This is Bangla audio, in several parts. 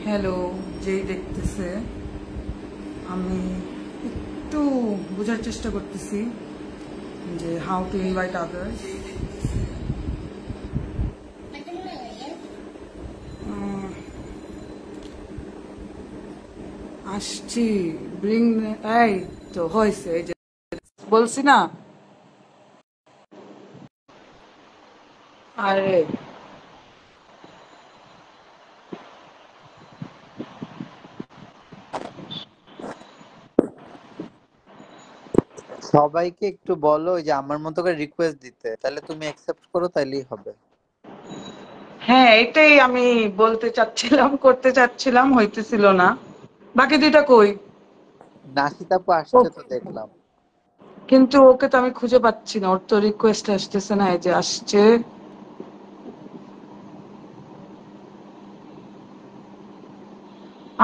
হ্যালো, যেই দেখতেছে আমি একটু বোঝার চেষ্টা করতেছি যে হাউ টু ইনভাইট আদার্স। আসছি, ব্রিং, এই তো হয়েছে, এই যে বলছি না। আরে সবাইকে একটু বলো যে আমার মতো করে রিকোয়েস্ট দিতে, তাহলে তুমি অ্যাকসেপ্ট করো, তাইলেই হবে। হ্যাঁ, এটাই আমি বলতে চাচ্ছিলাম, করতে চাচ্ছিলাম, হইতেছিল না। বাকি দুইটা কই? নাসিত আপু ও, আসছে তো দেখলাম। কিন্তু ওকে তো আমি খুঁজে পাচ্ছি না, ওর তো রিকোয়েস্ট আসতেছে না। এই যে আসছে।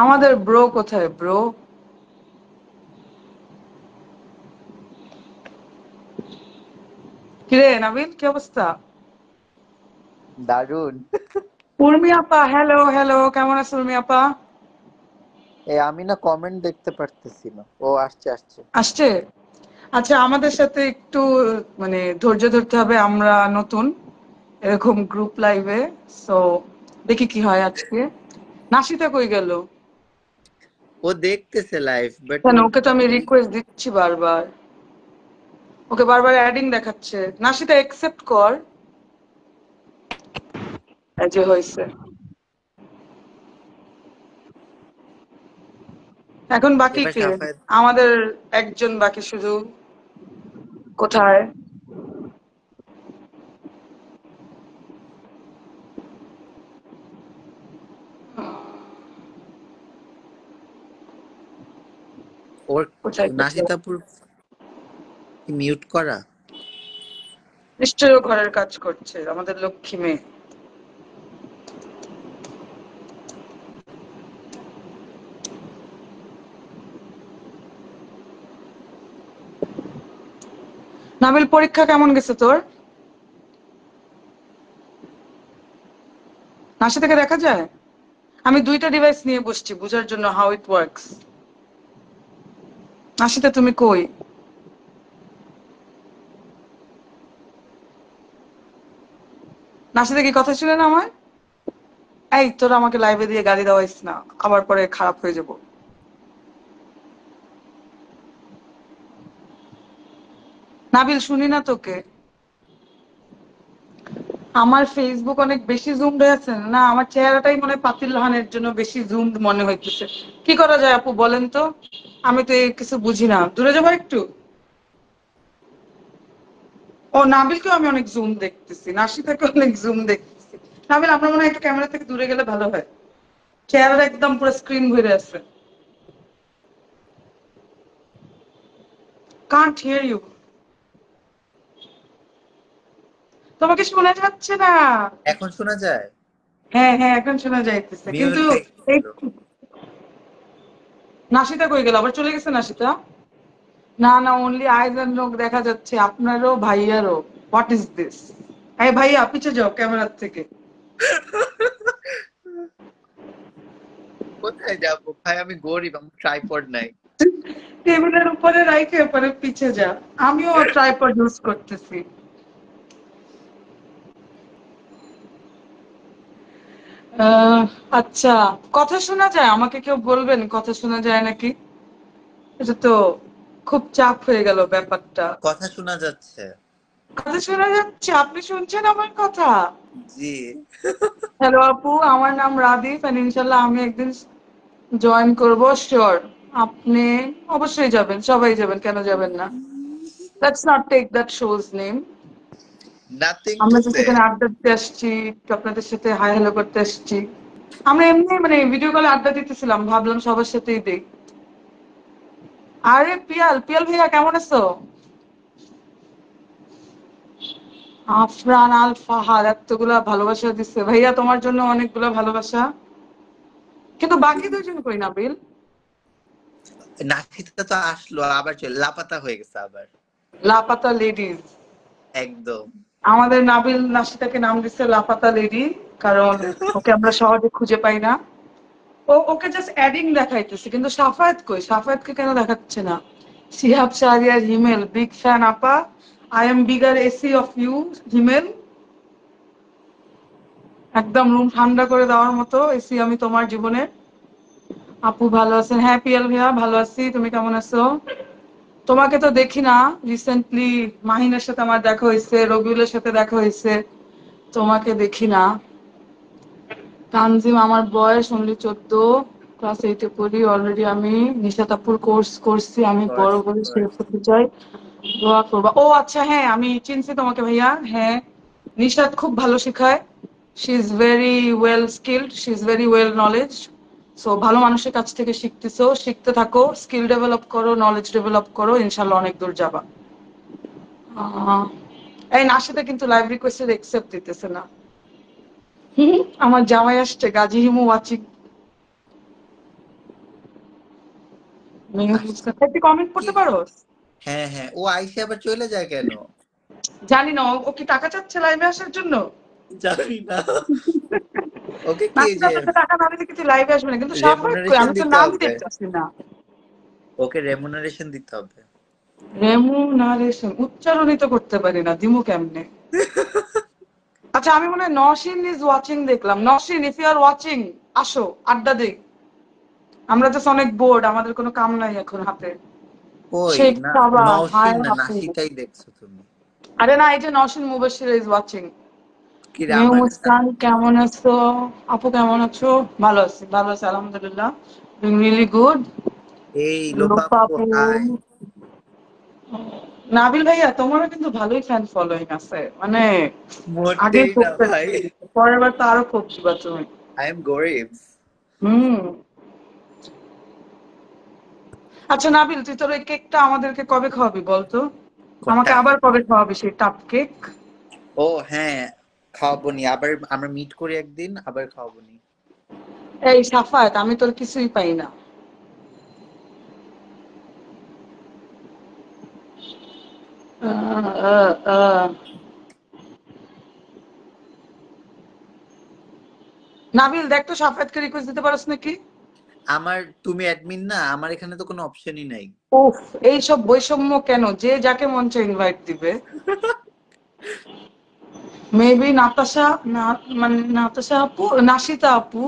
আমাদের ব্রো কোথায়? ব্রো কিরে নাবিল, কি অবস্থা? দারুন। উর্মি আপা, হ্যালো হ্যালো, কেমন আছো উর্মি আপা? আমি না কমেন্ট দেখতে পারতেছি না। ও আসছে আসছে। আসছে। আচ্ছা, আমাদের সাথে একটু মানে ধৈর্য ধরতে হবে, আমরা নতুন এরকম গ্রুপ লাইভে। সো দেখি কি হয় আজকে। নাসিতা কই গেল? ও দেখতেছে লাইভ, বাট কেন, ওর ওকে তো আমি রিকোয়েস্ট দিচ্ছি বারবার, ওকে বারবার অ্যাডিং দেখাচ্ছে। নাসিতা একসেপ্ট কর। এই যে হয়েছে। এখন বাকি এবার কে? সাফায়। আমাদের একজন বাকি শুধু। কোথায়? ওর কোথায় কোথায়? নাসিত আপুর কি মিউট করা? নিশ্চয়ই ও ঘরের কাজ করছে, আমাদের লক্ষ্মী মেয়ে। নাবিল, পরীক্ষা কেমন গেছে তোর? নাসি থেকে দেখা যায়? আমি দুইটা ডিভাইস নিয়ে বসছি বুঝার জন্য হাউ ইট ওয়ার্কস। নাসিতে তুমি কই? নাসিতে কি কথা ছিল না আমার? এই তোরা আমাকে লাইভে দিয়ে গালি দেওয়াইস না, আবার পরে খারাপ হয়ে যাব। নাবিল, শুনি না তোকে। আমার ফেসবুক অনেক বেশি জুমড হয়ে আছে না? আমার চেহারাটাই মনে হয় পাতিল লোহানের জন্য বেশি জুমড মনে হইতেছে। কি করা যায় আপু বলেন তো? আমি তো এই কিছু বুঝি না, দূরে যাবো একটু। ও, নাবিলকেও আমি অনেক জুম দেখতেছি, নাসিতাকে অনেক জুম দেখতেছি। নাবিল, আপনার মনে হয় একটু ক্যামেরা থেকে দূরে গেলে ভালো হয়। চেহারাটা একদম পুরো স্ক্রিন ভরে আছে। Can't hear you. তোমাকে শোনা যাচ্ছে না? এখন শোনা যায়? হ্যাঁ হ্যাঁ, এখন শোনা যাইতেছে মিউট কিন্তু। হয়ে এই, গেছিল। নাসিতা কই গেল? আবার চলে গেছে নাসিতা? না না, অনলি আইজ এন্ড লোক দেখা যাচ্ছে, আপনারও ভাইয়ারও। What is this? এই ভাইয়া, পিছে যাও ক্যামেরার থেকে। কোথায় যাবো ভাই, আমি গরিব, আমার ট্রাইপড নাই। টেবিলের উপরে রাইখে পরে পিছে যা। আমিও ট্রাইপড ইউজ করতেছি। আহ, আচ্ছা, কথা শোনা যায়? আমাকে কেউ বলবেন কথা শোনা যায় নাকি? এটা তো খুব চাপ হয়ে গেল ব্যাপারটা। কথা শোনা যাচ্ছে। কথা শোনা যাচ্ছে? আপনি শুনছেন আমার কথা? জি। হ্যালো আপু, আমার নাম রাদীপ, and ইনশাল্লাহ আমি একদিন জয়েন করব, শিওর। আপনি অবশ্যই যাবেন, সবাই যাবেন, কেন যাবেন না? Let's not take that show's name. Nothing to আমরা তো সে। সেখানে আড্ডা দিতে আসছি, একটু আপনাদের সাথে হাই হ্যালো করতে আসছি। আমরা এমনি মানে ভিডিও কলে আড্ডা দিতেছিলাম, ভাবলাম সবার সাথেই দেই। আরে পিয়াল, পিয়াল ভাইয়া কেমন আছো? আফরান আল ফাহাদ এতগুলা ভালোবাসা দিচ্ছে ভাইয়া, তোমার জন্য অনেকগুলা ভালোবাসা। কিন্তু বাকি দুজন কই নাবিল? নাথিটা তো আসলো, আবার চলে লাপাতা হয়ে গেছে আবার। লাপাতা লেডিজ। একদম। আমাদের নাবিল নাশিতাকে নাম দিচ্ছে লাপাতা লেডি, কারণ ওকে আমরা সহজে খুঁজে পাই না। ওকে জাস্ট অ্যাডিং দেখাইতেছে, কিন্তু সাফায়াত কই? সাফায়াতকে কেন দেখাচ্ছে না? শিহাব শাহরিয়ার হিমেল, বিগ ফ্যান আপা, I am bigger AC of you Himel. একদম রুম ঠান্ডা করে দেওয়ার মতো এসি আমি তোমার জীবনে। আপু ভালো আছেন? হ্যাঁ পিয়াল ভাইয়া ভালো আছি, তুমি কেমন আছো? তোমাকে তো দেখি না রিসেন্টলি। মাহিনের সাথে আমার দেখা হয়েছে, রবিউলের সাথে দেখা হয়েছে, তোমাকে দেখি না। তানজিম, আমার বয়স অনলি 14, ক্লাস 8-এ পড়ি। অলরেডি আমি নিশাত আপুর কোর্স করছি, আমি বড় কোর্স করে শেষ কোর্স করতে চাই, দোয়া করবা। ও আচ্ছা, হ্যাঁ আমি চিনছি তোমাকে ভাইয়া। হ্যাঁ, নিশাত খুব ভালো শেখায়। She is very well skilled, she is very well knowledge. So ভালো মানুষের কাছ থেকে শিখতেছো, শিখতে থাকো, স্কিল ডেভেলপ করো, নলেজ ডেভেলপ করো, ইনশাল্লাহ অনেক দূর যাবা। আহ, এই নাশিদা কিন্তু লাইভ রিকোয়েস্টের একসেপ্ট দিতেছে না। আমার জামাই আসছে, গাজী হিমু ওয়াচিং। একটু কমেন্ট কি? করতে পারো? হ্যাঁ হ্যাঁ, ও আইসে আবার চলে যায় কেন? জানি না, ও কি টাকা চাচ্ছে লাইভে আসার জন্য? জানি না। ওকে কে নাসিদা যে তোকে টাকা না দিলে কিছু লাইভে আসবে না, কিন্তু সাফায়াত কই? রেমুনারেশন আমি তো দিতে নামই হবে। দেখতেছি না। ওকে রেমুনারেশন দিতে হবে। রেমুনারেশন উচ্চারণই তো করতে পারি না, দিমু কেমনে? আচ্ছা, আমি মনে হয় নওশিন ইজ ওয়াচিং দেখলাম। Nowshin, if you are watching, আসো আড্ডা দিই। আমরা তো অনেক বোর্ড, আমাদের কোনো কাম নাই এখন হাতে। ওই শেখ না, সাবা, হায় নওশিন না, আপু। নাশিতাই দেখছো তুমি? আরে না, এই যে নওশিন মুবাশশির ইজ ওয়াচিং। কি রে মেহু আমার কাছে? মুস্কান কেমন আছো? আপু কেমন আছো? ভালো আছি, ভালো আছি আলহামদুলিল্লাহ, ডুইং রিয়েলি গুড। এই লোপা লোপাপ্পু আপু, হাই। নাবিল ভাইয়া তোমারও কিন্তু ভালোই ফ্যান ফলোইং আছে, মানে আগে মোটেই খুব না ভাই। করছি, পরের বার তো আরো খুব দিবা তুমি। আই এম গরিব। হুম। আচ্ছা নাবিল, তুই তোর ওই কেকটা আমাদেরকে কবে খাওয়াবি বলতো? আমাকে কোনটা? আবার কবে খাওয়াবি সেই টাপ কেক? ও হ্যাঁ, খাওয়াবো নি, আবার আমরা মিট করি একদিন, আবার খাওয়াবো নি। এই সাফায়াত, আমি তোর কিছুই পাই না। আহ, আহ, আহ। নাবিল দেখ তো, সাফায়াতকে রিকোয়েস্ট দিতে পারস নাকি? আমার, তুমি অ্যাডমিন না, আমার এখানে তো কোনো অপশনই নাই। উফ, এইসব বৈষম্য কেন? যে যাকে মন চায় ইনভাইট দিবে। মেবি নাতাশা, না মানে নাতাশা আপু, নাশিতা আপু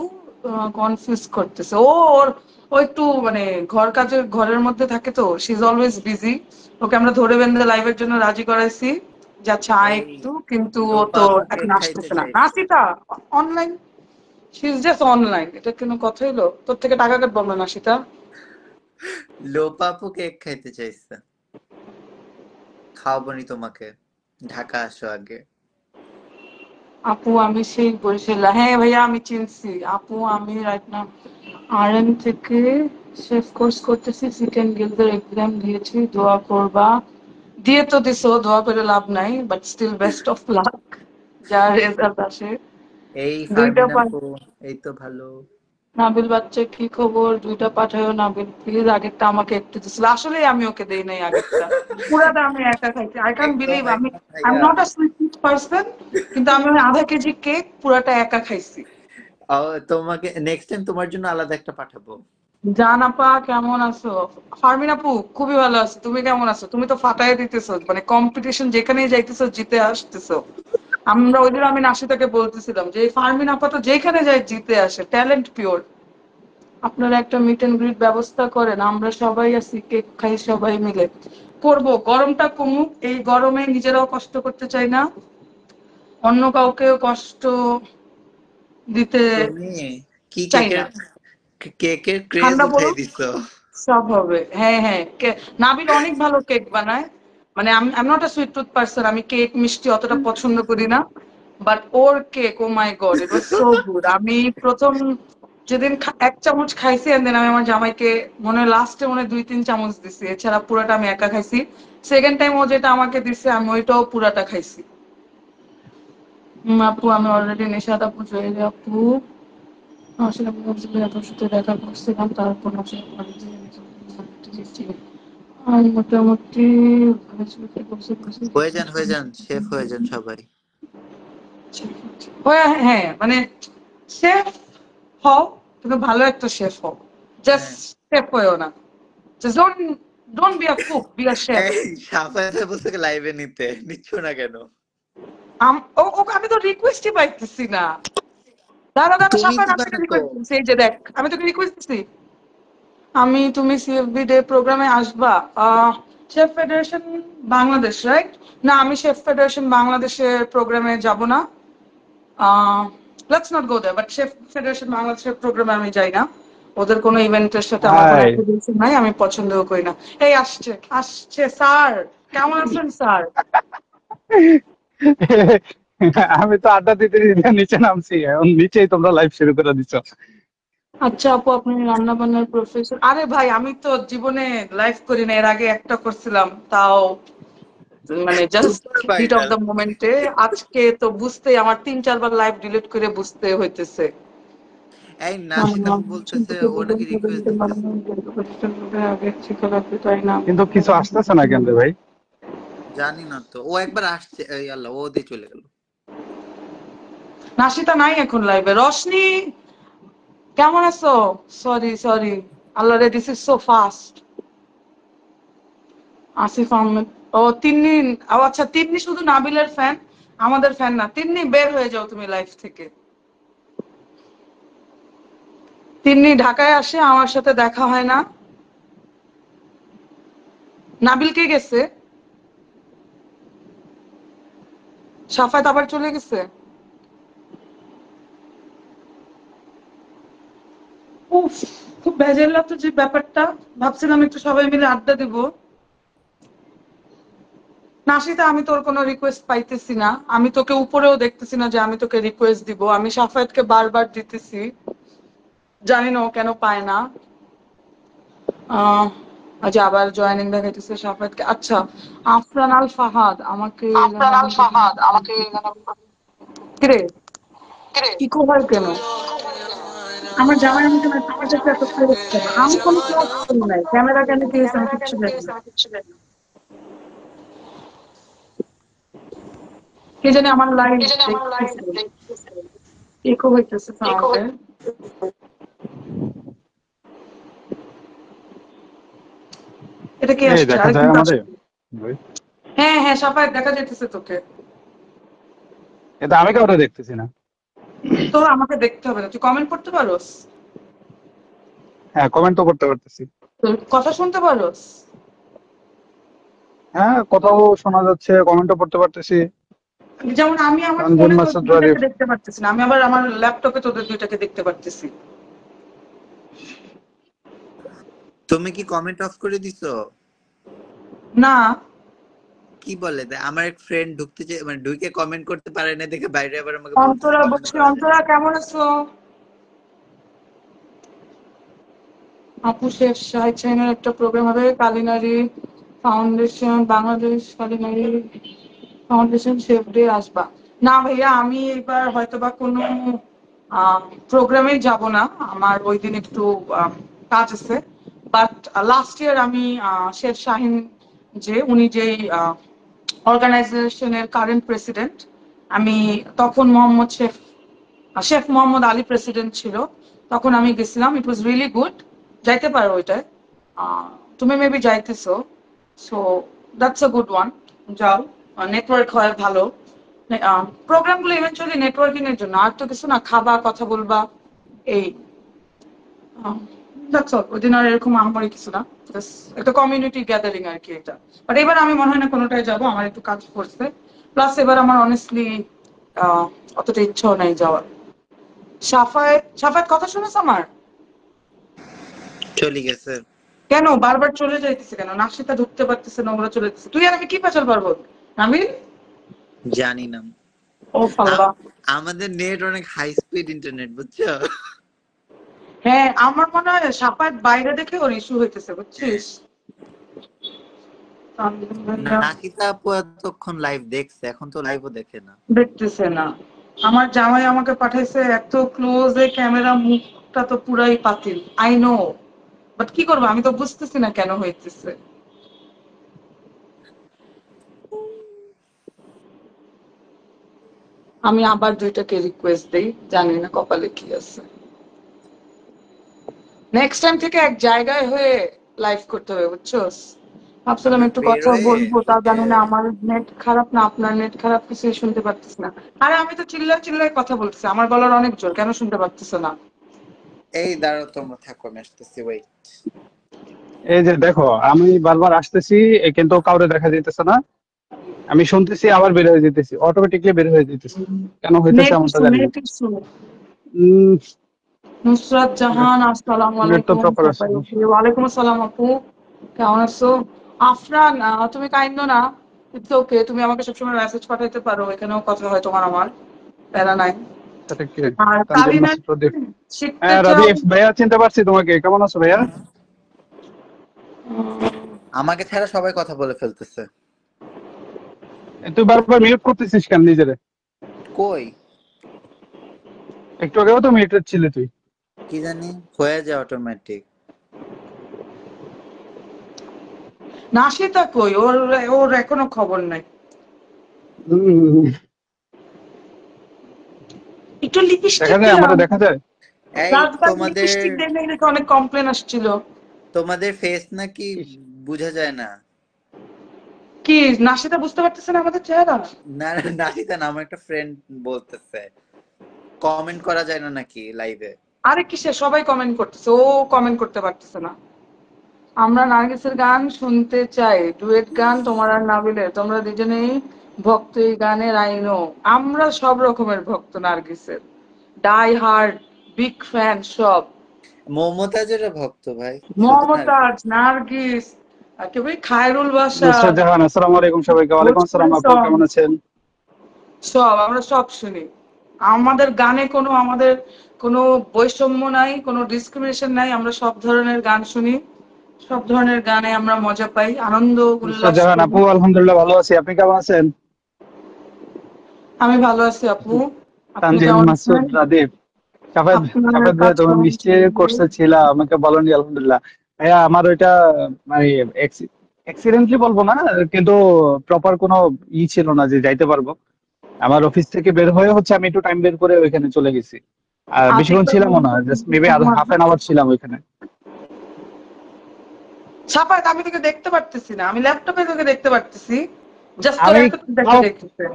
কনফিউজ করতেছে। ওর ও একটু মানে ঘর কাজের ঘরের মধ্যে থাকে তো, শি ইজ অলওয়েজ বিজি। ওকে আমরা ধরে বেঁধে লাইভের জন্য রাজি করাইছি, যে আচ্ছা আয় এই একটু, কিন্তু ও তো লোপাপু এখন কেক খাইতে আসতেছে না। চাইছে। Nashita online, she is just online, এটা কোনো কথা হইলো? তোর থেকে টাকা কাটবো আমরা নাশিতা? লোপাপু কেক খাইতে চাইছে। খাওয়াবো নি তোমাকে, ঢাকা আসো আগে। আপু আমি সেই বরিশাল, হ্যাঁ ভাইয়া আমি চিনছি। আপু আমি রাইট নাও আরএম থেকে শেফ কোর্স করতেছি, চিকেন গিলদের এক্সাম দিয়েছি, দোয়া করবা। দিয়ে তো দিছো, দোয়া করে লাভ নাই, but still best of luck, যা রেজাল্ট আসে। এই দুইটা ফারমিন পাঠ। আপু, এই তো ভালো। নাবিল বাচ্চা কি খবর? দুইটা পাঠায়ো নাবিল প্লিজ। আগেরটা আমাকে একটু দিছিল, আসলে আমি ওকে দেই নাই আগেরটা, পুরাটা আমি একা খাইছি। আই কান্ট একদম বিলিভ, আমি একদম আই এম ভাইয়া। নট আ সুইট পার্সন, কিন্তু আমি ওই আধা কেজি কেক পুরাটা একা খাইছি। তোমাকে নেক্সট টাইম তোমার জন্য আলাদা একটা পাঠাবো। জান আপা কেমন আছো? ফারমিন আপু খুবই ভালো আছো, তুমি কেমন আছো? তুমি তো ফাটাই দিতেছো, মানে কম্পিটিশন যেখানেই যাইতেছো জিতে আসতেছো। আমরা ওই দিন আমি নাশিতাকে বলতেছিলাম যে এই ফারমিন আপা তো যেখানে যায় জিতে আসে, ট্যালেন্ট পিওর। আপনারা একটা মিট এন্ড গ্রিট ব্যবস্থা করেন, আমরা সবাই আছি, কেক খাই সবাই মিলে। করব, গরমটা কমুক, এই গরমে নিজেরাও কষ্ট করতে চাই না, অন্য কাউকেও কষ্ট দিতে তুমি কি চাই না। কেকের ক্রেজ ঠান্ডা উঠাই পড়ুক, দিছো। সব হবে। হ্যাঁ হ্যাঁ, নাবিল অনেক ভালো কেক বানায়। মানে আমি I am not a sweet tooth person, আমি কেক মিষ্টি অতটা পছন্দ করি না, বাট ওর cake, oh my god, it was so good. আমি প্রথম যেদিন এক চামচ খাইছি, এন্ড দেন আমি আমার জামাইকে মনে হয় লাস্টে মনে হয় 2-3 চামচ দিছি, এছাড়া পুরাটা আমি একা খাইছি। সেকেন্ড টাইম ও যেটা আমাকে দিছে আমি ওইটাও পুরাটা খাইছি। আপু আমি অলরেডি নিশাদ আপু, জয়ের আপু, আসলে আমি ভাবছিলাম আপনার সাথে দেখা করছিলাম, তারপর আসলে আর মোটামুটি হয়ে যান শেফ হয়ে যান সবাই। হ্যাঁ হ্যাঁ, মানে শেফ হও, তুমি ভালো একটা শেফ হও, জাস্ট হ্যাঁ শেফ হয়েও না, just don't be a cook, be a chef. এই সাফায়াত বলছে লাইভে নিচ্ছ না কেন? আমি তো রিকোয়েস্টই পাইতেছি না। দাঁড়া দাঁড়া তুমি সাফাত, আমি দিবা তোকে না তো। রিকোয়েস্ট দিচ্ছি, এই যে দেখ আমি তোকে রিকোয়েস্ট দিচ্ছি। তুমি সিএফবি ডে প্রোগ্রামে আসবা? Chef federation Bangladesh, right? না, আমি শেফ ফেডারেশন বাংলাদেশের প্রোগ্রামে যাব না। Let's not go there, but chef federation বাংলাদেশের প্রোগ্রামে আমি যাই না। ওদের কোনো ইভেন্টের সাথে আমার কোনো হাই। অ্যাফিলিয়েশন নাই, আমি পছন্দও করি না। এই আসছে আসছে স্যার, কেমন আছেন স্যার? আমি তো আড্ডা দিতে দিতে নিচে নামছি, এখন নিচেই তোমরা লাইভ শুরু করে দিছো। আচ্ছা আপু, আপনি রান্না বান্নার প্রফেসর? আরে ভাই, আমি তো জীবনে লাইভ করি না, এর আগে একটা করছিলাম, তাও মানে just super heat of viral. The মোমেন্টে। আজকে তো বুঝতে আমার 3-4 বার লাইভ ডিলিট করে বুঝতে হইতেছে। এই নাশিদ আপু বলতেছে ও নাকি রিকোয়েস্ট দিতেছে। কিন্তু কিছু আসতেছে না কেন রে ভাই? জানি না তো, ও একবার আসছে, এই আল্লাহ ও দিয়ে চলে গেল। নাশিতা নাই এখন লাইভে। রশনি, কেমন আছো? সরি সরি, আল্লাহ রে, this is so fast. Asif Ahmed, ও তিন্নি। ও আচ্ছা, তিন্নি শুধু নাবিলের ফ্যান, আমাদের ফ্যান না। তিন্নি বের হয়ে যাও তুমি লাইভ থেকে। তিন্নি ঢাকায় আসে, আমার সাথে দেখা হয় না। নাবিল কে গেছে? সাফাত আবার চলে গেছে। উফ, খুব ভেজাল লাগতো যে ব্যাপারটা। ভাবছিলাম একটু সবাই মিলে আড্ডা দিব। নাশিতা, আমি তোর কোনো রিকোয়েস্ট পাইতেছি না, আমি তোকে উপরেও দেখতেছি না যে আমি তোকে রিকোয়েস্ট দিব। আমি সাফায়াতকে বারবার দিতেছি, জানি না ও কেন পায় না। আচ্ছা, আবার জয়েনিং দেখাইতেছে সাফায়াতকে। আচ্ছা, আফরান আল ফাহাদ আমাকে কিরে, ইকো হয় কেন? আমার জামাই আমাকে মেসেজ করতেছে এত ক্লোজ কেন? আমি কোনো ক্লোজ করি নাই, ক্যামেরা কেন দিয়েছে আমি কিচ্ছু জানি না। কে জানি আমার লাইভ দেখতেছে, ইকো হইতেছে সাউন্ডে। এটা কে এই আসছে? দেখা যায় আরেকজন তো আমাদের আসছে। ভাই? হ্যাঁ হ্যাঁ সাফায়াত, দেখা যাইতেছে তোকে। এটা আমি কাউরে দেখতেছি না। তো আমাকে দেখতে হবে না, তুই কমেন্ট করতে পারোস, হ্যাঁ, কমেন্ট তো করতে পারতেছি। তোর কথা শুনতে পারোস। হ্যাঁ, কথাও শোনা যাচ্ছে, কমেন্টও পড়তে পারতেছি। যেমন আমি আমার তানভীর ফোনে তোর মাসুদ দুইটাকে রারিফ। দেখতে পারতেছি না, আমি আবার আমার ল্যাপটপে তোদের দুইটাকে দেখতে পারতেছি। তুমি কি কমেন্ট অফ করে দিছো? না, কি বলে আমার এক ফ্রেন্ড ঢুকতে চাই, মানে ঢুকে কমেন্ট করতে পারে না দেখে বাইরে আবার আমাকে বলতেছে অন্তরা কমেন্ট বলছি, করার জন্য। অন্তরা কেমন আছো? আপু, শেফ শাহিদ শাহিনের একটা প্রোগ্রাম হবে, culinary foundation Bangladesh, culinary foundation chef day, আসবা? না ভাইয়া, আমি এবার হয়তোবা কোনো প্রোগ্রামে যাব না, আমার ওই দিন একটু কাজ আছে। বাট লাস্ট ইয়ার আমি শেফ শাহিন, যে উনি যেই অর্গানাইজেশনের কারেন্ট প্রেসিডেন্ট, আমি তখন মোহাম্মদ শেফ শেফ মোহাম্মদ আলী প্রেসিডেন্ট ছিল, তখন আমি গেছিলাম। It was really good. যাইতে পারো ওইটায়, তুমি মেবি যাইতেছো, so that's a good one. যাও, নেটওয়ার্ক হয় ভালো। প্রোগ্রামগুলো ইভেন্চুয়ালি নেটওয়ার্কিং এর জন্য, আর তো কিছু না, খাবা, কথা বলবা, এই দ্যাটস অল। ওই দিন আর এরকম আহামরি কিছু না, জাস্ট একটা কমিউনিটি গ্যাদারিং আর কি এটা। বাট এবার আমি মনে হয় না কোনোটায় যাবো, আমার একটু কাজ করছে। প্লাস এবার আমার অনেস্টলি অতটা ইচ্ছাও নাই যাওয়ার। সাফায়েত, সাফায়েত কথা শুনেছ আমার? চলে গেছে। কেন বারবার চলে যাইতেছে কেন? নাকশিতা ঢুকতে পারতেছে না, ওরা চলে যাচ্ছে। তুই আর আমি কি পেছাল পারবো নাবিল? জানি না। ও ফাল্লা। আমাদের নেট অনেক হাই স্পিড ইন্টারনেট, বুঝছো? হ্যাঁ, আমার মনে হয় সাফায়েত বাইরে দেখে ওর ইস্যু হইতেছে, বুঝছিস? নাকিতা আপু এতক্ষণ লাইভ দেখছে, এখন তো লাইভও দেখে না। দেখতেছে না। আমার জামাই আমাকে পাঠাইছে এত ক্লোজে ক্যামেরা, মুখটা তো পুরাই পাতিল, আই নো। বাট কি করবো, আমি তো বুঝতেছি না কেন হইতেছে। আমি আবার দুইটাকে রিকোয়েস্ট দেই, জানি না কপালে কি আছে। নেক্সট টাইম থেকে এক জায়গায় হয়ে লাইভ করতে হবে, বুঝছো? ভাবছিলাম আমরা একটু বের কথা হয়ে বলবো, তা হেঁটে জানি না আমার নেট খারাপ না আপনার নেট খারাপ, কিছুই শুনতে পারতেছি না। আরে আমি তো চিল্লায় চিল্লায় কথা বলতেছি, আমার গলার অনেক জোর, কেন শুনতে পারতেছো না? এই দাঁড়াও, তোমরা থাকো, আমি আসতেছি, ওয়েট। এই যে দেখো, আমি বারবার আসতেছি কিন্তু কাউরে দেখা যাইতেছে না। আমি শুনতেছি আবার বের হয়ে যেতেছি, অটোমেটিকলি বের হয়ে যেতেছি। কেন হইতেছে নেট এমনটা ইস্যু, জানি না। Net issue. উম, নুসরাত নেট জাহান, আসসালামু নেট তো আলাইকুম প্রপার আছে। সবাইকে। ওয়ালাইকুম আসসালাম আপু, কেমন আছো? আফরান, তুমি কাইন্দ না, ইটস ওকে, তুমি আমাকে সবসময় মেসেজ পাঠাইতে পারো, এখানেও কথা হয় তোমার আমার, প্যারা নাই। সেটা কি? আর তানজিল কালিনা মাসুদ প্রদীপ। শিখতে হ্যাঁ চাও? রাজীব ভাইয়া, চিনতে পারছি তোমাকে। কেমন আছো ভাইয়া? আমাকে ছাড়া সবাই কথা বলে ফেলতেছে। তুই বারবার মিউট করতেছিস কেন নিজেরে? কই? একটু আগেও তো মিউটেড ছিলি তুই। কি জানি, হয়ে যায় অটোমেটিক। নাশিতা কই? ওর ওর এখনো খবর নাই। উম, একটু লিপস্টিক দেখা যায়, দিলাম, আমাদের দেখা যায়। এই রাজবাগ তোমাদের লিপস্টিক দিয়ে দেখে অনেক কমপ্লেন আসছিল। তোমাদের ফেস নাকি ইস, বোঝা যায় না। কি নাশিতা বুঝতে পারতেছে না আমাদের চেহারা? না না, নাহিতা না, আমার একটা ফ্রেন্ড বলতেছে কমেন্ট করা যায় না নাকি লাইভে। আরে কিসে, সবাই কমেন্ট করতেছে, ও কমেন্ট করতে পারতেছে না। আমরা নার্গিসের গান শুনতে চাই, ডুয়েট গান তোমার আর নাবিলের, তোমরা দুজনেই ভক্ত এই গানের, আইনো। আমরা সব রকমের ভক্ত নার্গিসের, ডাই হার্ড, বিগ ফ্যান সব। মমতাজের ভক্ত ভাই, শুধু নারকেল। মমতাজ, নার্গিস, একেবারে খায়রুল নুসরাত বাসার, জাহান, আসসালামু আলাইকুম সবাইকে। ওয়ালাইকুম ভোজপুরি আসসালাম আপু, সং, কেমন আছেন? সব আমরা সব শুনি। আমাদের গানে কোনো আমাদের কোনো বৈষম্য নাই, কোনো ডিসক্রিমিনেশন নাই, আমরা সব ধরনের গান শুনি, সব ধরনের গানে আমরা মজা পাই, আনন্দ নুসরাত উল্লাস জাহান করি। আপু, আলহামদুলিল্লাহ ভালো আছি। আপনি কেমন আছেন? আমি ভালো আছি আপু, আপনি তানজিল কেমন মাসুদ আছেন? রাদীপ। সাফাত, আপনার সাফাত ভাই, তুমি কাজকর্ম মিষ্টি কেমন? কোর্সে ছিলা, আমাকে বলনি। আলহামদুলিল্লাহ ভাইয়া, আমার ওইটা মানে অ্যাক্সিডেন্টলি বলবো না, কিন্তু প্রপার কোনো ছিল না যে যাইতে পারবো। আমার অফিস থেকে বের হয়ে হচ্ছে আমি একটু টাইম বের করে ওইখানে চলে গেছি। আর বেশিক্ষণ আতিফা ছিলাম না, বলছে, just maybe half an hour ছিলাম ওইখানে। সাফাত আমি তোকে দেখতে পারতেছি না, আমি ল্যাপটপে তোকে দেখতে পারতেছি, জাস্ট তোর আমি এতটুকু দেখা কাউ যাইতেছে।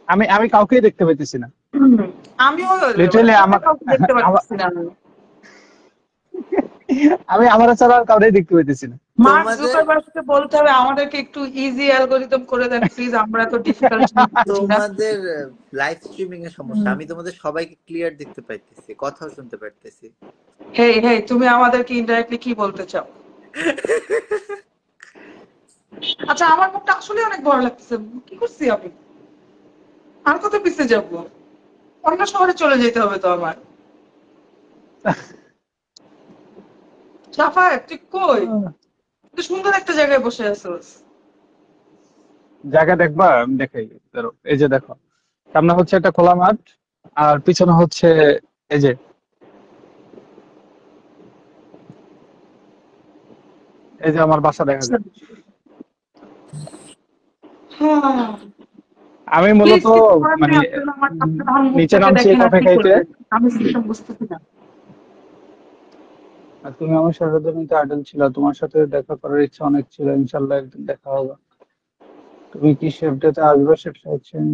আমি আমি কাউকেই দেখতে পেতেছি না। আমিও মানে লিটারালি তোকে আমার কাউকে দেখতে আমা- পারতেছি না আমি। আমি আমার ছাড়া আর কাউকেই দেখতে পেতেছি না। মার্ক তোমাদের জুকারবার্গকে বলতে হবে আমাদেরকে একটু ইজি অ্যালগোরিদম করে দেন প্লিজ, আমরা তো ডিফিকাল্ট বুঝি না। তোমাদের লাইভ স্ট্রিমিং এর সমস্যা। আমি তোমাদের সবাইকে ক্লিয়ার দেখতে পাইতেছি, কথাও শুনতে পারতেছি। হেই হেই, তুমি আমাদেরকে ইনডাইরেক্টলি কি বলতে চাও? আচ্ছা, আমার মুখটা আসলে অনেক বড় লাগতেছে, কি করছি আমি? আর কত পিছিয়ে যাব? অন্য শহরে চলে যেতে হবে তো আমার। সাফায়েত তুই কই? তুই সুন্দর একটা জায়গায় বসে আছিস। জায়গা দেখবা? আমি দেখাই, ধরো এই যে দেখো, সামনে হচ্ছে একটা খোলা মাঠ, আর পিছনে হচ্ছে এই যে, এই যে আমার বাসা দেখা যায়। আমি প্লিজ মূলত কিছু করার মানে নেই, আপনারা আমার উম, আপনারা আমার নিচে মুখটাকে নামছি দেখেন আর কফি কি খাইতে। করবেন, আমি সেটা বুঝতেছি না। আর তুমি আমার সহধর্মিতা আইডল ছিল, তোমার সাথে দেখা করার ইচ্ছা অনেক ছিল, ইনশাল্লাহ একদিন দেখা হবে। তুমি কি শেফ ডেতে আসবে? শেফ চাইছেন।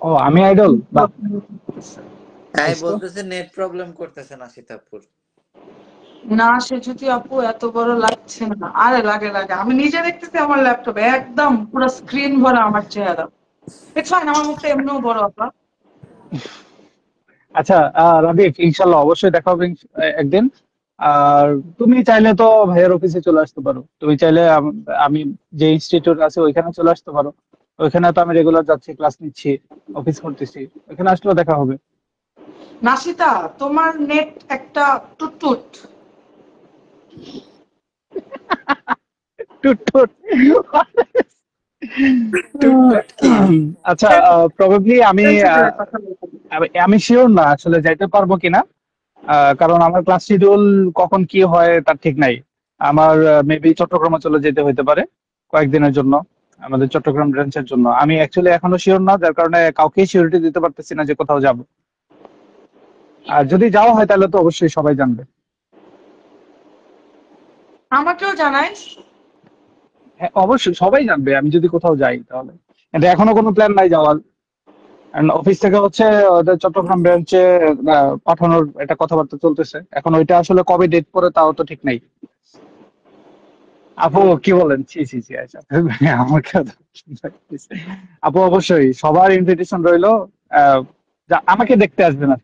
ও, আমি আইডল, বাহ, তাই নাইস তো। বলতেছে নেট প্রবলেম করতেছে না সীতাপুর। না সে যদি আপু এত বড় লাগছে না, আরে লাগে লাগে, আমি নিজে দেখতেছি আমার ল্যাপটপে একদম পুরো স্ক্রিন ভরা আমার চেহারা। ইটস ফাইন, আমার মুখটা এমনিও বড় আপা। আচ্ছা, রাদীপ, ইনশাল্লাহ অবশ্যই দেখা হবে একদিন। আর তুমি চাইলে তো ভাইয়ের অফিসে চলে আসতে পারো। তুমি চাইলে আমি যে ইনস্টিটিউট আছে ওইখানে চলে আসতে পারো। ওইখানে তো আমি রেগুলার যাচ্ছি, ক্লাস নিচ্ছি, অফিস করতেছি। ওইখানে আসলেও দেখা হবে। নাসিতা, তোমার নেট একটা টুটটুট। টুট টুট। টুট টুট কি? আচ্ছা, প্রবাবলি আমি সেন্সিটিভ কথা বলতে হবে। আমি আমি শিওর না আসলে যাইতে পারবো কিনা। কারণ আমার ক্লাস শিডিউল কখন কি হয় তার ঠিক নাই। আমার মেবি চট্টগ্রামে চলে যেতে হতে পারে কয়েকদিনের জন্য, আমাদের চট্টগ্রাম ব্রাঞ্চের জন্য। আমি অ্যাকচুয়ালি এখনো শিওর না, যার কারণে কাউকেই সিওরিটি দিতে পারতেছি না যে কোথাও যাব। আর যদি যাওয়া হয় তাহলে তো অবশ্যই সবাই জানবে। আমাকেও জানাইস। হ্যাঁ অবশ্যই সবাই জানবে আমি যদি কোথাও যাই তাহলে। কিন্তু এখনো কোনো প্ল্যান নাই যাওয়ার। অফিস থেকে হচ্ছে ওদের চট্টগ্রাম ব্রাঞ্চে পাঠানোর একটা কথাবার্তা চলতেছে, এখন ওইটা আসলে কবে ডেট পড়ে তাও তো ঠিক নাই। আপু কি বলেন? ছি ছি ছি, আচ্ছা আমাকে আপু অবশ্যই সবার ইনভিটেশন রইলো। আমাকে দেখতে আসবেন আর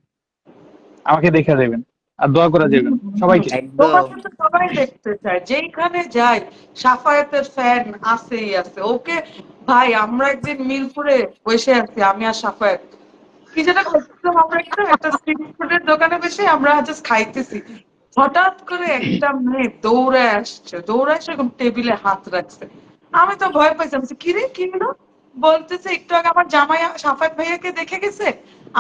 আমাকে দেখে দেবেন আর দোয়া করে দেবেন সবাইকে। একদম। তোমাকে তো সবাই দেখতে চায়, যেইখানে যাই সাফায়াতের ফ্যান আছেই আছে। ওকে ভাই, আমরা একদিন মিরপুরে বসে আছি, আমি আর সাফায়াত, কি যেটা খাইতেছিলাম আমরা, একটা স্ট্রিট ফুডের দোকানে বসে আমরা জাস্ট খাইতেছি। হঠাৎ করে একটা মেয়ে দৌড়ে আসছে, দৌড়ে এসে এরকম টেবিলে হাত রাখছে। আমি তো ভয় পাইছি, আমি বলছি, কি রে কি হলো? বলতেছে একটু আগে আমার জামাই সাফায়াত ভাইয়াকে দেখে গেছে,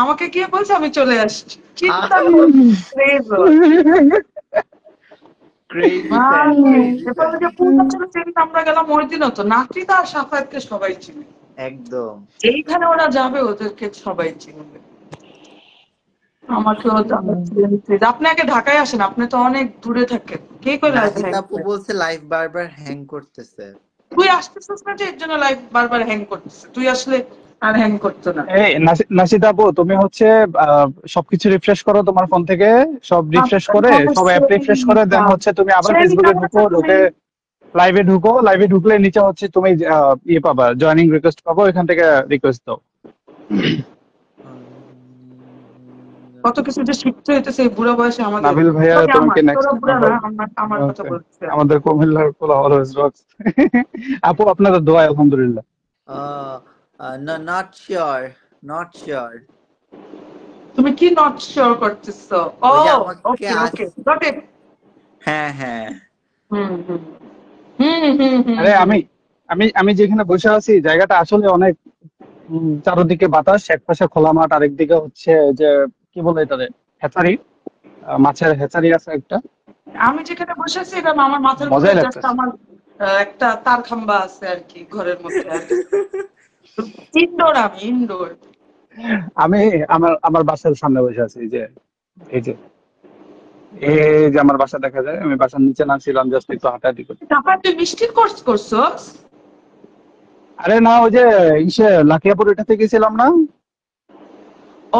আমাকে গিয়ে বলছে আমি চলে আসছি। চিন্তা কর, crazy ওর। ক্রেজি ফ্যান, ভাই, ক্রেজি এরপর ফ্যান। ওই যে পূর্বাচলে যেদিন আমরা গেলাম ওই দিনও তো নাফিদা আর সাফায়াতকে সবাই চিনে। একদম। যেইখানে ওরা যাবে ওদেরকে সবাই চিনবে। আমাকেও জানাচ্ছিলেন, আপনি আগে ঢাকায় আসেন, আপনি তো অনেক দূরে থাকেন। কে কই লাইভ নাহিদ হ্যাং আপু বলছে লাইভ বারবার হ্যাং করতেছে। তুই আসতেছিস না, যে এর জন্য লাইভ বারবার হ্যাং করতেছে। তুই আসলে আর হ্যাং করতো না। এই নাসিদা আপু তুমি হচ্ছে আহ, সবকিছু রিফ্রেশ করো তোমার ফোন থেকে, সব রিফ্রেশ করে সব অ্যাপ রিফ্রেশ করে দেন হচ্ছে তুমি আবার ফেসবুকে ঢুকো, ঢুকে লাইভে ঢুকো, লাইভে ঢুকলে নিচে হচ্ছে তুমি ইয়ে পাবা, জয়েনিং রিকোয়েস্ট পাবো, এখান থেকে রিকোয়েস্ট দাও। কত কিছু যে শিখতে হইতেছে এই বুড়া বয়সে আমাদের। নাবিল ভাইয়া Sorry, তোমাকে তোরা নেক্সট বুড়া না, আমার কথা বলছি। আমাদের কুমিল্লার পোলা অলওয়েজ রক্স। আপু আপনাদের দোয়া আলহামদুলিল্লাহ। Not sure, not sure. তুমি কি নট শিওর করতেছো? ও ওই যে আমাকে ওকে আজ, ওকে, গট ইট। হ্যাঁ হ্যাঁ। হুম হুম হুম হুম হুম আরে হুম। আমি আমি আমি যেখানে বসে আছি জায়গাটা আসলে অনেক চারদিকে বাতাস, একপাশে খোলা মাঠ, আরেকদিকে হচ্ছে যে কি বলে এটারে, হ্যাচারি, মাছের হ্যাচারি আছে একটা। আমি যেখানে বসে আছি এটা আমার মাথার উপরে মজাই জাস্ট লাগতেছে। আমার একটা তার খাম্বা আছে আর কি ঘরের মধ্যে আর কি। ইনডোর, আমি ইনডোর। আমি আমার আমার বাসার সামনে বসে আছি, এই যে এই যে আমার বাসা দেখা যায়, আমি বাসার নিচে নামছিলাম জাস্ট একটু হাঁটাহাঁটি করি। তারপর তুই মিষ্টির কোর্স করছস? আরে না, ওই যে ইসে লাকিয়াপুর এটাতে গেছিলাম না।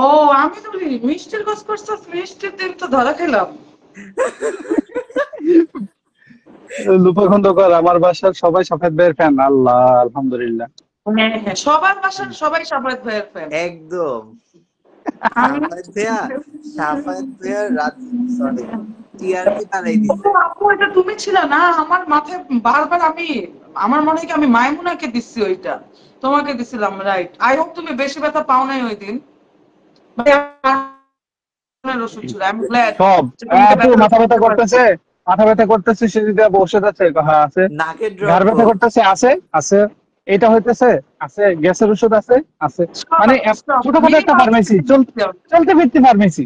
ও, আমি তো বলি মিষ্টির কোর্স করছস, মিষ্টির দিন তো ধরা খেলাম। লুপা খন্দকার আমার বাসার সবাই সাফেদ ভাইয়ের ফ্যান, আল্লাহ আলহামদুলিল্লাহ। হ্যাঁ হ্যাঁ, সবার বাসার সবাই সাফায়াত ভাইয়ের ফ্যান। একদম। আমি সাফায়াত ভাইয়া রাত, সরি, টিআরপি বানাই দিছে। আপু এটা তুমি ছিল না, আমার মাথায় বারবার আমার মনে হয় কি আমি মাইমুনাকে দিচ্ছি ওইটা, তোমাকে দিছিলাম, রাইট। আই হোপ তুমি বেশি ব্যথা পাও নাই ওই দিন। ভাই, আমার ওষুধ ছিল, আই এম গ্ল্যাড সব তোমাকে আপু ব্যথা মাথা ব্যথা দিতে পারছি। করতেছে, মাথা ব্যথা করতেছে, সে যদি ওষুধ আছে, হ্যাঁ আছে। নাকের ঘাড় ড্রপ। ব্যথা করতেছে, আছে আছে। এটা হইতেছে, আছে। গ্যাসের ওষুধ আছে, আছে। সব মানে সব ছোটখাটো একটা minimum ফার্মেসি, চলতে ফিরতে ফার্মেসি।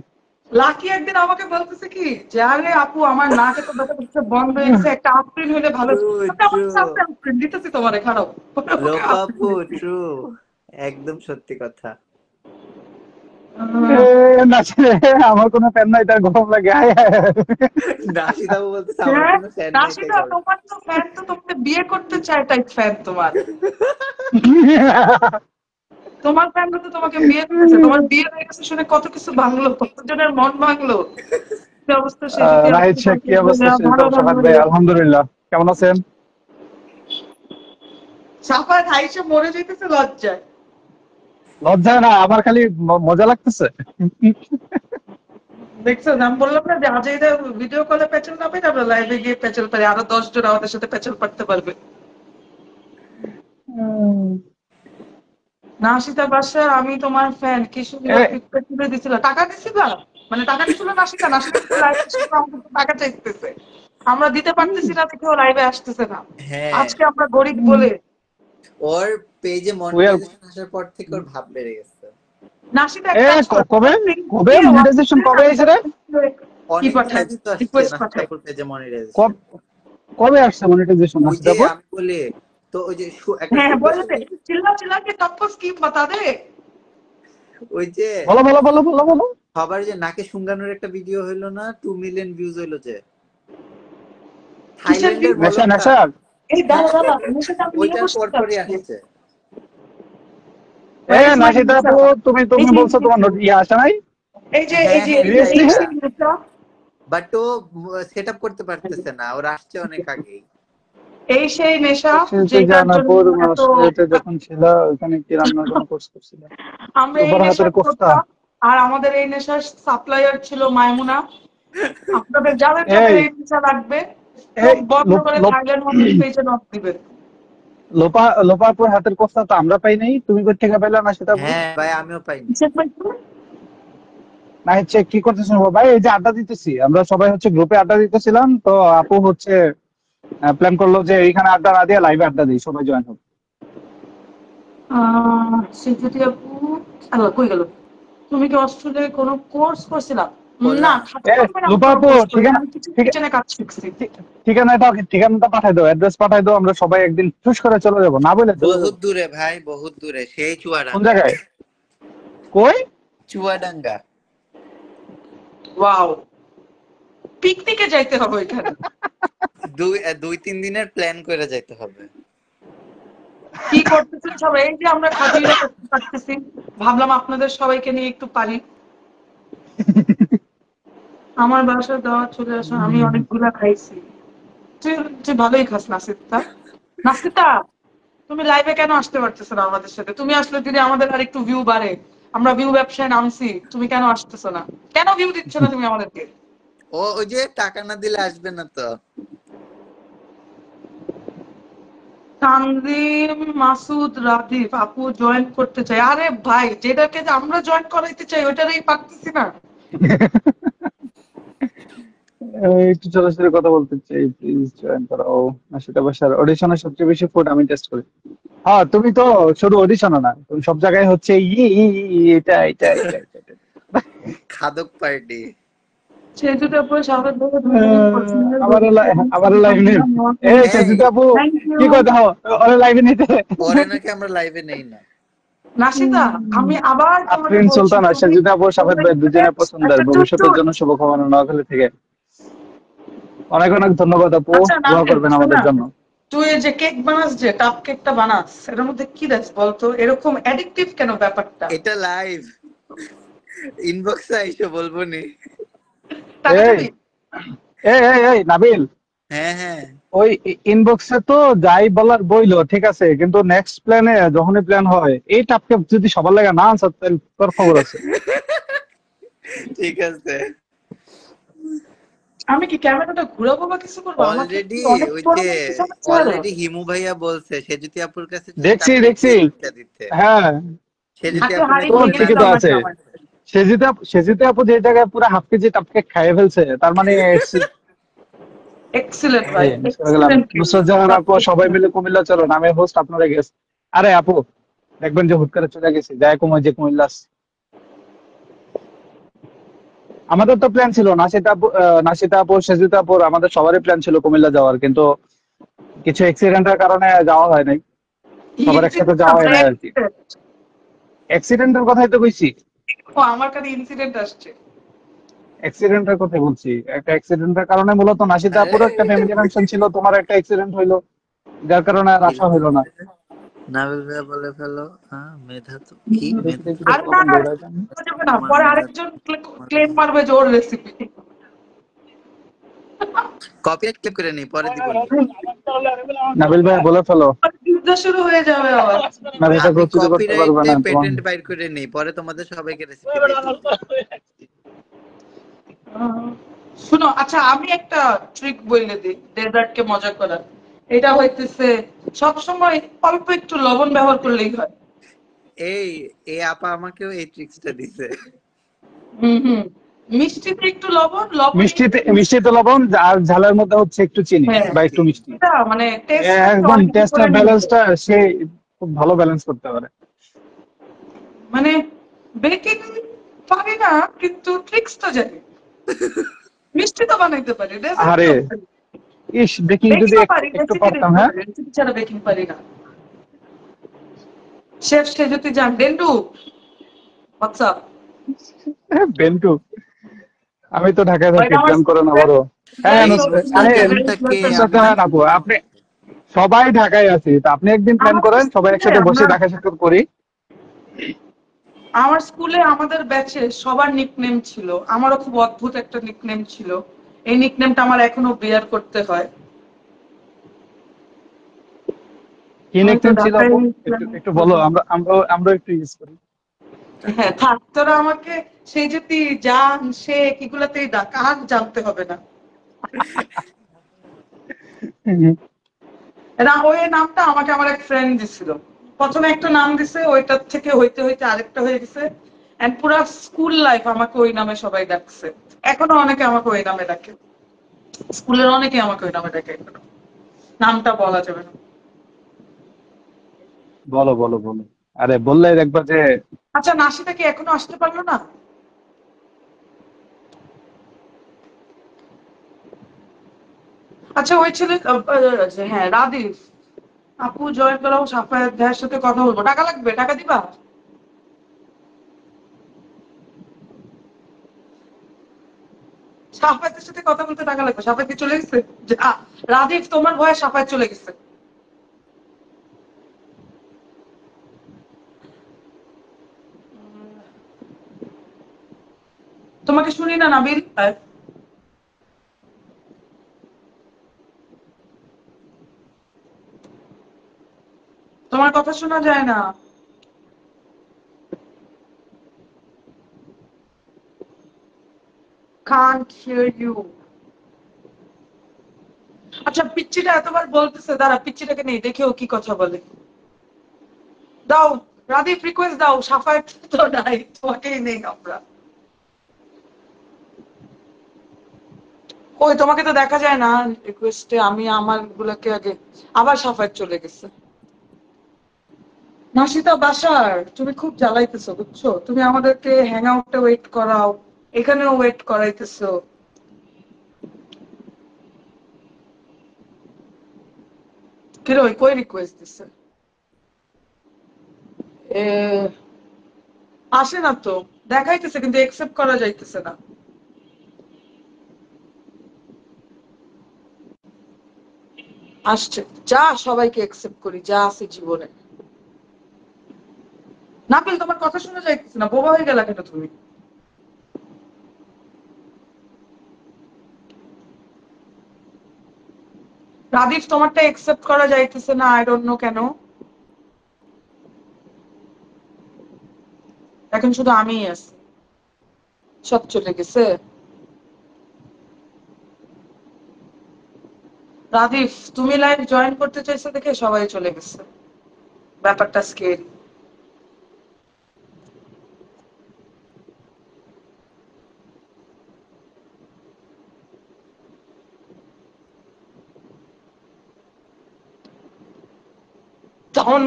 লাকি একদিন আমাকে বলতেছে কি যে আরে আপু আমার নাকে তো ব্যথা করতেছে, বন্ধ হয়ে গেছে, একটা আফরিন হইলে ভালো হতো। ট্রু, আমার ট্রু। কাছে আছে আফরিন, দিতেছি তোমারে, খারাপ। লোপা আপু, ট্রু, একদম সত্যি কথা। নাচলে আমার কোনো ফ্যান নাই, তার গরম লাগে। হায় হায়। নাশিদ আপু বলতেছে আমার কোনো ফ্যান নাই, তাই রাশিদা, গরম। তোমার তো ফ্যান তো তোমাকে বিয়ে করতে চায়, তাই ফ্যান তোমার। তোমার ফ্যান তো তোমাকে বিয়ে করতেছে, তোমার বিয়ে হয়ে গেছে শুনে কত কিছু ভাঙলো, কতজনের মন ভাঙলো। কি অবস্থা, সে যদি রাহিত শেখ, কি অবস্থা? ভালো সাফাত ভাই আলহামদুলিল্লাহ, কেমন আছেন? সাফাত হাইসে মরে যেতেছে লজ্জায়। লজ্জা না, আমার খালি মজা লাগতেছে। দেখছো, আমি বললাম না যে আজইরা ভিডিও কলে প্যাচেল না পাই, আমরা লাইভে গিয়ে প্যাচেল পারি, আরো 10 জন আমাদের সাথে প্যাচেল পারতে পারবে। নাশিতা বাসা, আমি তোমার ফ্যান, কি সুন্দর পিকচার তুলে দিছিল। টাকা দিছিলা? মানে টাকা দিছিল নাশিতা? নাশিতা লাইভে আমাদের টাকা চাইতেছে, আমরা দিতে পারতেছি না দেখে ও লাইভে আসতেছে না। হ্যাঁ, আজকে আমরা গরিব বলে। ওর পেজে মনিটাইজেশন আসার পর থেকে ওর ভাব বেড়ে গেছে। নাশিতা এক কাজ করো, কবে কবে মনিটাইজেশন কবে হয়েছে রে? কি অনেক পাঠায়, দিন তো আসছে রিকোয়েস্ট নাশিদ পাঠায়। আপুর পেজে মনিটাইজেশন। কবে আসছে মনিটাইজেশন? ওই যে আমি বলি তো, ওই যে একটা হ্যাঁ সুপার বলে দে, চিল্লা চিল্লা কে তপ্পো স্কিম বাতা দে। ওই যে বলো বলো বলো বলো বলো। সবার যে নাকে শুঙ্গানোর একটা ভিডিও হইলো না, 2 মিলিয়ন ভিউজ হইলো যে, কিসের থাইল্যান্ডের video? নেশা ব্লগার। নেশা এই দাঁড়া দাঁড়া, নেশাটা আমি নিয়ে ওইটার বসতে পরপরই চাচ্ছি। আসছে। এ Where is my নাশিদা নেশা? আপু, তুমি এই তুমি যে বলছো তোমার ইয়ে আসে নাই? এই যে এই হ্যাঁ যে হ্যাঁ, এই যে এটা এই সিরিয়াসলি? সেই নেশা, বাট ও সেট আপ করতে পারতেছে না, ওর আসছে অনেক আগেই। এই সেই নেশা সেটা যেটার জন্য জানাপুর এত অস্ট্রেলিয়াতে যখন ছিল, ওখানে কি রান্নার জন্য কোর্স করছিল? আমরা এই লোপার নেশা হাতের কোফতা। করতাম। আর আমাদের এই নেশার সাপ্লায়ার ছিল মাইমুনা। আপনাদের যাদের যাদের এই এই নেশা লাগবে এই চোখ বন্ধ লোপ করে লোপ থাইল্যান্ড হোটেল পেজে নক দিবেন। লোপাপুর হাতের কোফতা তো আমরা পাই নাই, তুমি কোথা থেকে পাইলা না সেটা আপু? হ্যাঁ ভাই, আমিও পাইনি। কিসের পাইছো? না হচ্ছে কি করতেছেন ভাই? এই যে আড্ডা দিতেছি, আমরা সবাই হচ্ছে গ্রুপে আড্ডা দিতেছিলাম, তো আপু হচ্ছে প্ল্যান করলো যে এইখানে আড্ডা না দিয়ে লাইভে আড্ডা দিই, সবাই জয়েন হবে। স্বীকৃতি আপু, আল্লাহ কই গেল? তুমি কি অস্ট্রেলিয়ায় কোনো কোর্স করছিলা? না, করলাম। খাতা এ কলমে আমি লোপা কোনো আপু, কোর্স করি না, ঠিকানা আমি কিছু ঠিক কিচেনে কাজ শিখছি। ঠিকানাটা পাঠাই দাও, অ্যাড্রেস পাঠাই দাও, আমরা সবাই একদিন ঠুস করে চলে যাবো, না বলে চলে বহুত যাবো। দূরে ভাই, বহুত দূরে, সেই কোন চুয়াডাঙ্গা। জায়গায়? কই? চুয়াডাঙ্গা। ওয়াও, পিকনিকে যাইতে হবে ওইখানে। 2-3 দিনের প্ল্যান করে যাইতে হবে। কি করতেছেন সবাই? এই যে আমরা খাদিরা করতে পারতেছি, ভাবলাম আপনাদের সবাইকে নিয়ে একটু পারি। আমার বাসায় দাওয়াত চলে আসা, আমি অনেকগুলা খাইছি। তুই তুই ভালোই খাস নাসিতা। নাসিতা, তুমি লাইভে কেন আসতে পারতেছো না আমাদের সাথে? তুমি আসলে দিদি আমাদের আর একটু ভিউ বাড়ে। আমরা ভিউ ব্যবসায় নামছি, তুমি কেন আসতেছো না? কেন ভিউ দিচ্ছ না তুমি আমাদেরকে? ওই যে টাকা না দিলে আসবে না তো। তানজিম মাসুদ রাদিফ আপু জয়েন করতে চাই। আরে ভাই, যেটাকে যে আমরা জয়েন করাইতে চাই ওইটারই পারতেছি না। একটু সরাসরি কথা বলতে চাই, প্লিজ জয়েন করো। না সেটা বাসার অডিশনের সবচেয়ে বেশি ফুড আমি টেস্ট করি। হ্যাঁ, তুমি তো শুধু অডিশনও না, তুমি সব জায়গায় হচ্ছে এটা এটা এটা এটা এটা। খাদক পার্টি। সেজুতে আপু স্বাগত ভাবে দুজনের পছন্দের আমার লাইভ নেই। এই সেজিত আপু, থ্যাংক ইউ। কি কথা ওরে লাইভে নিতে? পরে নাকি আমরা লাইভে নেই না। নাশিদা, আমি আবার তোমাকে আফরিন বলছি, সুলতান আর তুমি সেজিত আপু সাফেদ ভাই দুজনের পছন্দের, ভবিষ্যতের জন্য শুভকামনা নোয়াখালী থেকে। অনেক অনেক ধন্যবাদ আপু, আচ্ছা দোয়া নাবিল, করবেন আমাদের শোনা, জন্য। তুই এই যে কেক বানাস, যে কাপ কেকটা বানাস, এর মধ্যে কি দেখ বলতো? এরকম অ্যাডিকটিভ কেন ব্যাপারটা? এটা লাইভ, ইনবক্সে আইসো বলবো নি। টাকা এই দিবি? এই এই এই নাবিল, হ্যাঁ হ্যাঁ। ওই ইনবক্সে তো যাই বলার বইলো, ঠিক আছে, কিন্তু নেক্সট প্ল্যানে যখনই প্ল্যান হয় এই টাপকে যদি সবার লাগা না আনসার, তাহলে তোর খবর আছে। ঠিক আছে। আমি কি ক্যামেরাটা ঘুরাবো বা কিছু করবো? আমাকে অলরেডি কি অনেক ওই বড় যে লাগতেছে আমার চেহারা? অলরেডি হিমু ভাইয়া বলছে সেজুতি আপুর কাছে যে দেখছি কাপকেক দেখছি, কেকটা দিতে। হ্যাঁ, সেজুতি হাতে আপু হাড়ি নাকি তো ভেঙে না ঠিকই দিল তো আমার আছে। জামাই। সেজিতে আপু যে জায়গায় পুরো হাফ কেজি টাপকে খাইয়ে ফেলছে, তার মানে এক্সিলেন্ট ভাই, মিস করে গেলাম। এক্সিলেন্ট। নুসরাত জাহান আপু, সবাই মিলে কুমিল্লা চলো, নামে হোস্ট আপনারা গেস্ট। আরে আপু, দেখবেন যে হুট করে চলে গেছি, যাই কুমার যে কুমিল্লা। আমাদের তো প্ল্যান ছিল নাসিতা আপু সেজিতা আপুর, আমাদের সবারই প্ল্যান ছিল কুমিল্লা যাওয়ার, কিন্তু কিছু অ্যাক্সিডেন্টের কারণে যাওয়া হয় নাই, সবার একসাথে যাওয়া হয় নাই আর কি। অ্যাক্সিডেন্টের কথাই তো কইছি, ও, আমার কাছে ইনসিডেন্ট আসছে। অ্যাক্সিডেন্টের কথাই বলছি। একটা অ্যাক্সিডেন্টের কারণে মূলত নাসিতা আপুরও একটা ফ্যামিলি ফাংশন ছিল, তোমার একটা অ্যাক্সিডেন্ট হইলো, যার কারণে আর আসা হইলো না। নাবিল ভাইয়া বলে ফেলো, হ্যাঁ মেধা তো কি দেখি দেখি আরে না কখন না, দৌড়ায় জানি। যাবে না, পরে আরেকজন ক্লেম মারবে যে ওর রেসিপি। কপিরাইট ক্লিপ করে নেই, পরে দিব। নাবিল ভাই বলে ফেলো, যুদ্ধ শুরু হয়ে যাবে আবার। নাবিলটা আমি প্রস্তুতি করতে পারবে কপিরাইটে না তোমার। পেটেন্ট বাইর করে নেই, পরে তোমাদের সবাইকে রেসিপি দিয়ে দিব। শুনো, আচ্ছা আমি একটা ট্রিক বলে দিই ডেজার্ট কে মজা করার। এটা হইতেছে সবসময় অল্প একটু লবণ ব্যবহার করলেই হয়। এই এই আপা আমাকেও এই ট্রিক্সটা দিছে। হুম, মিষ্টিতে একটু লবণ, লবণ মিষ্টিতে লবণ, আর ঝালের মধ্যে হচ্ছে একটু চিনি হ্যাঁ, বা একটু মিষ্টি। এটা মানে টেস্টটাকে একদম অনেক টেস্টের উপরে নিয়ে যায়। ব্যালেন্সটা সে খুব ভালো ব্যালেন্স করতে পারে। মানে বেকিং পারি না, কিন্তু ট্রিক্স তো জানি। মিষ্টি তো বানাইতে পারি, ডেজার্ট আরে তো ইস, বেকিং যদি বেকিংও পারি, একটু রেসিপি পারতাম, দেখতে হ্যাঁ। পারি, রেসিপি ছাড়া বেকিং পারি না। শেফ সে যদি যান ডেন্ডু, হোয়াটসঅ্যাপ, বেন্টু, আমি তো ঢাকায় থাকি, ওইটা আমার প্ল্যান করে না স্কুলের বড়। হ্যাঁ ভেরি এই ক্লোজ আরে ফ্রেন্ড, নুসরাত ভেরি এমনটা ক্লোজ কে ফ্রেন্ড। আমার? আপু, আপনি সবাই ঢাকায় আছি, তা আপনি একদিন প্ল্যান আমাদের করেন, সবাই স্কুলে একসাথে বসে আমরা দেখা সাক্ষাৎ করি। আমার স্কুলে আমাদের ব্যাচে সবার নিকনেম ছিল, আমারও খুব অদ্ভুত একটা নিকনেম ছিল। এই নিকনেমটা আমার এখনো বেয়ার করতে হয়। কি আমি তো নিকনেম ছিল ঢাকায় আপু? একটু ছিলাম। একটু বলো, আমরা একটু ইউজ করি। হ্যাঁ থাক, তোরা আমাকে সেই যে তুই জান শেখ এগুলাতেই ডাক, আর জানতে হবে না। ওই নামটা আমাকে আমার এক ফ্রেন্ড দিছিল। প্রথমে একটা নাম দিছে, ওইটার থেকে হইতে হইতে আরেকটা হয়ে গেছে। এন্ড পুরা স্কুল লাইফ আমাকে ওই নামে সবাই ডাকছে। এখনো অনেকে আমাকে ওই নামে ডাকে, স্কুলের অনেকে আমাকে ওই নামে ডাকে এখনো। নামটা বলা যাবে না। বলো বলো বলো, আরে বললে দেখবা যে। আচ্ছা, নাসিদা কি এখনো আসতে পারলো না? আচ্ছা ওই ছেলে হ্যাঁ রাদিফ, আপু জয়েন করাও, সাফায়েত ভাইয়ের সাথে কথা বলবো। টাকা লাগবে, টাকা দিবা? সাফায়েতের সাথে কথা বলতে টাকা লাগবে। সাফায়েত কি চলে গেছে? রাদিফ তোমার ভয়ে সাফায়েত চলে গেছে। তোমাকে শুনি না নাবিল। তোমার কথা শোনা যায় না। Can't hear you. আচ্ছা পিচ্চিটা এতবার বলতেছে, দাঁড়া পিচ্চিটাকে নেই, দেখে ও কি কথা বলে। দাও রাদিফ, রিকোয়েস্ট দাও। সাফায়েত তো নাই, তোমাকেই নেই আমরা। ওই তোমাকে তো দেখা যায় না রিকোয়েস্টে, আমি আমার গুলাকে আগে। আবার সাফায়েত চলে গেছে। নাসিতা বাসার, তুমি খুব জ্বালাইতেছো বুঝছো, তুমি আমাদেরকে হ্যাং আউটে ওয়েট করাও, এখানেও ওয়েট করাইতেছো। কিরে ওই কই রিকোয়েস্ট দিছে? এ, আসে না তো, দেখাইতেছে কিন্তু একসেপ্ট করা যাইতেছে না। আসছে, যা সবাইকে একসেপ্ট করি যা আছে জীবনে। নাপিল তোমার কথা শোনা যাইতেছে না, বোবা হয়ে গেলা কেন তুমি? রাদিফ তোমারটা একসেপ্ট করা যাইতেছে না, আই ডোন্ট নো কেন। এখন শুধু আমিই আছি, সব চলে গেছে। রাদিফ তুমি লাইভ জয়েন করতে চাইছো দেখে সবাই চলে গেছে, ব্যাপারটা স্কেরি। তখন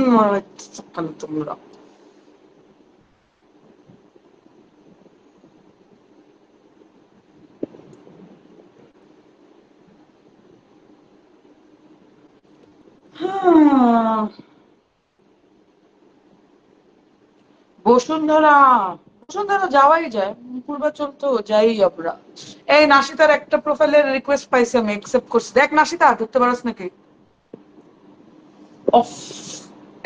তোমরা হ্যাঁ, বসুন্ধরা, বসুন্ধরা যাওয়াই যায়, পূর্বাচল তো যাই আমরা। এই নাসিতার একটা প্রোফাইলের রিকোয়েস্ট পাইছি, আমি একসেপ্ট করছি। দেখ নাসিতা ঢুকতে পারস নাকি? অফ,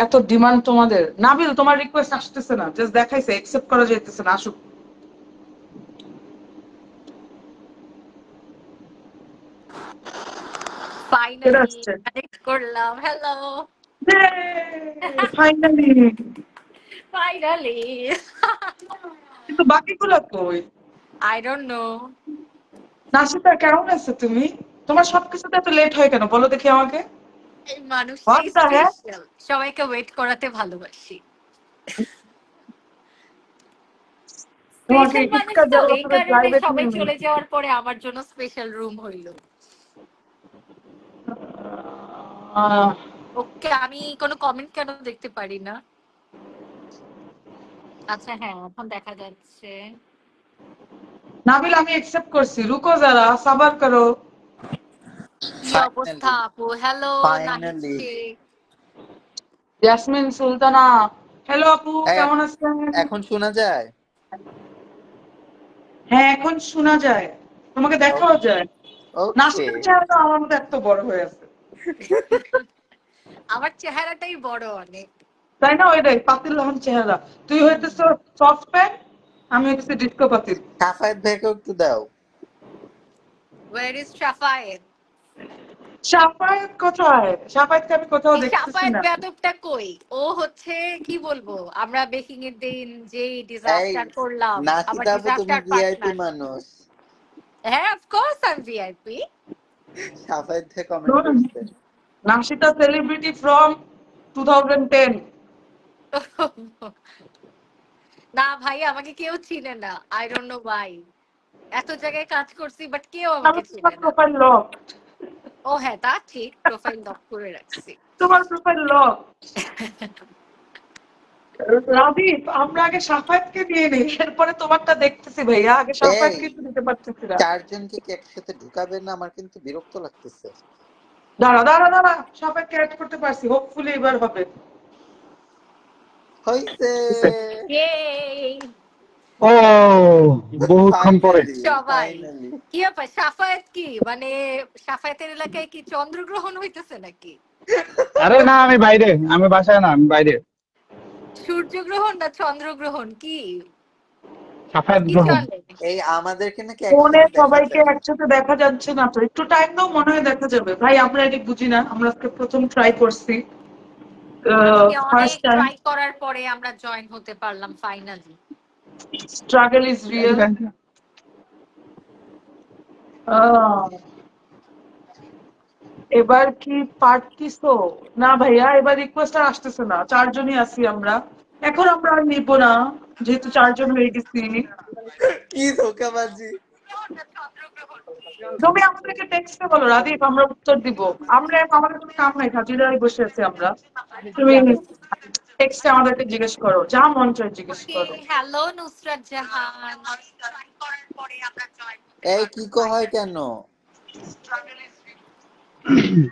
এত ডিমান্ড তোমাদের। নাবিল তোমার রিকোয়েস্ট আসতেছে না, জাস্ট দেখাইছে একসেপ্ট করা যাইতেছে না, আসুক। কেটে ফাইনালি আসছে। কানেক্ট করলাম। হ্যালো। ফাইনালি। ফাইনালি। কিন্তু বাকিগুলো কই? I don't know. নাসিতা কেমন আছো তুমি? তোমার সবকিছুতে এত লেট হয় কেন বলো দেখি আমাকে। এই মানুষটাই হোয়াট দ্য হেক? স্পেশাল, সবাইকে ওয়েট করাতে ভালোবাসি। তোমাকে স্পেশাল মানুষ ইটকার তো, দেওয়ার এই অথবা কারণে প্রাইভেট সবাই নিয়ে। চলে যাওয়ার পরে আমার জন্য স্পেশাল রুম হইল। ওকে, আমি কোনো কমেন্ট কেন দেখতে পারি না? আচ্ছা হ্যাঁ, এখন দেখা যাচ্ছে। নাবিল আমি একসেপ্ট করছি, রুকো যারা, সাবার করো। কি অবস্থা ফাইনালি, আপু? Hello Nahid finally. Sheikh. Yasmin Sultana, hello আপু, কেমন আছেন? এখন শোনা যায়? হ্যাঁ এখন শোনা যায়, তোমাকে দেখাও যায়। ওকে নাস্তার চেহারা আমার মতো এত বড় হয়ে আছে, আমার চেহারাটাই বড় অনেক। তাই না? ওইটাই পাতিল রহমান চেহারা। তুই হইতেছ সসপ্যান, আমি হইতেছি ডিস্কো পাতিল। সাফায়েত ভাইকে একটু দাও। War is Shafayet? সাফায়েত কোথায়? সাফায়েতকে আমি কোথাও এই দেখতেছি শাফায়েত না। বেয়াদবটা কই? ও হচ্ছে কি বলবো, আমরা বেকিং এর দিন যে এই ডিজাস্টার করলাম, আমার নাচিতা আপু, তুমি ডিজাস্টার ভিআইপি পার্টনার। মানুষ। হ্যাঁ of course I am VIP. Safayet ভাই কমেন্ট করছে। নাশিতা সেলিব্রিটি ফ্রম 2010। না ভাই, আমাকে কেউ চিনে না, আই ডোন্ট নো ভাই। এত জায়গায় কাজ করছি বাট কেউ আমার আমাকে তোমার চিনে না। প্রোফাইল লক, ও হ্যাঁ তা ঠিক, প্রোফাইল লক করে রাখছি। তোমার প্রোফাইল লক। রাদীপ, আমরা আগে সাফায়েতকে নিয়ে নিই, এরপরে তোমারটা দেখতেছি ভাইয়া। আগে এই সাফায়েতকে তো দিতে পারতেছি না। চারজনকে কি একসাথে ঢুকাবে না? আমার কিন্তু বিরক্ত লাগতেছে। দাঁড়া দাঁড়া দাঁড়া, সাফায়েতকে অ্যাড করতে পারছি, হোপফুলি এবার হবে। হইছে Yay! ও বহুক্ষণ পরে। ফাইনালি সবাই ফাইনালি। কি ব্যাপার, সাফায়েত কি মানে সাফায়েতের এলাকায় কি চন্দ্রগ্রহণ হইতেছে নাকি? আরে না, আমি বাইরে, আমি বাসায় না, আমি বাইরে। সূর্যগ্রহণ না চন্দ্রগ্রহণ কি সাফায়েত কি গ্রহণ। চলে? এই আমাদেরকে নাকি ফোনে একসাথে দেখা সবাইকে যায়। একসাথে দেখা যাচ্ছে না তো, একটু টাইম দাও, মনে হয় দেখা যাবে। ভাই আমরা এটা বুঝি না, আমরা আজকে প্রথম ট্রাই করছি, আজকে অনেক ফার্স্ট টাইম। ট্রাই করার পরে আমরা জয়েন হতে পারলাম ফাইনালি। Struggle is real. এবার কি পারতিছো? না ভাইয়া, এবার রিকোয়েস্ট আর আসতেছে না, চারজনই আছি আমরা। এখন আমরা আর নিব না, যেহেতু চারজন হয়ে গেছি। কি ধোকাবাজি। তুমি আমাদেরকে টেক্সটে বলো রাদীপ, আমরা উত্তর দিব। আমরা আমাদের কোনো কাম নাই, হাজিরায় বসে আছি আমরা। তুমি টেক্সটে আমাদেরকে জিজ্ঞেস করো, যা মন চায় জিজ্ঞেস ওকে, করো। হ্যালো নুসরাত জাহান। এই কি হয় কেন?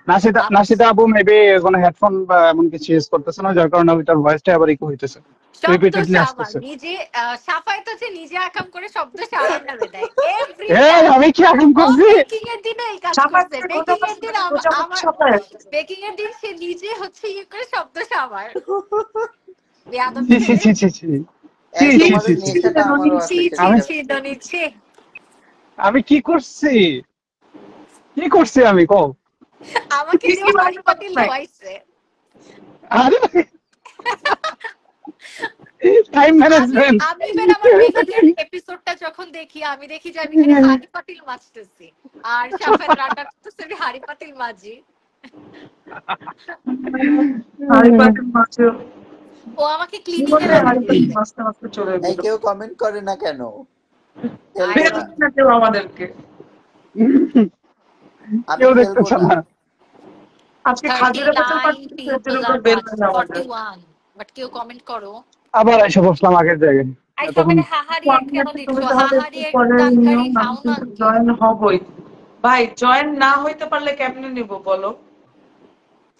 নাশিতা নাশিতা আপু মেবি কোনো হেডফোন বা এমন কিছু ইউজ করতেছে না, যার কারণে ওইটার ভয়েসটা আবার ইকো হইতেছে, শব্দ রিপিটেডলি সাবার আসতেছে। নিজে সাফায়েত হচ্ছে নিজে আকাম করে শব্দ সাবার নামে দেয় এভরি এই টাইম। আমি কি এখন ও করছি? বেকিং এর দিনে এই কাজ করছে, সাফায়েতকে বেকিং এর দিন গোছাপাতি আমার সাফায়েত। বেকিং এর দিন সে নিজে হচ্ছে ইয়ে করে শব্দ সাবার। বেয়াদব ছি ছি ছেলে। ছি ছি ছি ছি এই ছি ছি তোমাদের ছি। নেশাটা আমারও ছি আছে ছি আমি সেদিন। ছি দনিচ্ছে। আমি কি করছি? কি করছি আমি কও? আমাকে কি যে কি হাড়ি বলতে পারো পাতিল নাই? ধোয়াইছে। আরে টাইম আমি ম্যানেজমেন্ট। আমি এবার আমার বেকিং এর এপিসোডটা যখন দেখি, আমি দেখি যে আমি এখানে হাড়ি পাতিল মাজতেছি আর সাফায়েত রান্না করতেছে, আমি হাড়ি পাতিল মাজি। হাড়িপাতিল মাছে ও আমাকে ক্লিনিং এ জীবনে হাড়িপাতিল রাখতেছে। মাছতে মাছতে চলে এই গেল। কেউ কমেন্ট করে না কেন? আই খেলবো বের না? ডোন্ট হচ্ছে না কেউ আমাদেরকে। আমি কেউ খেলবো দেখতেছে না। না। আজকে খাজুরা পেঁচাল 39 পাচ্ছি, people এর উপর are বের হয় watching, না আমাদের। 41 বাট কেউ কমেন্ট করো। আবার এসে বসলাম আগের জায়গায়। আই এতক্ষণ সবাই হাহারি তো এক আমি কেন আছি, দিচ্ছ? তুমি তাহলে একটু হাহারি এক পরে নিও, ডানকারি আমি খাও না কিন্তু কি? জয়েন হবই। ভাই জয়েন না হইতে পারলে কেমনে নিব বলো?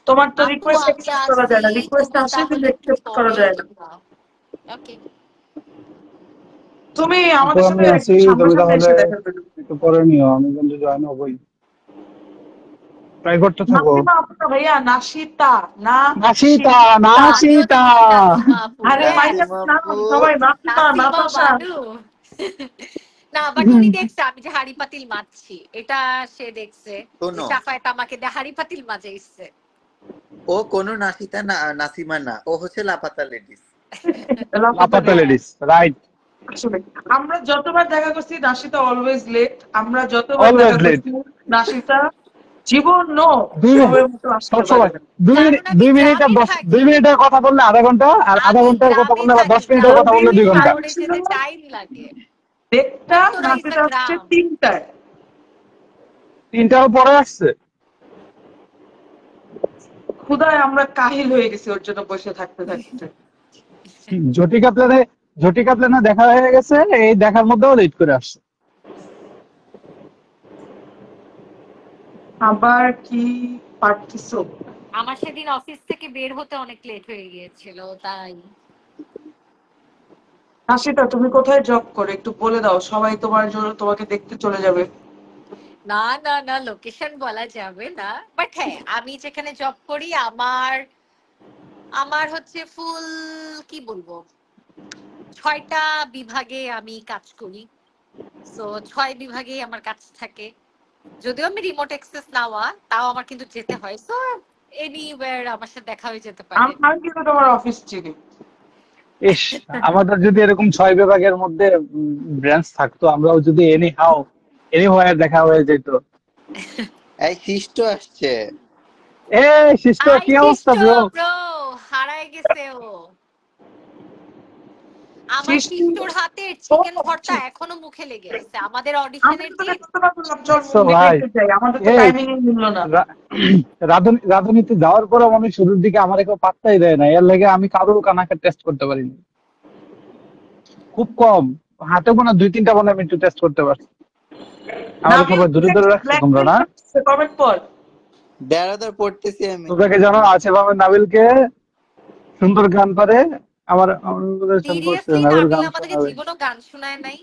তোমার তো আপু রিকোয়েস্ট আমরা অ্যাকসেপ্ট করা আছি, যায় না, রিকোয়েস্ট তুমি আসে কিন্তু তাহলে একটু অ্যাকসেপ্ট করা পরে যায় না। দিবা। ওকে। তুমি আপু আমাদের আমি সাথে আছি, একটু তুমি সামনাসামনি তাহলে এসে দেখা করো। একটু পরে নিও, আমি কিন্তু জয়েন হবই। ট্রাই করতে থাকো। নাসিমা আপু না ভাইয়া, নাশিতা না নাশিতা শিতা। আমিও নাশিতা। দেখছি নাসিমা আপু, আরে ইয়েস মাইয়া নাসিম নাম আপু। সবাই নাসিমা, নাসিমা নাতাশা। বানু। না বাট উনি দেখছে আমি যে হাড়ি পাতিল মারছি, এটা সে দেখছে যে শোনো, সাফায়েত আমাকে দিয়ে হাড়ি পাতিল মাজাইছে। ও কোনো নাসিতা না, নাসিমা না, ও হচ্ছে লাপাতা লেডিস। লাপাতা হ্যাঁ লেডিস, রাইট। আসলে আমরা যতবার দেখা করছি নাসিতা অলওয়েজ লেট, আমরা যতবার দেখা অলওয়েজ লেট। করছি নাসিতা জীবন নো 2 মিনিট সময়ের মতো আসতে পারে সবসময়। না। 2 মিনিট, কারণ আমি 2 মিনিট আর গ্রামে 10, 2 থাকি, মিনিটের কথা বললে আধা ঘন্টা, আর আধা আমি ঘন্টার কথা গ্রামে বললে আবার 10 থাকি, মিনিটের ও কথা গ্রামে বললে 2 দিনই ঘন্টা। শহরে আসছিল, যেতে টাইম লাগে। ডেটটা উত্তরা ইজ নাসিতা আ আসছে গ্রাম। 3টায়। 3টাও পরে আসছে। ক্ষুধায় আমরা কাহিল হয়ে গেছি ওর জন্য বসে থাকতে থাকতে। ঝটিকা প্ল্যানে, ঝটিকা প্ল্যানে দেখা হয়ে গেছে, এই দেখার মধ্যেও লেট করে আসছে। আবার কি পারতিছো? আমার সেদিন অফিস থেকে বের হতে অনেক লেট হয়ে গিয়েছিল তাই। হাসিটা তুমি কোথায় জব করে একটু বলে দাও, সবাই তোমার জন্য তোমাকে দেখতে চলে যাবে। না না না, লোকেশন বলা যাবে না, বাট হ্যাঁ আমি যেখানে জব করি আমার আমার হচ্ছে ফুল, কি বলবো, 6টা বিভাগে আমি কাজ করি। সো 6 বিভাগে আমার কাজ থাকে। যদিও আমি রিমোট অ্যাক্সেস নেওয়া, তাও আমার কিন্তু যেতে হয়। সো এনিওয়্যার আমার সাথে দেখা হয়ে যেতে পারে। আমি কিন্তু তোমার অফিস চিনি। ইস, আমাদের যদি এরকম 6 বিভাগের মধ্যে ব্রাঞ্চ থাকতো, আমরাও যদি এনিহোয়ার দেখা হয়ে যেত। এই শিষ্ট আসছে। শিষ্ট, আই কি অবস্থা শিষ্ট ব্রো? ব্রো, হারায় গেছে ও। আমার সৃষ্টি শিষ্টর হাতের চিকেন ভর্তা এখনো মুখে লেগে আছে। আমাদের আমি অডিশনের তো তোকে দিন। কতবার বললাম চল সো মুভি ভাই, দেখতে যাই, আমাদের তো এই টাইমিং মিললো না। রাধুনিতে যাওয়ার পর আমি শুরুর দিকে আমার কেউ পাত্তাই দেয় না, এর লাগে আমি কারোর কানাকে টেস্ট করতে পারিনি, খুব কম, হাতে গোনা 2-3টা মনে আমি একটু টেস্ট করতে পারছি। আমার নাবিল খবর দূরে দূরে রাখছো তোমরা না? কমেন্ট পর। দেড়াদার পড়তেছি আমি। তোমরা কি জানো আসিফ আহমেদ নাবিলকে সুন্দর গান পারে? আমার আমার সেন্ড করছে, সিরিয়াসলি নাবিল নাবিল গান আমাদেরকে শোনাবে। জীবনও গান শোনায় নাই।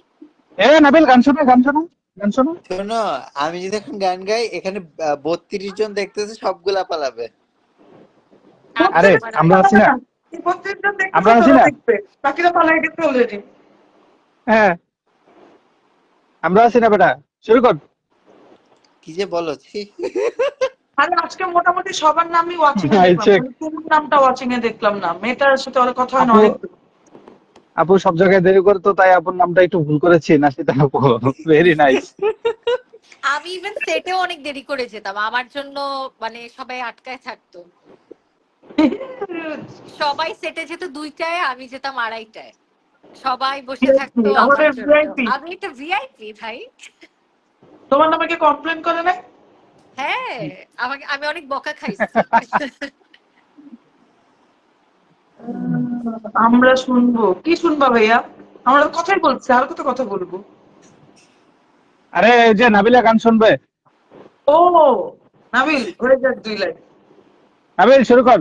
নাবিল গান শোনা, গান শোনা, গান শোনা। শোনো, আমি যদি এখন গান গাই এখানে 32 জন দেখতেছে, সবগুলা পালাবে। আমি আরে তোমার আমরা আছি না, এই 32 জন আমরা দেখতেছে, আছি তোরা না। দেখবে, বাকিরা পালাই গেছে অলরেডি। হ্যাঁ, আমরা আছি না বেটা, শুরু কর। কি যে বলো, ছি। আরে আজকে মোটামুটি সবার নামই ওয়াচিং এ আই দেখলাম, চেক। মানে তোমার নামটা ওয়াচিং এ দেখলাম না। মেয়েটার সাথে ওর কথা হয় না আপু অনেক। আপু সব জায়গায় দেরি করতো, তাই আপুর নামটা একটু ভুল করেছি, নাসিতা আপু। Very nice. আমি ইভেন সেটেও অনেক দেরি করে যেতাম, আমার জন্য মানে সবাই আটকায় থাকতো। সবাই সেটে যেত 2টায়, আমি যেতাম 2:30টায়। সবাই বসে থাকতো আমার আমাদের জন্য। ভিআইপি। আমি একটা ভিআইপি ভাই। তোমার নামে কে কমপ্লেন করে নাই? হ্যাঁ, আমি অনেক বকা খাইছি। আমরা শুনবো কি শুনবা ভাইয়া? আমরা তো কথাই বলছি, আর কত কথা বলবো। আরে এই যে নাবিলা গান শুনবে। ও নাবিল, হয়ে যাক 2 লাইন। নাবিল শুরু কর।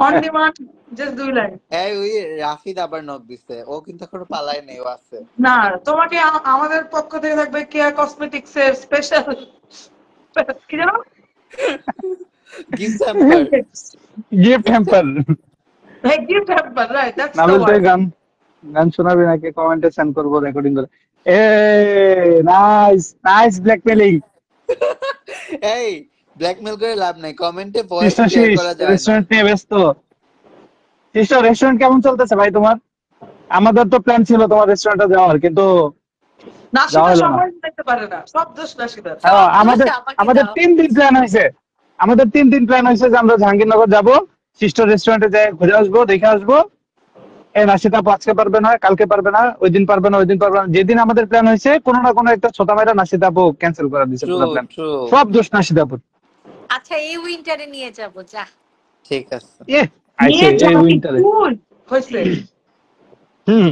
On demand, just 2 line. এই ওই রাফিদ আবার নক দিছে, ও কিন্তু এখনো পালায় নেই, ও আছে। না, তোমাকে আমাদের পক্ষ থেকে থাকবে কেয়ার কসমেটিক্স এর স্পেশাল, কি জানো, gift hamper. Gift hamper. Gift hamper, right, that's the Nabil তুই ওয়ার্ড। গান গান শোনাবি নাকি? কমেন্টে সেন্ড করবো রেকর্ডিং করে। A nice nice blackmailing. এই ব্ল্যাকমেল করে লাভ নাই, কমেন্টে ভয়েস সিস্টার শেয়ার শীষ করা যায় না। রেস্টুরেন্ট নিয়ে ব্যস্ত। সিস্টার রেস্টুরেন্ট কেমন চলতেছে ভাই তোমার? আমাদের তো প্ল্যান ছিল তোমার রেস্টুরেন্টে যাওয়ার, কিন্তু যাওয়া নাসিদা হলো না। সবাই দেখতে পারে না, সব দোষ নাসিদার। সব দোষ আমাদের আমাকে আমাদের দাও। 3 দিন প্ল্যান হয়েছে। আমাদের 3 দিন প্ল্যান হয়েছে যে আমরা জাহাঙ্গীরনগর যাব, সিস্টার রেস্টুরেন্টে যাই, ঘুরে আসবো, দেখে আসবো। নাসিদা আপু আজকে পারবে না, কালকে পারবে না, ওই দিন পারবে না, ওই দিন পারবে না। যেদিন আমাদের প্ল্যান হয়েছে কোনো না কোনো একটা ছোটা মেয়েরা নাসিদা আপু ক্যান্সেল করে দিয়েছে ট্রু পুরো প্ল্যান। ট্রু। সব দোষ নাসিদা আপুর। আচ্ছা, এই উইন্টারে নিয়ে যাবো, যা। ঠিক আছে। আইছে নিয়ে এই যাবি উইন্টারে। তুই, হয়েছে। হুম।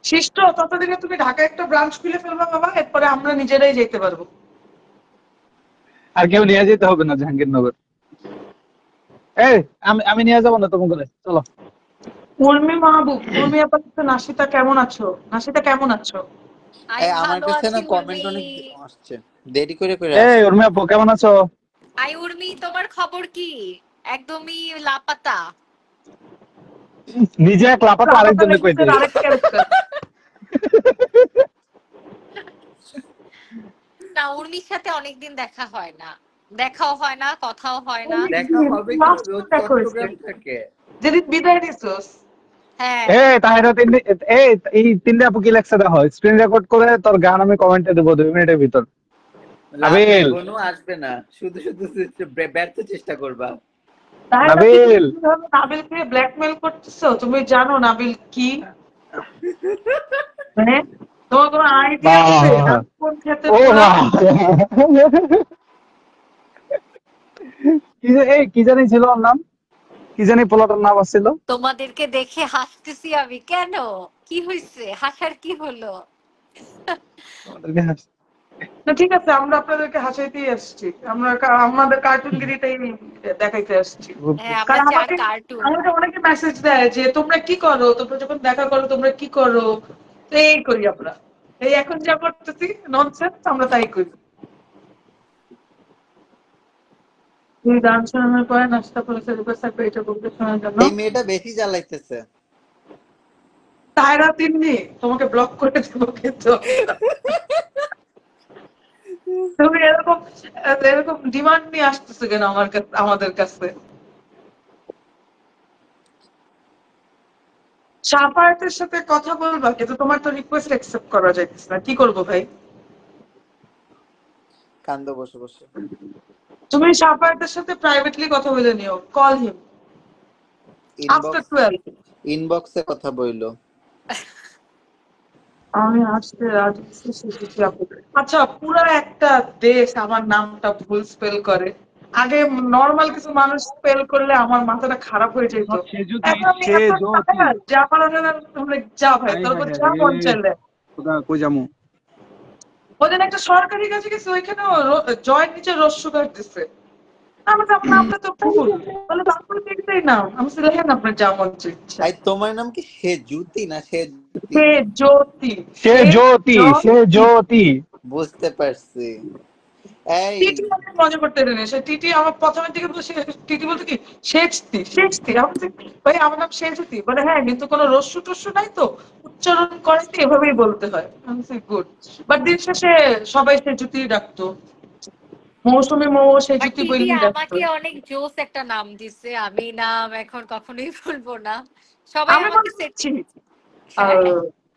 শিষ্ট, ততদিনে তুমি ঢাকায় একটা ব্রাঞ্চ খুলে ফেলবা বাবা, এরপরে আমরা নিজেরাই যেতে পারবো। আর কেউ নিয়ে যেতে হবে না জাহাঙ্গীরনগর। এই আমি নিয়ে যাবো না তোমাকে, চলো। উর্মি মাহবুব, উর্মি আপাতত, নাসিতা কেমন আছো? নাসিতা কেমন আছো? আই এই আমার ভালো কাছে আছি না কমেন্ট উর্মি। অনেক আসছে, দেরি করে করে এই আসছে। উর্মি আপু কেমন আছো? আই উর্মি, তোমার খবর কি? একদমই লাপাতা। নিজে এক লাপাতা লাপাতা আরেকজনে কই লেডিসের দেয়। আরেক ক্যারেক্টার। না, উর্মির সাথে অনেকদিন দেখা হয় না, দেখাও হয় না, কথাও হয় না। দেখা হবে Last কিভাবে, ও দেখা হয়েছে চট্টগ্রাম থাকে। যেদিন বিদায় নিছোস। হ্যাঁ, তাহেরা এই 3 আপু কি লেখছে দেখো, স্ক্রিন রেকর্ড করে তোর গান আমি কমেন্টে দেবো 2 মিনিটের ভিতর। লাভ নাই, নাবিল বনু আসবে না, শুধু শুধু ব্যর্থ চেষ্টা করবা। তাহলে নাবিল নাবিলকে ব্ল্যাকমেল করতেছো? তুমি জানো নাবিল কি? হ্যাঁ, তোমার কোনো আইডিয়া আছে বাহ, নাবিল কোন ক্ষেত্রে ও পোলা? বাহ। কি জানি ছিল ওর নাম, কি জানি পোলাটার নাম আসছিল। তোমাদেরকে দেখে হাসতেছি আমি। কেন, কি হয়েছে, হাসার কি হলো? আমাদেরকে না ঠিক আছে, আমরা আপনাদেরকে হাসাইতেই আসছি, আমরা আমাদের কার্টুনগিরিটাই দেখাইতে আসছি। হ্যাঁ আমরা কারণ চার কার্টুন। আমাকে অনেকে মেসেজ দেয় যে তোমরা কি করো, তোমরা যখন দেখা করো তোমরা কি করো, তো এই করি আমরা, এই এখন যা করতেছি ননসেন্স আমরা তাই করি। তুই গান শোনানোর পরে নাস্তা করেছে এটা বলতে শোনার জন্য। এই মেয়েটা বেশি জ্বালাইতেছে। তাইরা তিন্নি তোমাকে ব্লক করে দেবো কিন্তু। তুমি এরকম এরকম ডিমান্ড নিয়ে আসতেছো কেন আমাদের কাছে? সাফায়াতের সাথে কথা বলবা, কিন্তু তোমার তো রিকোয়েস্ট অ্যাকসেপ্ট করা যাইতেছে না, কি করবো ভাই? কান্দো বসে বসে। তুমি সাফায়াতের সাথে প্রাইভেটলি কথা বলে নিও, কল হিম আফটার 12। ইনবক্সে কথা বইলো। আমি আসতে রাজি আপু। আচ্ছা, পুরা একটা দেশ আমার নামটা ভুল স্পেল করে। আগে নর্মাল কিছু মানুষ স্পেল করলে আমার মাথাটা খারাপ হয়ে যেত, সেজুতি এখন আমি এত সেজতি টাকা যা পারো না তোমরা যা ভাই, হাই তারপর হাই যা মন হাই চাইলে। খোদা কই যামু। ওদের একটা সরকারি কাছে গেছে, ওইখানে জয়েন্ট নিচে রস সুগার দিচ্ছে। আমি তো আপনার নামটা তো ভুল, তাহলে তারপরে দেখতেই নাম আমি লেখেন আপনার যা মন চাইছে। আই তোমার নাম কি সেজুতি না সেজুতি? সে জ্যোতি, সে জ্যোতি বুঝতে পারছি। এই টিটি আমাকে মজা করতে দেনে, সে টিটি আমার প্রথমের দিকে বলছে, টিটি বলতে কি শেষতি আমি বলছি, ভাই আমার নাম শেষতি, বলে হ্যাঁ কিন্তু কোনো রস্যু টস্যু নাই তো, উচ্চারণ করে তো এভাবেই বলতে হয়। আমি বলছি গুড, বাট দিন শেষে সবাই সে জুতি ডাকতো, মৌসুমী মৌ সে আর জুতি টিটি বললেই ডাকতো। আমাকে অনেক জোস একটা নাম দিছে, আমি নাম এখন কখনোই ভুলবো না। সবাই আমি আমাকে বলছি হ্যাঁ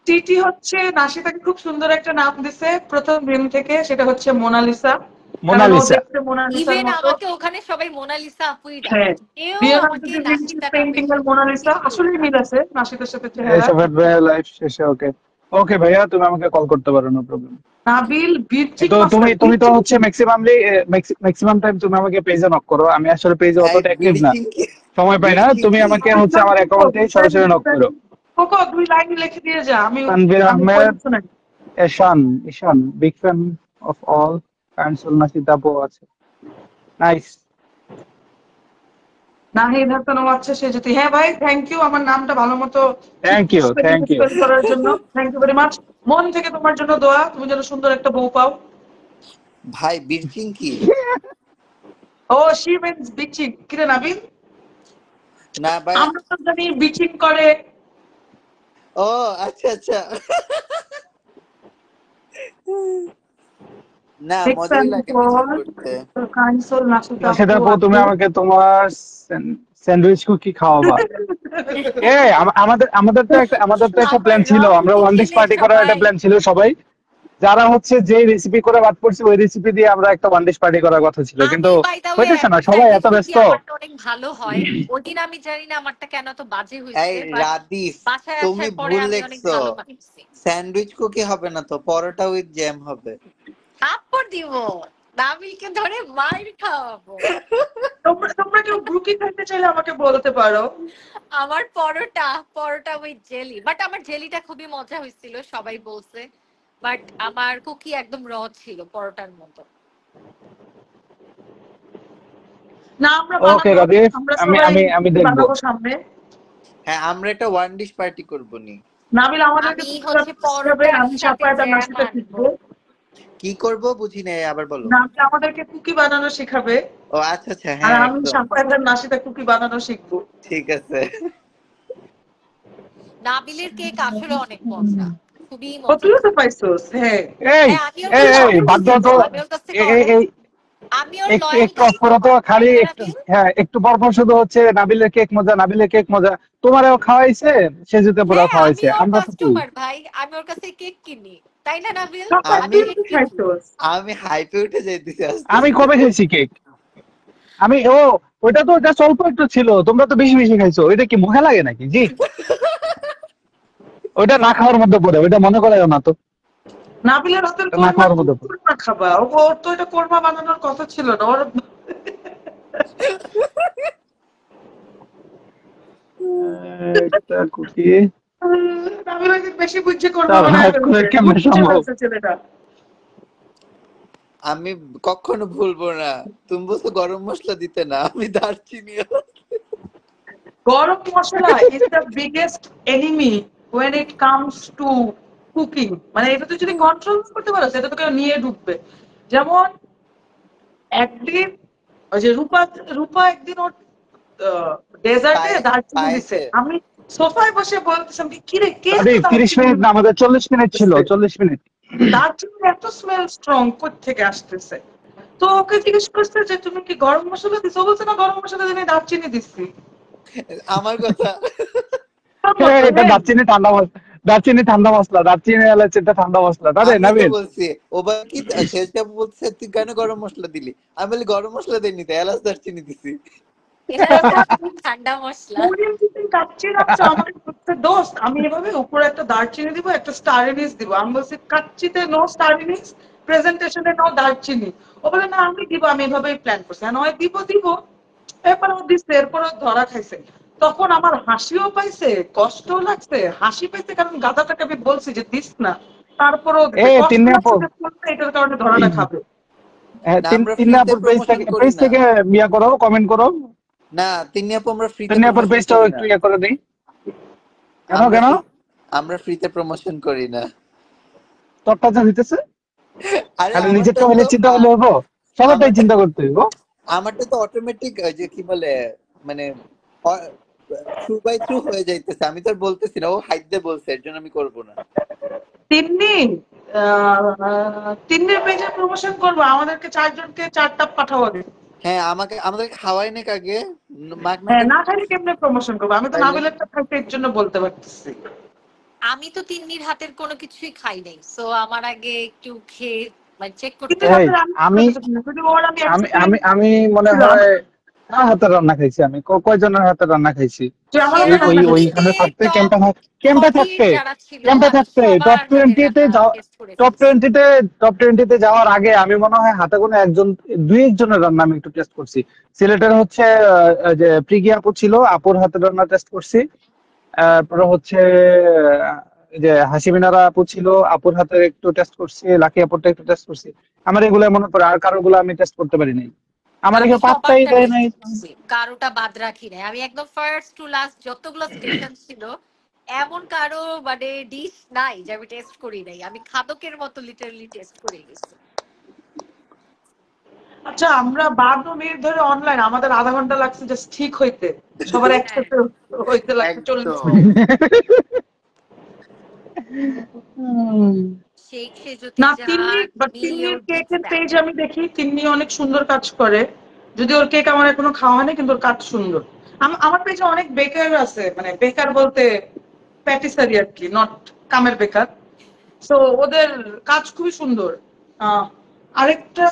টিটি হচ্ছে নাসিতাকে খুব সুন্দর একটা নাম দিছে প্রথম দিন থেকে, সেটা হচ্ছে মোনালিসা, কারণ ও মোনালিসা। দেখতে মোনালিসার ইভেন মতো। আমাকে ওখানে সবাই মোনালিসা আপুই ডাকে, হ্যাঁ, কেউ লিওনার্দো আমাকে দা ভিঞ্চি নাসিতা নামে পেইন্টিং এর মোনালিসা আসলেই মিল আছে নাসিতার সাথে চেহারা। এসে লাইফ শেষে ওকে ওকে ভাইয়া তুমি আমাকে কল করতে পারো, নো প্রবলেম। নাবিল বিরচিক তো তুমি মাস্টার, তুমি তো হচ্ছে ম্যাক্সিমাম টাইম তুমি আমাকে পেজে নক করো, আমি আসলে পেজে অতটা অ্যাক্টিভ না, বিড়চিংকি সময় পাই না। তুমি আমাকে হচ্ছে আমার অ্যাকাউন্টে সরাসরি নক করো। কোকো দুই লাইন লিখে দিয়ে যা, আমি তানভীর আমি আহমেদ, পড়ে শোনাই। ঈশান বিগ ফ্যান অফ অল কাইন্ডসুল নাসিদা আপু আছে, নাইস। নাহিদ হাসান ও আচ্ছা সে যদি, হ্যাঁ ভাই থ্যাংক ইউ আমার নামটা ভালো মতো থ্যাংক ইউ স্পেল করার জন্য, থ্যাংক ইউ ভেরি মাচ। মন থেকে তোমার জন্য দোয়া, তুমি যেন সুন্দর একটা বউ পাও। ভাই বিড়চিংকি ও শি মিন্স বিচিং, কিরে নাবিল? না ভাই। আমরা তো জানি বিচিং করে। ও আচ্ছা আচ্ছা, না মজাই লাগে বিচিং করতে। কাইন্ডসুল নাসিদা নাসিদা আপু তুমি আমাকে তোমার স্যান্ডউইচ কুকি খাওয়াবা। আমাদের তো একটা প্ল্যান ছিল, আমরা ওয়ান ডিশ পার্টি করার একটা প্ল্যান ছিল সবাই, যারা হচ্ছে যে রেসিপি করে বাদ পড়ছি ওই রেসিপি দিয়ে আমরা একটা ওয়ান ডিশ পার্টি করার কথা ছিল, কিন্তু হইতেছে না, সবাই এত ব্যস্ত। আমারটা অনেক ভালো হয়, ওদিন আমি জানি না আমারটা কেন এত বাজে এই হয়েছে, রাদিফ বাসায় তুমি আসার পরে ভুল আমি অনেক দেখছো, ভালো বানিয়েছি। স্যান্ডউইচ কুকি হবে না তো, পরোটা উইথ জ্যাম হবে। থাপ্পড় দিব, নাবিলকে ধরে মাইর খাওয়াবো। তোমরা কেউ ব্রুকি খাইতে চাইলে আমাকে বলতে পারো। আমার পরোটা উইথ জেলি, বাট আমার জেলিটা খুবই মজা হয়েছিল সবাই বলছে, বাট আমার কুকি একদম র ছিল পরোটার মতো। না আমরা ওকে বানাবো, রাদিফ, আমরা আমি সবাই আমি আমি দেখবো। বানাবো সামনে। হ্যাঁ আমরা একটা ওয়ান ডিশ পার্টি করবো নি। নাবিল আমাদেরকে আমি হচ্ছে পরোটার আমি সাথে সাফায়াতের জ্যাম নাস্তা আনবো। শিখবো। কি করবো বুঝি নাই, আবার বলো। নাবিল আমাদেরকে কুকি বানানো শিখাবে, ও আচ্ছা আচ্ছা, আর হ্যাঁ আমি একদম সাফায়াতের নাসিদা কুকি বানানো শিখবো। ঠিক আছে। নাবিলের কেক আসলে অনেক মজা, খুবই ও মজা। তুইও তো পাইছোস? হ্যাঁ এই হ্যাঁ আমি ওর কাছে এই order বাদ দাও দিছি তো, তো, আমি ওর কাছ থেকে order আমি ওর একটু লয়াল একটু অফ করো তো, খালি একটু হ্যাঁ একটু পর পর শুধু হচ্ছে নাবিলের কেক মজা, তোমারও খাওয়াইছে, সে যেতে পুরো খাওয়াইছে, আমি ওর আমরা তো কি। কাস্টমার ভাই, আমি ওর কাছে কেক কিনি, তাই না নাবিল? আমি কেক কিনি। খাইছোস? আমি হাইপে উঠে যাইতেছি আস্তে আমি কবে খেয়েছি কেক? আমি ওটা তো জাস্ট অল্প একটু ছিল, তোমরা তো বেশি বেশি খাইছো, ওইটা কি মুখে লাগে নাকি জি? ওইটা না খাওয়ার মধ্যে পড়ে, ওইটা মনে করাইও না তো। নাবিলের হাতের না খাওয়ার মধ্যে পড়ে। কোরমা খাবা, ওর তো এটা কোরমা বানানোর কথা ছিল না ওর। একটা কুকি নাবিল বেশি বুঝছে কোরমা তার বানায় হাত করে ফেলছে, কেমনে বুঝছে সম্ভব? ফেলছে ছেলেটা। আমি কখনো ভুলবো না, তুমি বলছো গরম মশলা দিতে না, আমি দারচিনি গরম মশলা is the biggest enemy when it comes to cooking. মানে এটা তুই যদি কন্ট্রোল করতে পারো সেটা তোকে নিয়ে ঢুকবে। যেমন একদিন ওই যে রূপা রূপা একদিন ওর ডেজার্টে দারচিনি দিছে, পায়েসে আমি সোফায় বসে বলতেছিলাম কি রে কে আরে 30 মিনিট না, আমাদের 40 মিনিট ছিল, 40 মিনিট। দারচিনির এত স্মেল স্ট্রং থেকে আসতেছে। তো ওকে জিজ্ঞেস করছে যে তুমি কি গরম মশলা দিছো, ও বলছে না গরম মশলা দিনে দারচিনি দিচ্ছি। আমার কথা। এটা দারচিনি ঠান্ডা মশলা, দারচিনি ঠান্ডা মশলা, দারচিনি এলাচ এটা ঠান্ডা মশলা, তাই আমি তো নাবিল? বলছি ও বা কি শেষটা বলছে তুই কেন গরম মশলা দিলি, আমি বলি গরম মশলা দেয়নি তো এলাচ দারচিনি দিছি। ঠান্ডা মশলা। আমাকে বলছে দোস্ত আমি এভাবে উপরে একটা দারচিনি দিব, একটা স্টার এনিস দিব। আমি বলছি কাচ্চিতে নো স্টার এনিস, প্রেজেন্টেশনে নো দারচিনি। ও বলে না আমি দিব, আমি এভাবেই প্ল্যান করছি। নয় দিব দিব, এরপর ও দিচ্ছে, এরপর ও ধরা খাইছে। তখন আমার হাসিও পাইছে, কষ্টও লাগছে। হাসি পাইছে কারণ গাধাটাকে আমি বলছি যে দিস না, তারপরও দিছে। কষ্ট তিন্নি আপু, লাগছে যে বলছে, এটার কারণে ধরাটা খাবে। না আমরা তিন্নি ফ্রিতে আপুর প্রমোশন করি পেজ না, থেকে ইয়া করো, কমেন্ট করো। না তিন্নি আপু আমরা ফ্রিতে তিন্নি আপুর প্রমোশন পেজটাও করি একটু না, ইয়া করে দিই। কেন আমরা কেন? আমরা ফ্রিতে প্রমোশন করি না। তোরটা যা হইতেছে, আরে খালি আমারটা নিজেরটা হলে তো চিন্তা হলে হবো? সবারটাই চিন্তা করতে হইব। আমারটা তো অটোমেটিক যে কি বলে মানে থ্রু বাই থ্রু হয়ে যাইতেছে, আমি তো আর বলতেছি না, ও হাইট দিয়ে বলছে এর জন্য আমি করবো না। তিন্নি তিন্নির পেজে প্রমোশন করবো, আমাদেরকে 4 জনকে 4টা পাঠাও আগে। হ্যাঁ আমাদের খাওয়াই না কাগে, মাক না হ্যাঁ না খাইলে কেমনে প্রমোশন করবো? আমি তো তাইলে? নাবিলেরটা খাইতে এর জন্য বলতে পারতেছি। আমি তো তিন্নির হাতের কোনো কিছুই খাই নাই, সো আমার আগে একটু খেয়ে মানে চেক করতে কিন্তু এই হবে। আমি যদি ওর আমি আমি আমি experience আমি মনে ছিল, হয় কার হাতে রান্না খাইছি, আমি কয়জনের হাতে রান্না খাইছি যে আমার সে হাতে রান্না করছে। ওইখানে থাকতে, টপ ক্যাম্পে 40 থাকতে, যারা ছিল ক্যাম্পে আমি থাকতে টপ সবার হাতের 20 তে রান্না টেস্ট করে টপ ফেলছি। 20 তে টপ 20 তে যাওয়ার আগে আমি মনে হয় হাতে কোনো একজন দুই একজনের রান্না আমি একটু টেস্ট করছি। সিলেটের হচ্ছে যে প্রিগি আপু ছিল, আপুর হাতের রান্না টেস্ট করছি। তারপরে হচ্ছে যে হাসিমিনারা আপু ছিল, আপুর হাতে একটু টেস্ট করছি, লাকি আপুরটা একটু টেস্ট করছি। আমার এগুলো মনে পড়ে, আর কারো গুলো আমি টেস্ট করতে পারি নাই। আমার আমি কেউ পাত্তাই সবারটা দেয় নাই। টেস্ট করছি, কারোটা বাদ রাখি নাই। আমি একদম ফার্স্ট টু লাস্ট যতগুলো স্টেশন ছিল এমন কারো মানে ডিশ নাই যে আমি টেস্ট করি নাই। আমি খাদকের মতো লিটারালি টেস্ট করে গেছি। আচ্ছা আমরা 12 মিনিট ধরে অনলাইন, আমাদের আধা ঘন্টা লাগছে জাস্ট ঠিক হইতে, সবার হ্যাঁ একসাথে হইতে লাগছে 40 একদম মিনিট। শেখ সেজতি না যা তিন্নির বিগ কেকের ফ্যান। পেজ আমি দেখি, তিন্নি অনেক সুন্দর কাজ করে। যদি ওর কেক আমার এখনো খাওয়া হয়নি, কিন্তু ওর কাজ সুন্দর। আমার পেজে অনেক বেকার আছে, মানে বেকার বলতে প্যাটিসারি আর কি, নট কামের বেকার। তো ওদের কাজ খুবই সুন্দর। আরেকটা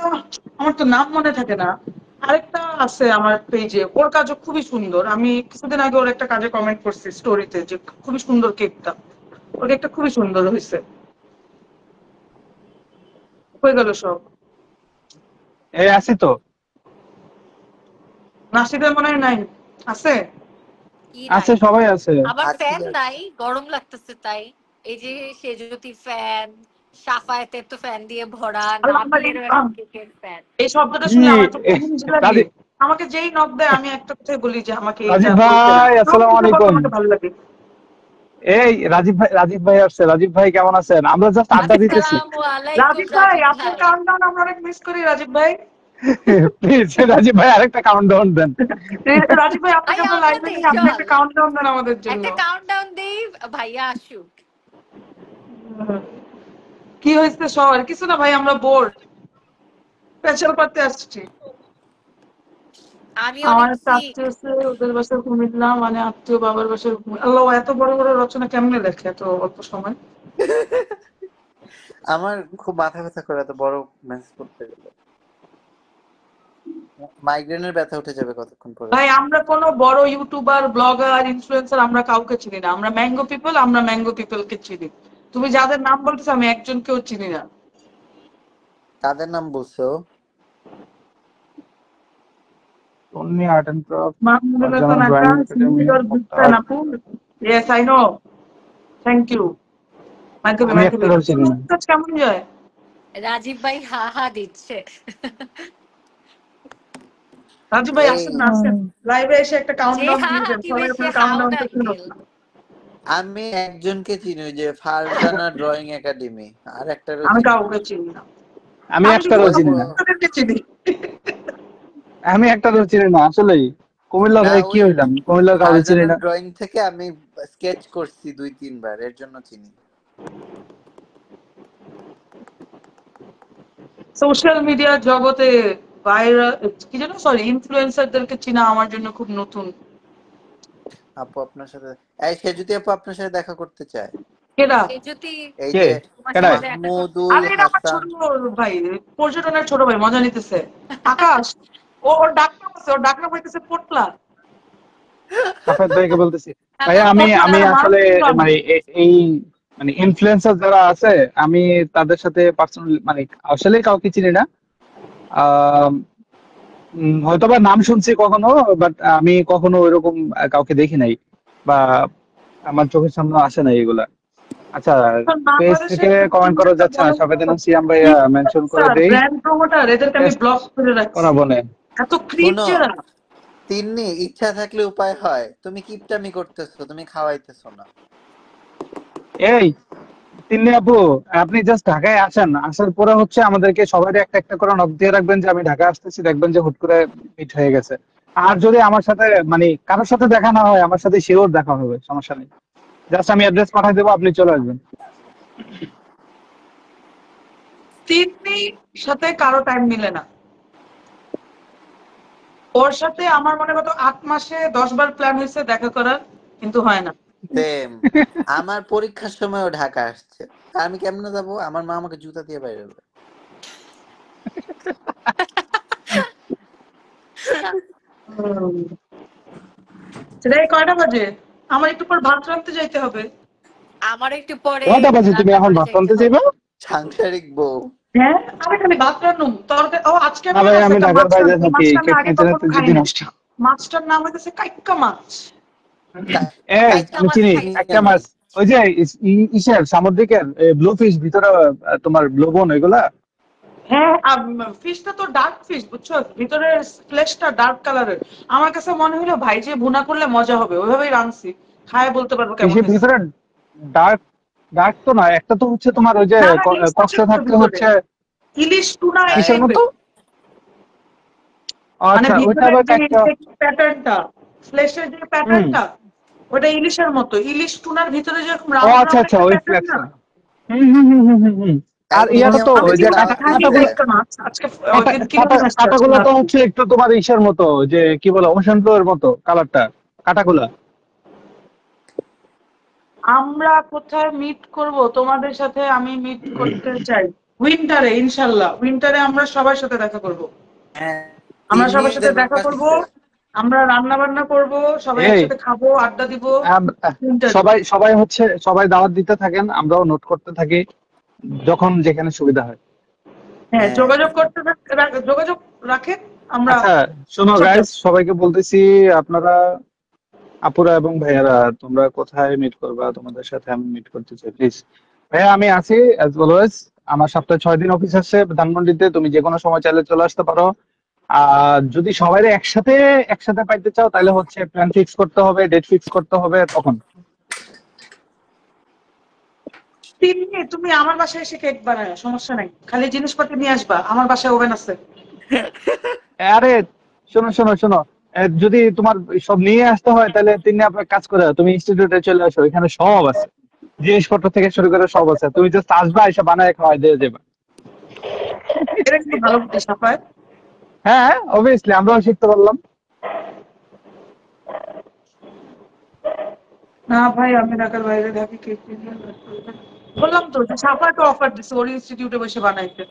আমার তো নাম মনে থাকে না, আরেকটা আছে আমার পেজে, ওর কাজও খুবই সুন্দর। আমি কিছুদিন আগে ওর একটা কাজে কমেন্ট করছি স্টোরিতে যে খুবই সুন্দর কেকটা, ওর কেকটা খুবই সুন্দর হয়েছে। হয়ে গেল সব। এই আছি তো, নাসিদের মনে হয় নাই, আছে? কি আছে, নাই? সবাই আছে। আমার আছি ফ্যান নাই, গরম লাগতেছে তাই। এই যে সেজতির ফ্যান, সাফায়েতের তো ফ্যান দিয়ে ভরা, আল্লাহ, আমার নাবিলেরও এখন কেকের ফ্যান। এই শব্দটা কি শুনে আমার তো cringe লাগে। রাজীব, আমাকে যেই নক দেয় আমি একটা কথাই বলি যে আমাকে এইটা রাজীব বলতে ভাই লাগে, আসসালামু আলাইকুম। আমাকে ভালো লাগে। এই রাজীব ভাই আসছে। রাজীব ভাই কেমন আছেন? আমরা জাস্ট আড্ডা দিতেছি। আসসালামু আলাইকুম রাজীব ভাই, রাজীব আপনার ভাই। কাউন্টডাউন আমরা অনেক মিস করি রাজীব ভাই। প্লিজ রাজীব ভাই আরেকটা কাউন্টডাউন দেন। রাজীব ভাই আপনাকে ভাই আমরা আমরা লাইভে দেই নিয়ে আপনি চল, একটা কাউন্টডাউন দেন আমাদের জন্য। একটা কাউন্টডাউন দেই, ভাইয়া আসুক। কি হয়েছে সবার? কিছু না ভাই, আমরা বোর্ড, স্পেশাল করতে আসছি। আমি আমার অনেক একটা সিক। আত্মীয় আছে, ওদের বাসায় কুমিল্লা, মানে আত্মীয় বাবার বাসায় আল্লাহ, এত বড় বড় রচনা কেমনে লেখে এত অল্প সময়? আমার খুব মাথা ব্যথা করে এত বড় মেসেজ করতে গেলে, মাইগ্রেনের ব্যথা উঠে যাবে কতক্ষণ পরে। ভাই আমরা কোনো বড় ইউটিউবার, ব্লগার, ইনফ্লুয়েন্সার আমরা কাউকে চিনি না। আমরা ম্যাঙ্গো পিপল, আমরা ম্যাঙ্গো পিপলকে চিনি। তুমি যাদের নাম বলতেছো আমি একজনকেও চিনি না। কাদের নাম বলছো? Only art and craft, Mahmudullah Arjana Drawing Akash, Academy, Your Big Fan Mokhtar। আপু। Yes, I know. Thank you. আমি একটা মাইকেল। চিনি না। কাজ কেমন যায়? রাজীব ভাই হা হা দিচ্ছে। রাজু ভাই এই আসেন না, আসেন লাইভে এসে একটা যে কাউন্টডাউন হা দিয়ে হা দেন, দিবে সবাই সে আপনার হাও কাউন্টডাউন না করতে আঙ্কেল। হবে না। আমি একজনকে চিনি, ওই যে ফারজানা ড্রয়িং একাডেমি, আর একটারও আমি চিনি। কাউকে চিনি না, আমি আমি শুধু একটারও চিনি না, আপনাদেরকে চিনি। আমি একটারও চিনি না আসলে। কুমিল্লার না, হয়ে কি ওই হইলাম, কুমিল্লার কাউকে চিনি ফারজানা না। ড্রয়িং থেকে আমি স্কেচ করছি 2-3 বার, এর জন্য চিনি। সোশ্যাল মিডিয়ার জগতে ভাইরাল কি যেন, সরি, ইনফ্লুয়েন্সারদেরকে চিনা আমার জন্য খুব নতুন। আপু আপনার সাথে, এই সেজুতি আপু আপনার সাথে দেখা করতে চায়। কেডা? সে যদি এই কে? যে তোমার কেডাই? সাথে দেখা করতে মাহমুদুল আরে এটা আমার হাসান। ছোট ভাই, পর্যটনের ছোট ভাই, মজা নিতেছে। আকাশ, ওর ডাকনাম আছে, ওর ডাকনাম হইতেছে পোটলা। সাফেদ ভাইকে বলতেছি। হ্যালো। ভাইয়া আমি পোটলা আমি একটা মানুষ আসলে কিন্তু আমি। মানে এই মানে ইনফ্লুয়েন্সার যারা আছে আমি তাদের সাথে পার্সোনালি মানে আসলে কাউকে চিনি না। আহ হয়তোবা নাম শুনছি কখনো, বাট আমি কখনো ওইরকম কাউকে দেখি নাই বা আমার চোখের সামনে আসে নাই এগুলা। আচ্ছা, এখন পেজ বাংলাদেশের থেকে কমেন্ট করা ইনফ্লুয়েন্সার যাচ্ছে না, বলেন সবাই তো, সিয়াম ভাইয়া মেনশন করে ইনফ্লুয়েন্সার, দেই, ব্র্যান্ড প্রমোটার, এদেরকে আমি টেস্ট ব্লক করে রাখছি। করাবো না। এত ক্রিপ শুনো, যারা। তিন্নি, ইচ্ছা থাকলে উপায় হয়, তুমি কিপটামি করতেছো, তুমি খাওয়াইতেছো না। এই তিন্নি আপু, আপনি জাস্ট ঢাকায় আসেন, আসার পরে হচ্ছে আমাদেরকে সবাই একটা একটা করে নক দিয়ে রাখবেন যে আমি ঢাকা আসতেছি, দেখবেন যে হুট করে মিট হয়ে গেছে। আর যদি আমার সাথে মানে কারোর সাথে দেখা না হয়, আমার সাথে শিওর দেখা হবে, সমস্যা নেই। জাস্ট আমি অ্যাড্রেস পাঠিয়ে দেবো, আপনি চলে আসবেন। তিন্নি সাথে কারো টাইম মিলে না। ওর সাথে আমার মনে কত 8 মাসে 10 বার প্ল্যান হয়েছে দেখা করার, কিন্তু হয় না। সেম, আমার পরীক্ষার সময়ও ঢাকা আসছে, তা আমি কেমনে যাবো? আমার মা আমাকে জুতা দিয়ে বাইরে দেবে। সেটা কয়টা বাজে? আমার একটু পর ভাত রাঁধতে যাইতে হবে। আমার একটু পরে কয়টা বাজে তুমি রান্না এখন করে ভাত যাইতে আনতে হবে। চাইবা? সাংসারিক বউ। হ্যাঁ, আমি খালি ভাত রান্নুম, তরকারি। ও আজকে না মনে ভাই, আছে আমি একটা ঢাকার মাছ বাইরে রাঁধছি, থাকি, মাছটা আমি কেক আগে নিতে কখনো নিতে খাই যদি নাই। নষ্ট। মাছটার নাম হইতেছে কাইক্কা মাছ। এই কাইকা আমি মাছ চিনি খাইছি একটা আমি। মাছ, ওই যে ইসের সামুদ্রিকের ব্লু ফিশ, ভিতরে তোমার ব্লু বোন ওইগুলা। হ্যাঁ, ফিশটা তো ডার্ক ফিশ, বুঝছো, ভিতরের ফ্লেশটা ডার্ক কালারের। আমার কাছে মনে হলো ভাই যে ভুনা করলে মজা হবে, ওইভাবেই রাঁধছি। খায় বলতে পারবো কেমন ফিশের হয়েছে। ভিতরে ডার্ক, ডার্ক তো না, একটা তো হচ্ছে তোমার ওই যে না না, ইলিশ কষ্ট মাছের মতো থাকতে ভিতরে, হচ্ছে ইলিশ টুনা এই কিসের মতো। টাইপের। মানে আচ্ছা, ওইটা ভিতরের আবার যে একটা। প্যাটার্নটা, ফ্লেশের যে হুম। প্যাটার্নটা, ওটা ইলিশের মতো। ইলিশ টুনার ভিতরে যেরকম ও রাউন্ড আচ্ছা রাউন্ড আচ্ছা, একটা ওই প্যাটার্ন না। ফ্লেক্সটা। হুম হুম হুম হুম হুম হুম। এই আর তিন্নি ইয়াটা তো আপু আমি ওই যে চা জীবনে খাইনি খাইছে? কাইক্কা মাছ, আজকে ওই কাটা দিন কাটা কিনে নিয়ে আসতে কাটাগুলো তো হচ্ছে একটু তোমার ইসের মতো, যে কি বলে ওশান ব্লু এর মতো কালারটা, কাটাগুলা। আমরা কোথায় মিট করব তোমাদের সাথে? আমি মিট করতে চাই উইন্টারে, ইনশাল্লাহ উইন্টারে আমরা সবার সাথে দেখা করব। হ্যাঁ, আমরা তিন্নি সবার সাথে দেখা করব, আসছে। আমরা রান্না বান্না করব, সবাই এই একসাথে খাবো, আড্ডা দিব। আম- আহ, উইন্টারে, সবাই সবাই হচ্ছে সবাই দাওয়াত দিতে থাকেন, আমরাও নোট করতে থাকি যখন যেখানে সুবিধা হয়। হ্যাঁ, হ্যাঁ, যোগাযোগ করতে যোগাযোগ রাখেন, আমরা আচ্ছা, শোনো সব গাইস, যাবো। সবাইকে বলতেছি, আপনারা আপুরা এবং ভাইয়ারা তোমরা কোথায় মিট করবা, তোমাদের সাথে আমি মিট করতে চাই প্লিজ। ভাইয়া আমি আছি অ্যাজ অলওয়েজ। আমার সপ্তাহে 6 দিন অফিস আছে ধানমন্ডিতে, তুমি যে কোনো সময় চাইলে চলে আসতে পারো। আর যদি সবাই একসাথে একসাথে পাইতে চাও, তাহলে হচ্ছে প্ল্যান ফিক্স করতে হবে, ডেট ফিক্স করতে হবে তখন। তুমি আমার বাসায় এসে কেক বানায়, সমস্যা নাই, খালি জিনিসপত্র নিয়ে আসবা, আমার বাসায় ওভেন আছে। আরে শোনো শোনো শোনো, যদি তোমার সব নিয়ে আসতে হয় তাহলে তিনি আপনার কাজ করে তুমি ইনস্টিটিউটে চলে আসো, এখানে সব আছে, জিনিসপত্র থেকে শুরু করে সব আছে, তুমি জাস্ট আসবা, এসে বানায় খাওয়াই দিয়ে যাবে। এটা কিন্তু ভালো বুদ্ধি সাফায়। হ্যাঁ, অবভিয়াসলি আমরাও শিখতে পারলাম। না ভাই, আমি ঢাকার বাইরে থাকি, কেক বললাম তো যে সাফাকে অফার দিছে ওর ইনস্টিটিউটে বসে বানাইতে।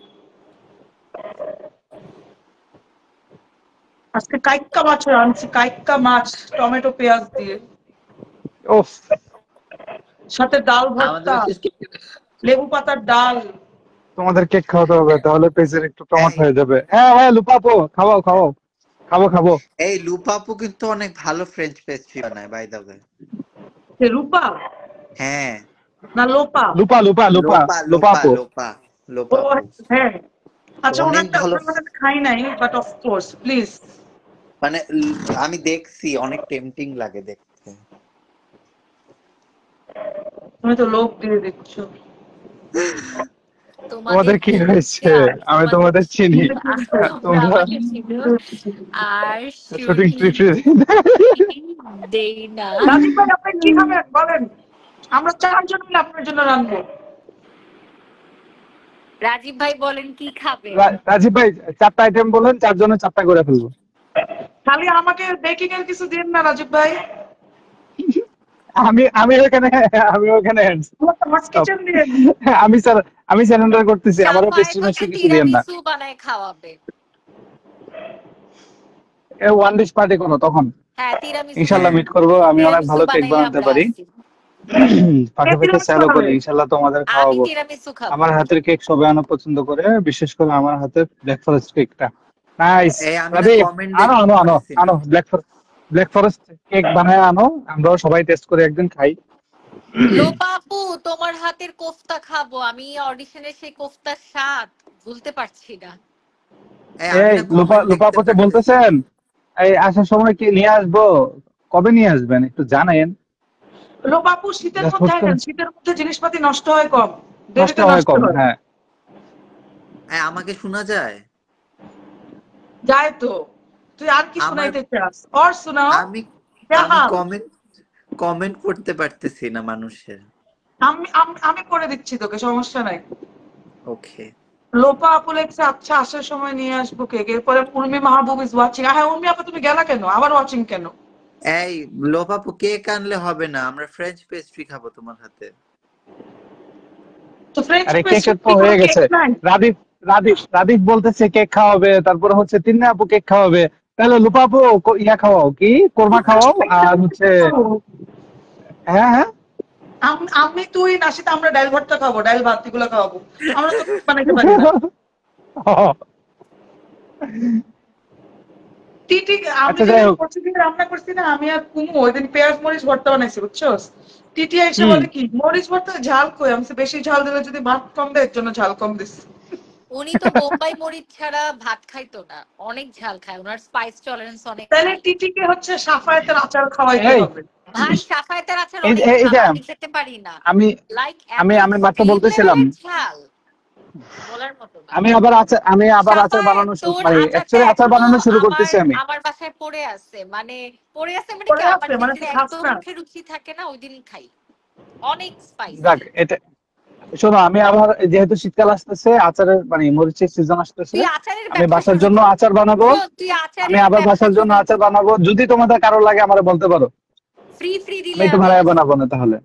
আজকে কাইক্কা মাছ আনছি, কাইক্কা মাছ টমেটো পেঁয়াজ দিয়ে, ওফ, সাথে ডাল আমাদের ভর্তা, লেবু পাতার ডাল। তোমাদের কেক খাওয়াতে হবে, তাহলে পেজের একটু টমাট এই হয়ে যাবে। হ্যাঁ হ্যাঁ, লুপাপো, খাওয়াও খাওয়াও, খাবো খাবো। এই লুপাপু কিন্তু অনেক ভালো ফ্রেঞ্চ পেস্ট্রি বানায়, বাই দ্য ওয়ে। সে রূপা হ্যাঁ, না লোপা? লুপা লুপা লুপা, লোপা লোপা লুপাপো। লোপা। লোপা ও আপু হ্যাঁ, আচ্ছা অনেক ওনারটা ভালো। ওনার মানে খাই নাই, বাট অফ কোর্স প্লিজ। মানে আমি দেখছি অনেক টেম্পটিং লাগে দেখতে। তুমি তো লোভ দিয়ে দিচ্ছ। তোমাদের তোমাদের কি হয়েছে? পরিষ্কার, আমি তোমাদের তোমাদের চিনি। তোমরা তোমরা আমাকে চিনো আর শুটিং শুটিং দেই না। রাজীব ভাই আপনি কি খাবেন বলেন, আমরা 4 জন মিলে আপনার জন্য রাখবো। রাজীব ভাই বলেন কি খাবে? রাজীব ভাই 4টা আইটেম বলেন, 4 জনের 4টা করে ফেলবো। খালি আমাকে বেকিং এর কিছু দিন না রাজীব ভাই। আমি আমি ওখানে সব। কিচেন দিয়ে আমি স্যার, আমি সারেন্ডার করতেছি, আমারও সাফায়েত পেস্ট্রি হচ্ছে মেস্ট্রি কিছু দিয়েন না। তিরামিসু বানায় খাওয়াবে। ওয়ান ডিশ পার্টি কোনো তখন হ্যাঁ তিরামিসু ইনশাল্লাহ হ্যাঁ মিট করবো। আমি অনেক তিরামিসু ভালো কেক বানাইলে বানাতে আমরা পারি, আসি। ফাঁকে ফাঁকে তিরামিসু স্যালও হবে। করি, ইনশাল্লাহ তোমাদের আমি খাওয়াবো। তিরামিসু খাবো। আমার হাতের কেক সবাই অনেক পছন্দ করে, বিশেষ করে আমার হাতের ব্ল্যাক ফরেস্ট কেকটা। নাইস। এই আমি না প্রদীপ কমেন্ট আনো দেখতে আনো আনো পারতেছি না। আনো ব্ল্যাক ফরেস্ট কেক বানায় আনো, আমরাও সবাই টেস্ট করে একদিন খাই। লোপা আপু তোমার হাতের কোফতা খাবো, আমি অডিশনের সেই কোফতার স্বাদ ভুলতে পারছি না। আমি এই না লোপা কমেন্ট লোপা দেখতে আপু পারতেছি না। বলতেছেন এই আসার সময় কি নিয়ে আসবো, কবে নিয়ে আসবেন একটু জানেন? লোপাপু শীতের জাস্ট মধ্যে হুট করে আনেন, শীতের মধ্যে জিনিসপাতি নষ্ট হয় কম, নষ্ট দেরিতে হয় নষ্ট কম, হয়। হ্যাঁ। আমাকে শোনা যায়? যায় তো, তুই আর কি আমার শুনাইতে চাস? और सुनाओ আমি क्या আমি हाल? কমেন্ট পড়তে পারতেছি না মানুষের। আমি করে দিচ্ছি তোকে, সমস্যা নাই। ওকে। লোপা আপু লেগছে আচ্ছা আসার সময় নিয়ে আসবো কেক। এরপরে উর্মি মাহবুব ইজ ওয়াচিং। হ্যাঁ উর্মি আপু তুমি গেলা কেন, আবার ওয়াচিং কেন? এই লোপা আপু কেক আনলে হবে না, আমরা ফ্রেঞ্চ পেস্ট্রি খাবো তোমার হাতে। তো ফ্রেঞ্চ আরে পেস্ট্রি কেকের তো কি কোনো হয়ে কেক গেছে। নাই? রাদীপ বলতেছে কেক খাওয়াবে, তারপরে হচ্ছে তিন্নি আপু কেক খাওয়াবে। তাহলে লুপা আপু ইয়া খাওয়াও, কি কোরমা খাওয়াও, আর হচ্ছে হ্যাঁ হ্যাঁ। আমি তুই নাসিতে আমরা ডাল ভর্তা খাবো, ডাল ভাত এগুলো খাওয়াবো। আমরা তো বানাইতে পারি না। টিটি আমি আচ্ছা যাই যেদিন হোক। পরশুদিন রান্না করছি না, আমি আর কুমু ওই দিন পেঁয়াজ মরিচ ভর্তা বানাইছি বুঝছোস। টিটি এসে হুম। বলে কি মরিচ ভর্তা ঝাল কই, আমি বলছি, বেশি ঝাল দিলে যদি ভাত কম দেয় এর জন্য ঝাল কম দিছি। উনি তো বোম্বাই মরিচ ছাড়া ভাত খাইতো না, অনেক ঝাল খায়, ওনার স্পাইস টলারেন্স অনেক তাহলে হাই। টিটিকে হচ্ছে সাফায়েতের আচার খাওয়াইতে এই হবে। ভাই সাফায়েতের আচার এই অনেক এই ঝাল, যে আমি খেতে পারি না। আমি লাইক আমি এত আমি মাত্র এক্সট্রিম বলতেছিলাম, লেভেলের ঝাল বলার মতো না। আমি আবার আচার সাফায়েত বানানো তোর মানে আচারটা অ্যাকচুয়ালি আচার এখনো বানানো শুরু আমার করতেছি আমি। আমার বাসায় পড়ে আছে, মানে পড়ে আছে মানে কি, পরে আমার আছে মানে যেদিন তুই খাস একদম না। মুখে রুচি থাকে না ওই দিন খাই। অনেক যাক স্পাইসি। এটা শোনো, আমি আবার যেহেতু শীতকাল আসতেছে, আচারের মানে মরিচের সিজন আসতেছে, তুই আচারের আমি ব্যবসা বাসার শুরু জন্য কর আচার বানাবো। ব্রো, তুই আমি আচারের আবার ব্যবসা বাসার জন্য শুরু আচার কর। বানাবো, যদি তোমাদের কারো লাগে আমারে বলতে পারো। ফ্রি আমি দিলে একটু আমি ভাড়ায় আসবো। বানাবো না তাহলে।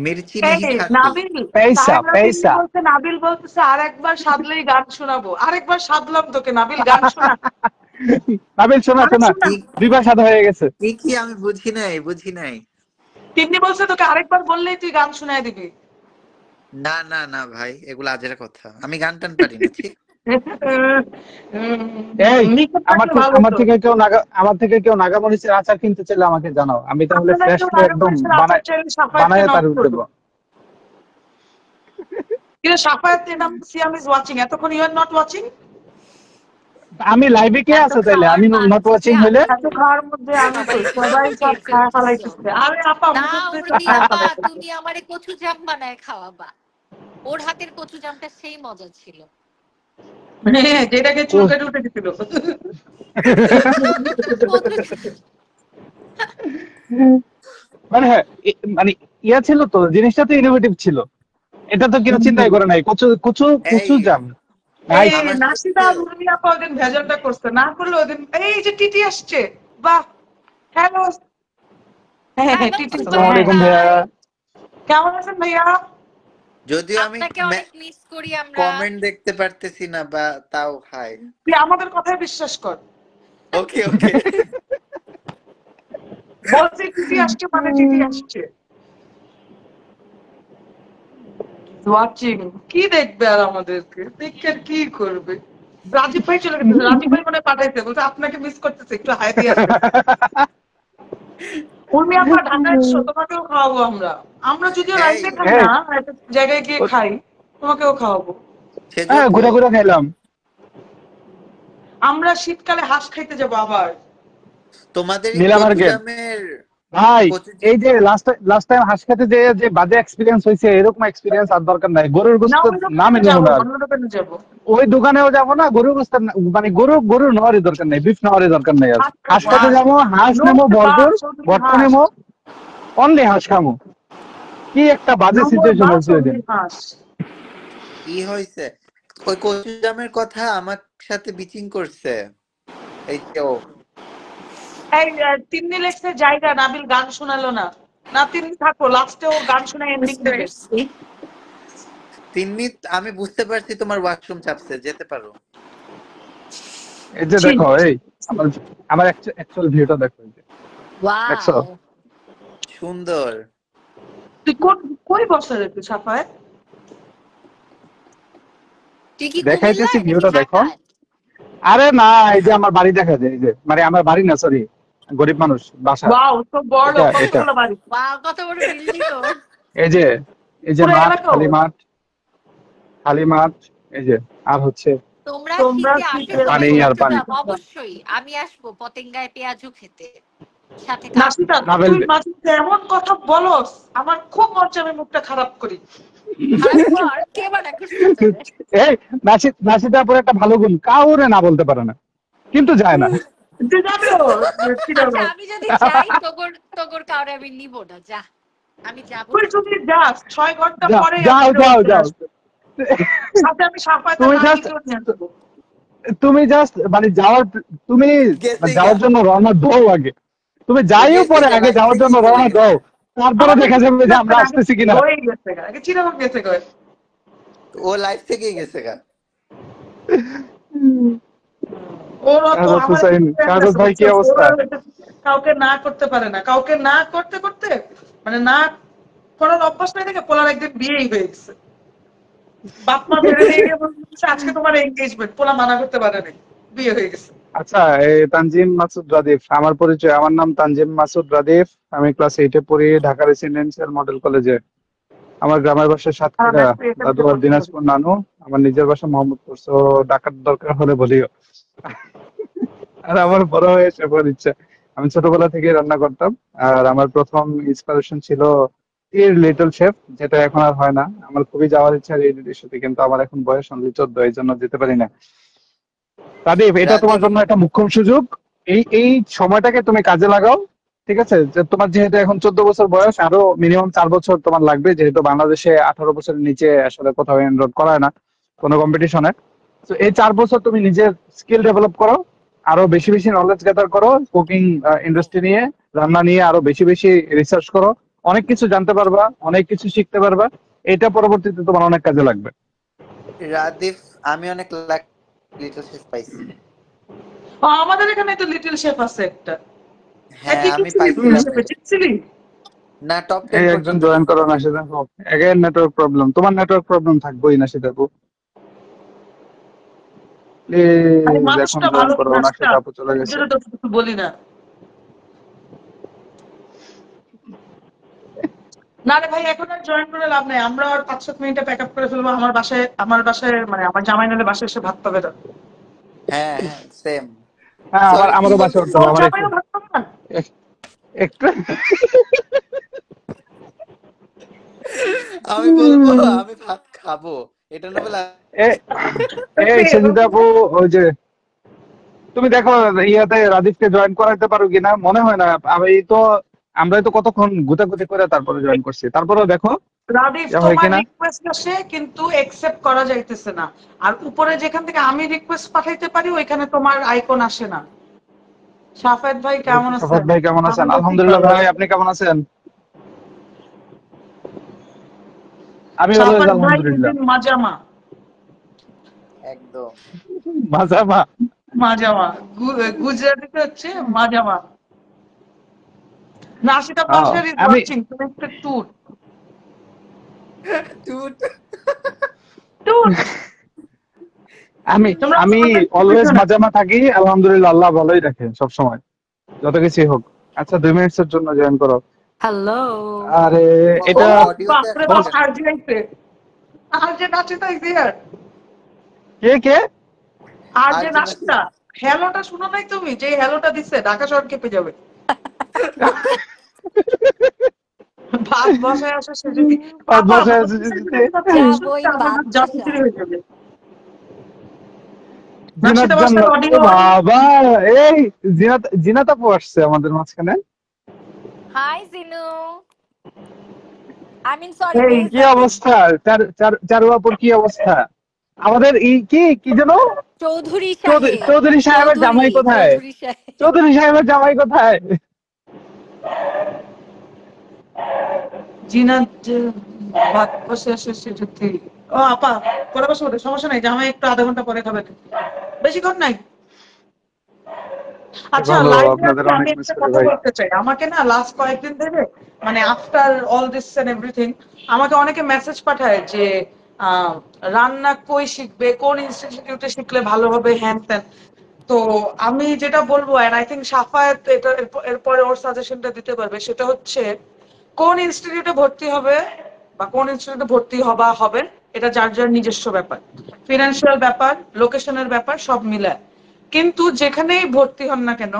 মির্চি এই নেহি খাতি। নাবিল, পয়সা সাহেব নাবিল পয়সা। বলছে, নাবিল বলতেছে আরেকবার সাধলেই গান শোনাবো। আরেকবার সাধলাম তোকে নাবিল, গান শোনা। নাবিল শোনা আরে শোনা, শোনা। কি 2 বার সাদা হয়ে গেছে। কি আমি বুঝি নাই। তিন্নি বলছে তোকে আরেকবার বললেই তুই গান শোনায় দিবি। না না না ভাই, এগুলো আজের কথা, আমি গান টান পারি না, ঠিক। এই নিখুঁত থাকলে ভালো হতো। আমার থেকে কেউ নাগামরিচের আচার কিনতে চাইলে আমাকে জানাও, আমি তাহলে আপনারা কেউ ফ্রেশলি একদম নাগামরিচের আচার চাইলে সাফায়েতকে বানায় নক তার করবে। দেবো। কিন্তু সাফায়েত নাম সিয়াম ইজ ওয়াচিং, এতক্ষণ ইউ আর নট ওয়াচিং। আমি লাইভে কে এত আছে তাইলে, খাওয়ার আমি নট মাঝে ওয়াচিং হইলে? আমি এত খাওয়ার মধ্যে আমি সবাই কই, সবাই সব খেয়ে খায় ফেলতেছো। ফেলাইতেছে। আরে আপা না মুরুখ দিয়ে সব উর্মি খায় আপা, ফেলাইতেছে। তুমি আমারে কচু জাম বানায় খাওয়াবা। ওর হাতের কচু জামটা সেই মজা ছিল। হ্যাঁ, যেটাকে চুলকাটি উঠে গেছিল। কচু মানে হ্যাঁ, মানে ইয়া ছিল তো, জিনিসটা তো ইনোভেটিভ ছিল। এটা তো কেউ চিন্তাই করে নাই, কচু কচু এই কচু জাম। ভাই এই আমার নাসিদা সাথে আর উর্মি আপা ওদিন ভেজালটা করছে, না করলে ওদিন এই যে টিটি আসছে। বাহ, হ্যালো। হ্যাঁ হ্যাঁ হ্যালো টিটি তো, আসসালামু হ্যাঁ। আলাইকুম ভাইয়া। ভাই, কেমন আছেন ভাইয়া? যদিও আমি আপনাকে অনেক মিস করি আমরা। কমেন্ট দেখতে পারতেছি না, বা তাও হাই। তুই আমাদের কথায় বিশ্বাস কর। ওকে ওকে। বলছি টিটি আসছে মানে টিটি আসছে। ওয়াচিং কি দেখবে আর আমাদেরকে দেখে আর কি করবে? রাজীব ভাই চলে গেছে, রাজীব ভাই মনে হয় পাঠাইছে, বলছে আপনাকে মিস করতেছে, একটু হাই দিয়ে আসবে। উর্মি আপা ঢাকায় এসছো, তোমাকেও খাওয়াবো আমরা। আমরা যদিও এই লাইফে খাই এই না, একটা জায়গায় গিয়ে খাই, তোমাকেও খাওয়াবো। হ্যাঁ, সেজন্য ঘুরে ঘুরে খাইলাম। আমরা শীতকালে হাঁস খাইতে যাবো আবার। তোমাদের এই নীলা মার্কেট কচুজামের ভাই, কচু এই যে লাস্ট টাইম হাঁস খেতে যে বাজে এক্সপিরিয়েন্স হয়েছে, এরকম এক্সপিরিয়েন্স আর দরকার নাই। গরুর না গোস্ত ওই নামে দোকানে নেব যাবো, না আর। অন্য দোকানে যাবো। ওই দোকানেও যাবো না, গরুর গোস্ত মানে গরু নেওয়ারই দরকার নেই, বিফ নেওয়ারই দরকার নেই আর। হাঁস হাঁস খাবো, খেতে হাঁস। যাবো, হাঁস নো নেবো ভরপুর, বাস, only ভর্তা হাঁস। নেবো, অনলি হাঁস খামো। কি একটা বাজে নো মোর সিচুয়েশন বাস, হয়েছে ওই দিন। only হাঁস। কি হয়েছে? ওই কচুজামের কথা আমার সাথে বিচিং করছে এই যে ও। এই তিন্নি লেগসের জায়গা, নাবিল গান শোনালো না। না তিন্নি থাকো, লাস্টে ও গান শোনায় এন্ডিং বুঝতে দিবে। পারছি। তিন্নি, আমি বুঝতে পারছি তোমার ওয়াশরুম চাপছে, যেতে পারো। এই যে ছি। দেখো, এই আমার আমার অ্যাকচুয়াল ভিউটা দেখো, এই যে দেখছো? ওয়াও, সুন্দর। তুই কই বসে রে তুই সাফায়? তুই কি দেখাইতেছি কুমিল্লায় নাকি ভিউটা দেখো। ঢাকায়? আরে না, এই যে আমার বাড়ি দেখা যায়, এই যে মানে আমার বাড়ি না, সরি, গরিব মানুষ বাসা। ওয়াও, তো বড় এটা এটা কতগুলো বাড়ি, ওয়াও, কত বড় বিল্ডিং ওর। এই যে পুরো মাঠ, এলাকা খালি ওর। মাঠ, খালি মাঠ, এই যে আর হচ্ছে তোমরা তোমরা শীতে আসো শীতে পানি তবে আর পানি। চট্টগ্রাম, অবশ্যই আমি আসবো পতেঙ্গায় পেঁয়াজু খেতে, সাথে কাপ। নাসিতা, নাভেল তুই মাঝে এমন কথা বলস, আমার খুব মন চায় আমি মুখটা খারাপ করি। খারাপ কর, কে মানা করছে তোরে? এই নাসিদা পরে একটা ভালো গুণ, কাউরে না বলতে পারে না, কিন্তু যায় না। তুই যাবি ও, আচ্ছা, আমি যদি যাই তোগর তোগর কাউরে আমি নিব না, যা, আমি যাবো তুই না। যদি যাস 6 ঘন্টা পরে যাও যাও যাও, সাথে আমি সাফায়তে তুমি না জাস্ট নিয়ে আসবো। তুমি জাস্ট মানে যাওয়ার, তুমি গেছে যাওয়ার গা, জন্য রওনা দাও আগে। তুমি ও যাইও গেছে পরে, গা, আগে বাড়ি যাওয়ার জন্য থেকেই চলে রওনা গেছে। দাও, তারপরে দেখা যাবে যে আমরা আসতেছি কিনা। হয়ে গেছে গা, আগে চিরাগং গেছে গা। ও লাইফ থেকেই গেছে গা। ওর তো কাগজ আমার হুসাইন, কাগজ ভাই কি অবস্থা? কাউকে না করতে পারে না, কাউকে না করতে করতে মানে না করার অভ্যাস নাই থেকে পোলার একদিন বিয়েই হয়ে গেছে। বাপ মা মেরে নিয়ে গিয়ে বলছে আজকে তোমার এনগেজমেন্ট, পোলা মানা করতে পারে নাই, বিয়ে হয়ে গেছে। আচ্ছা, এই তানজিম মাসুদ রাদিফ আমার পরিচয়। আমার নাম তানজিম মাসুদ রাদিফ। আমি ক্লাস 8-এ পড়ি ঢাকা রেসিডেন্সিয়াল মডেল কলেজে। আমার গ্রামের বাসা সাতক্ষীরা, দাদু আর দিনাজপুর নানু। আমার নিজের বাসা মোহাম্মদপুর। সো ডাকার দরকার হলে বলিও। আর আমার বড় হয়ে শেফের ইচ্ছা। আমি ছোটবেলা থেকে রান্না করতাম। আর আমার প্রথম ইন্সপিরেশন ছিল এর লিটল শেফ, যেটা এখন আর হয় না। আমার খুবই যাওয়ার ইচ্ছা রিয়েলিটির সাথে, কিন্তু আমার এখন বয়স অনলি 14, এই জন্য যেতে পারি না। রাদীপ, এটা তোমার রাদীপ, জন্য একটা মুখ্য সুযোগ। এই সময়টাকে তুমি কাজে লাগাও। ঠিক আছে, যে তোমার যেহেতু এখন 14 বছর বয়স, আরো মিনিমাম 4 বছর তোমার লাগবে, যেহেতু বাংলাদেশে 18 বছরের নিচে আসলে কোথাও এনরোল করায় না কোনো কম্পিটিশনে। তো এই 4 বছর তুমি নিজের স্কিল ডেভেলপ করো, আরো বেশি বেশি নলেজ গ্যাদার করো কুকিং ইন্ডাস্ট্রি নিয়ে, রান্না নিয়ে আরো বেশি বেশি রিসার্চ করো। অনেক কিছু জানতে পারবা, অনেক কিছু শিখতে পারবা। এটা পরবর্তীতে তোমার অনেক কাজে লাগবে। রাদীপ, আমি অনেক লিটল শেফ পাইছি। আমাদের এখানে তো লিটল শেফ আছে একটা। হ্যাঁ, কি কি আমি ছিলি লিটল পাইছিলাম শেফে, জিতছিলি? না, টপ এই 10 একজন পর্যন্ত জয়েন গেছি। করো না, সেটা এগেন নেটওয়ার্ক প্রবলেম। তোমার নেটওয়ার্ক প্রবলেম থাকবোই না, সেটা আপু। আরে প্লিজ এখন মানুষটা জয়েন ভালো করো না, নাচটা, সেটা আপু চলে ওই গেছে। জন্য তো কিছু বলি না। না রে ভাই, এখন আর জয়েন করে লাভ নাই, আমরা আর 5-7 মিনিটে প্যাক আপ করে ফেলবো। আমার বাসায় মানে আমার জামাই নালে বাসায় এসে ভাত পাবে না। হ্যাঁ হ্যাঁ, সেম। হ্যাঁ, সরি, কি আমারও বাসা বলছিস? উঠতে হবে, তোর আমার একটু জামাইও ভাত পাবে না? একটু আমি বলবো আমি ভাত খাবো, এটা না বলে। এ- এই সঞ্জিতা আপু, ওই যে তুমি দেখো ইয়াতে রাজীবকে জয়েন করাইতে পারো কিনা, মনে হয় না। আমরাই তো কতক্ষণ গুতাগুতি করে তারপরে জয়েন করছি, তারপরেও দেখো রাদিফ, যা হয় তোমার কিনা। রিকোয়েস্ট আসে কিন্তু একসেপ্ট করা যাইতেছে না। আর উপরে যেখান থেকে আমি রিকোয়েস্ট পাঠাইতে পারি ওইখানে তোমার আইকন আসে না। সাফেদ ভাই কেমন সাফাত আছেন? ভাই কেমন আছেন? আমাদের খুব আলহামদুলিল্লাহ ভালো ভাই, আছে। আপনি কেমন আছেন? আমি ভালো আছি সাফেদ ভাই আলহামদুলিল্লাহ। মাজামা, একদম। মাজামা। মাজামা গুজরাটিতে হচ্ছে মাজামা। নাসিতা আহ, পাশের ইজ আমি ওয়াচিং কানেক্টেড টুর। টুট। আমি তোমরা আমি অলওয়েজ মাজামা থাকি, আলহামদুলিল্লাহ, আল্লাহ ভালোই রাখে সব সময়, যত কিছুই হোক। আচ্ছা, 2 মিনিটের জন্য জয়েন করো। হ্যালো। আরে ও এটা অডিওতে বাপরে একটা বাপ, হোস্ট, আরজে আইছে, আরজে নাচিতা ইজ হিয়ার। কে কে? আর আর যে যে নাকি নাসিদা, হ্যালোটা শুনো নাই তুমি? যে হ্যালোটা দিচ্ছে ঢাকা শহর কেঁপে যাবে। ভাত বসায় আসে সে যদি, আর আপা বসে আছে ভারতের যদি যদি আপনি যাবই শুনতে আমার ভাত জাতির বসায়। হয়ে যাবে। জিনাত নাসিদা বাসার জান্নাত, ও অডিও অন। বাবা, এই জিনাত জিনাত আপু আসছে আমাদের মাঝখানে। High Jinu, I mean sorry এই কি বেহজাদি, অবস্থা? চারু আপুর কি অবস্থা? আমাদের কি কি যেন চৌধুরী সাহেব, চৌধুরী সাহেবের চৌধুরী জামাই কোথায়? চৌধুরী সাহেব। চৌধুরী সাহেবের জামাই কোথায়? জিনাত যে ভাত বসে আসে সে যদি, ও আপা পরে বসে ওঠে, সমস্যা নাই, জামাই একটু আধা ঘন্টা পরে খাবে, বেশিক্ষণ নাই। আচ্ছা ভালো, লাইভে আপনাদের আছি, অনেক আমি মিস একটা করি কথা ভাই। বলতে চাই। আমাকে না লাস্ট কয়েকদিন ধরে, মানে after all this and everything, আমাকে অনেকে মেসেজ পাঠায় যে আহ, রান্না কই শিখবে, কোন ইনস্টিটিউটে শিখলে ভালো হবে, হ্যান ত্যান। তো আমি যেটা বলবো, এন্ড আই থিঙ্ক সাফায়াত এটা এরপরে ওর সাজেশনটা দিতে পারবে, সেটা হচ্ছে কোন ইনস্টিটিউটে ভর্তি হবে বা কোন ইনস্টিটিউটে ভর্তি হবা হবেন, এটা যার যার নিজস্ব ব্যাপার, ফিনান্সিয়াল ব্যাপার, লোকেশনের ব্যাপার, সব মিলায়। কিন্তু যেখানেই ভর্তি হন না কেন,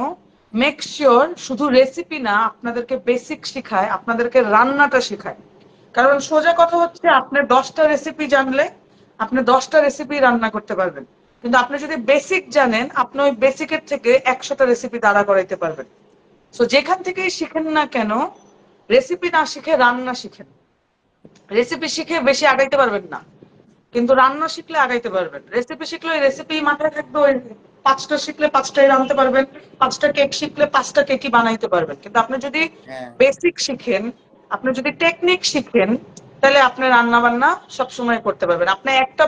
মেক শিওর শুধু রেসিপি না, আপনাদেরকে বেসিক শিখায়, আপনাদেরকে রান্নাটা শেখায়। কারণ সোজা কথা হচ্ছে, আপনি 10টা রেসিপি জানলে আপনি 10টা রেসিপি রান্না করতে পারবেন, কিন্তু আপনি যদি বেসিক জানেন, আপনি ওই বেসিকের থেকে 100টা রেসিপি দাঁড়া করাইতে পারবেন। তো যেখান থেকেই শিখেন না কেন, রেসিপি না শিখে রান্না শিখেন। রেসিপি শিখে বেশি আগাইতে পারবেন না, কিন্তু রান্না শিখলে আগাইতে পারবেন। রেসিপি শিখলে ওই রেসিপি মাথায় থাকবে, ওই 5টা শিখলে 5টাই রাঁধতে পারবেন, 5টা কেক শিখলে 5টা কেকই বানাইতে পারবেন। কিন্তু আপনি যদি হ্যাঁ বেসিক শিখেন, আপনি যদি টেকনিক শিখেন, তাহলে আপনি রান্না বান্না সবসময় করতে পারবেন। আপনি একটা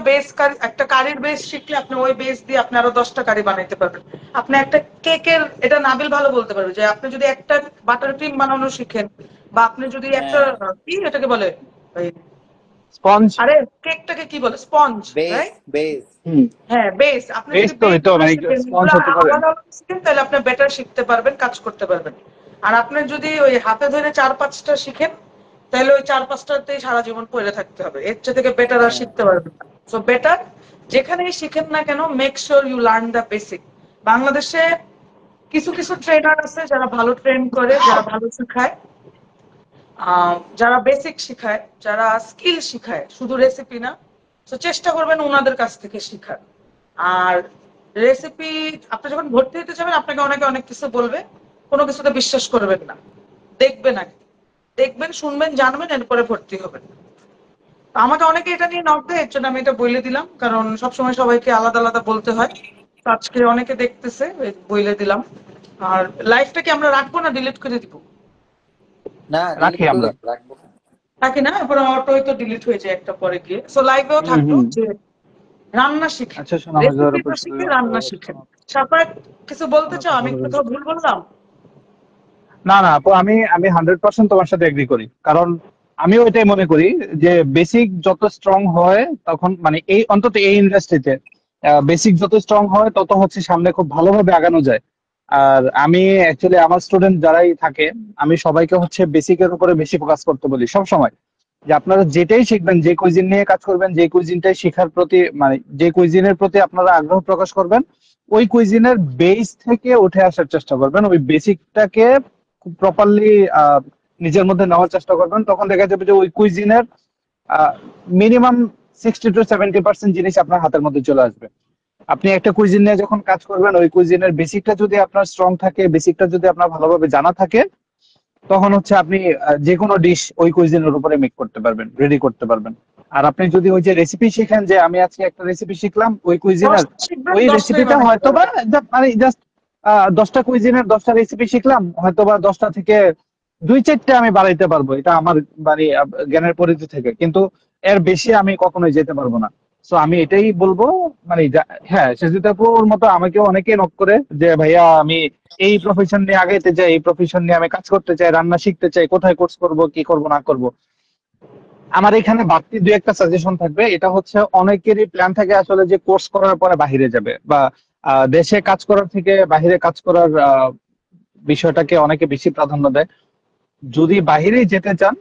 একটা কারির বেস শিখলে আপনি ওই বেস দিয়ে আপনি আরো 10টা কারি বানাইতে পারবেন। আপনি একটা কেকের, এটা নাবিল ভালো বলতে পারবে, যে আপনি যদি একটা বাটার ক্রিম বানানো শিখেন, বা আপনি যদি একটা হ্যাঁ কি এটাকে বলে, ওই, স্পঞ্জ। আরে কেকটাকে কি বলে, স্পঞ্জ, বেস রাইট? বেস হুম। হ্যাঁ বেস, আপনি বেশ যদি তো, বেস এই তো গুলো মানে শিখেন, স্পঞ্জ এগুলো হতে পারে। আলাদা আলাদা শিখেন, তাহলে আপনি বেটার শিখতে পারবেন, কাজ করতে পারবেন। আর আপনি যদি ওই হাতে ধরে 4-5টা শিখেন, তাহলে ওই 4-5টাতেই সারা জীবন পড়ে থাকতে হবে, এর চেয়ে থেকে বেটার আর হ্যাঁ শিখতে পারবেন না। সো বেটার, যেখানেই শিখেন না কেন, make sure you learn the basic. বাংলাদেশে কিছু কিছু ট্রেনার আছে যারা ভালো ট্রেন করে, যারা ভালো শেখায়, যারা বেসিক শিখায়, যারা স্কিল শিখায়, শুধু রেসিপি না। তো চেষ্টা করবেন ওনাদের কাছ থেকে শিখার। আর রেসিপি, আপনি যখন ভর্তি হতে যাবেন, আপনাকে অনেকে অনেক কিছু বলবে, কোনো কিছুতে বিশ্বাস করবেন না, দেখবেন আগে, দেখবেন, শুনবেন, জানবেন, এরপরে ভর্তি হবেন। তো আমাকে অনেকে এটা নিয়ে নক দেয়, এর জন্য আমি এটা বলে দিলাম, কারণ সবসময় সবাইকে আলাদা আলাদা বলতে হয়। তো আজকে অনেকে দেখতেছে, বলে দিলাম। আর লাইফটা কি আমরা রাখবো না ডিলিট করে দিব? না রাখি ডিলিট আমরা। করলে রাখবো না। থাকে না, এরপরে অটোই তো ডিলিট হয়ে যায় একটা পরে গিয়ে। সো লাইভেও হুম থাকলো হুম। যে রান্না শিখেন, আচ্ছা, শোনা মজার রেসিপি উপর তো শিখে রান্না শিখেন। সাপার কিছু বলতে চাও? আমি কি কোথাও ভুল বললাম? না না আপু, আমি আমি 100% তোমার সাথে এগ্রি করি। কারণ আমি ওইটাই মনে করি যে বেসিক যত স্ট্রং হয়, তখন মানে এই অন্তত এই ইন্ডাস্ট্রিতে বেসিক যত স্ট্রং হয়, তত হচ্ছে সামনে খুব ভালোভাবে আগানো যায়। আর আমি অ্যাকচুয়ালি আমার স্টুডেন্ট যারাই থাকে, আমি সবাইকে হচ্ছে বেসিকের উপরে বেশি ফোকাস করতে বলি সব সময়। যে আপনারা যেটাই শিখবেন, যে কুইজিন নিয়ে কাজ করবেন, যে কুইজিনটাই শেখার প্রতি মানে যে কুইজিনের প্রতি আপনারা আগ্রহ প্রকাশ করবেন, ওই কুইজিনের বেস থেকে উঠে আসার চেষ্টা করবেন, ওই বেসিকটাকে খুব প্রপারলি নিজের মধ্যে নেওয়ার চেষ্টা করবেন। তখন দেখা যাবে যে ওই কুইজিনের মিনিমাম 60 to 70% জিনিস আপনার হাতের মধ্যে চলে আসবে। আপনি একটা কুইজিন নিয়ে যখন কাজ করবেন, ওই কুইজিনের বেসিকটা যদি আপনার স্ট্রং থাকে, বেসিকটা যদি আপনার ভালোভাবে জানা থাকে, তখন হচ্ছে আপনি যে কোনো ডিশ ওই কুইজিনের উপরে মেক করতে পারবেন, রেডি করতে পারবেন। আর আপনি যদি ওই যে রেসিপি শিখেন, যে আমি আজকে একটা রেসিপি শিখলাম ওই কুইজিনের, 10টা শিখবেন, ওই 10টাই রেসিপিটা বানাইতে হয়তো বা পারবেন। মানে জাস্ট 10টা কুইজিনের 10টা রেসিপি শিখলাম, হয়তো বা 10টা থেকে 2-4টে আমি বাড়াইতে পারবো, এটা আমার মানে জ্ঞানের পরিধি থেকে, কিন্তু এর বেশি আমি কখনোই যেতে পারবো না। তো আমি এটাই বলবো, মানে হ্যাঁ, সেজিতাপুর মতো আমাকেও অনেকে নক করে যে ভাইয়া আমি এই প্রফেশন নিয়ে আগাইতে চাই, এই প্রফেশন নিয়ে আমি কাজ করতে চাই, রান্না শিখতে চাই, কোথায় কোর্স করব, কি করব না করব। আমার এখানে বাড়তি দুই একটা সাজেশন থাকবে। এটা হচ্ছে, অনেকেরই প্ল্যান থাকে আসলে যে কোর্স করার পরে বাহিরে যাবে, বা দেশে কাজ করার থেকে বাহিরে কাজ করার বিষয়টাকে অনেকে বেশি প্রাধান্য দেয়। যদি বাহিরে যেতে চান,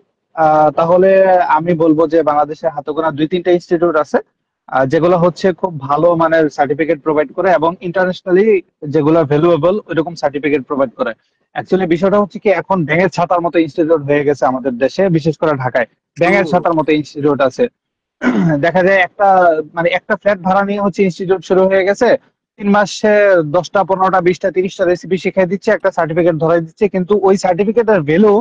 তাহলে আমি বলবো যে বাংলাদেশে হাতে গোনা 2-3টা ইনস্টিটিউট আছে, যেগুলো হচ্ছে খুব ভালো মানের সার্টিফিকেট প্রোভাইড করে এবং ইন্টারন্যাশনালি যেগুলো ভ্যালুয়েবল ওইরকম সার্টিফিকেট প্রোভাইড করে। অ্যাকচুয়ালি বিষয়টা হচ্ছে কি, এখন ব্যাঙের ছাতার মতো ইনস্টিটিউট হয়ে গেছে আমাদের দেশে, বিশেষ করে ঢাকায় ব্যাঙের ছাতার মতো ইনস্টিটিউট আছে। দেখা যায় একটা ফ্ল্যাট ভাড়া নিয়ে হচ্ছে ইনস্টিটিউট শুরু হয়ে গেছে, 3 মাসে 10টা 15টা 20টা 30টা রেসিপি শিখিয়ে দিচ্ছে, একটা সার্টিফিকেট ধরাই দিচ্ছে, কিন্তু ওই সার্টিফিকেটের ভ্যালু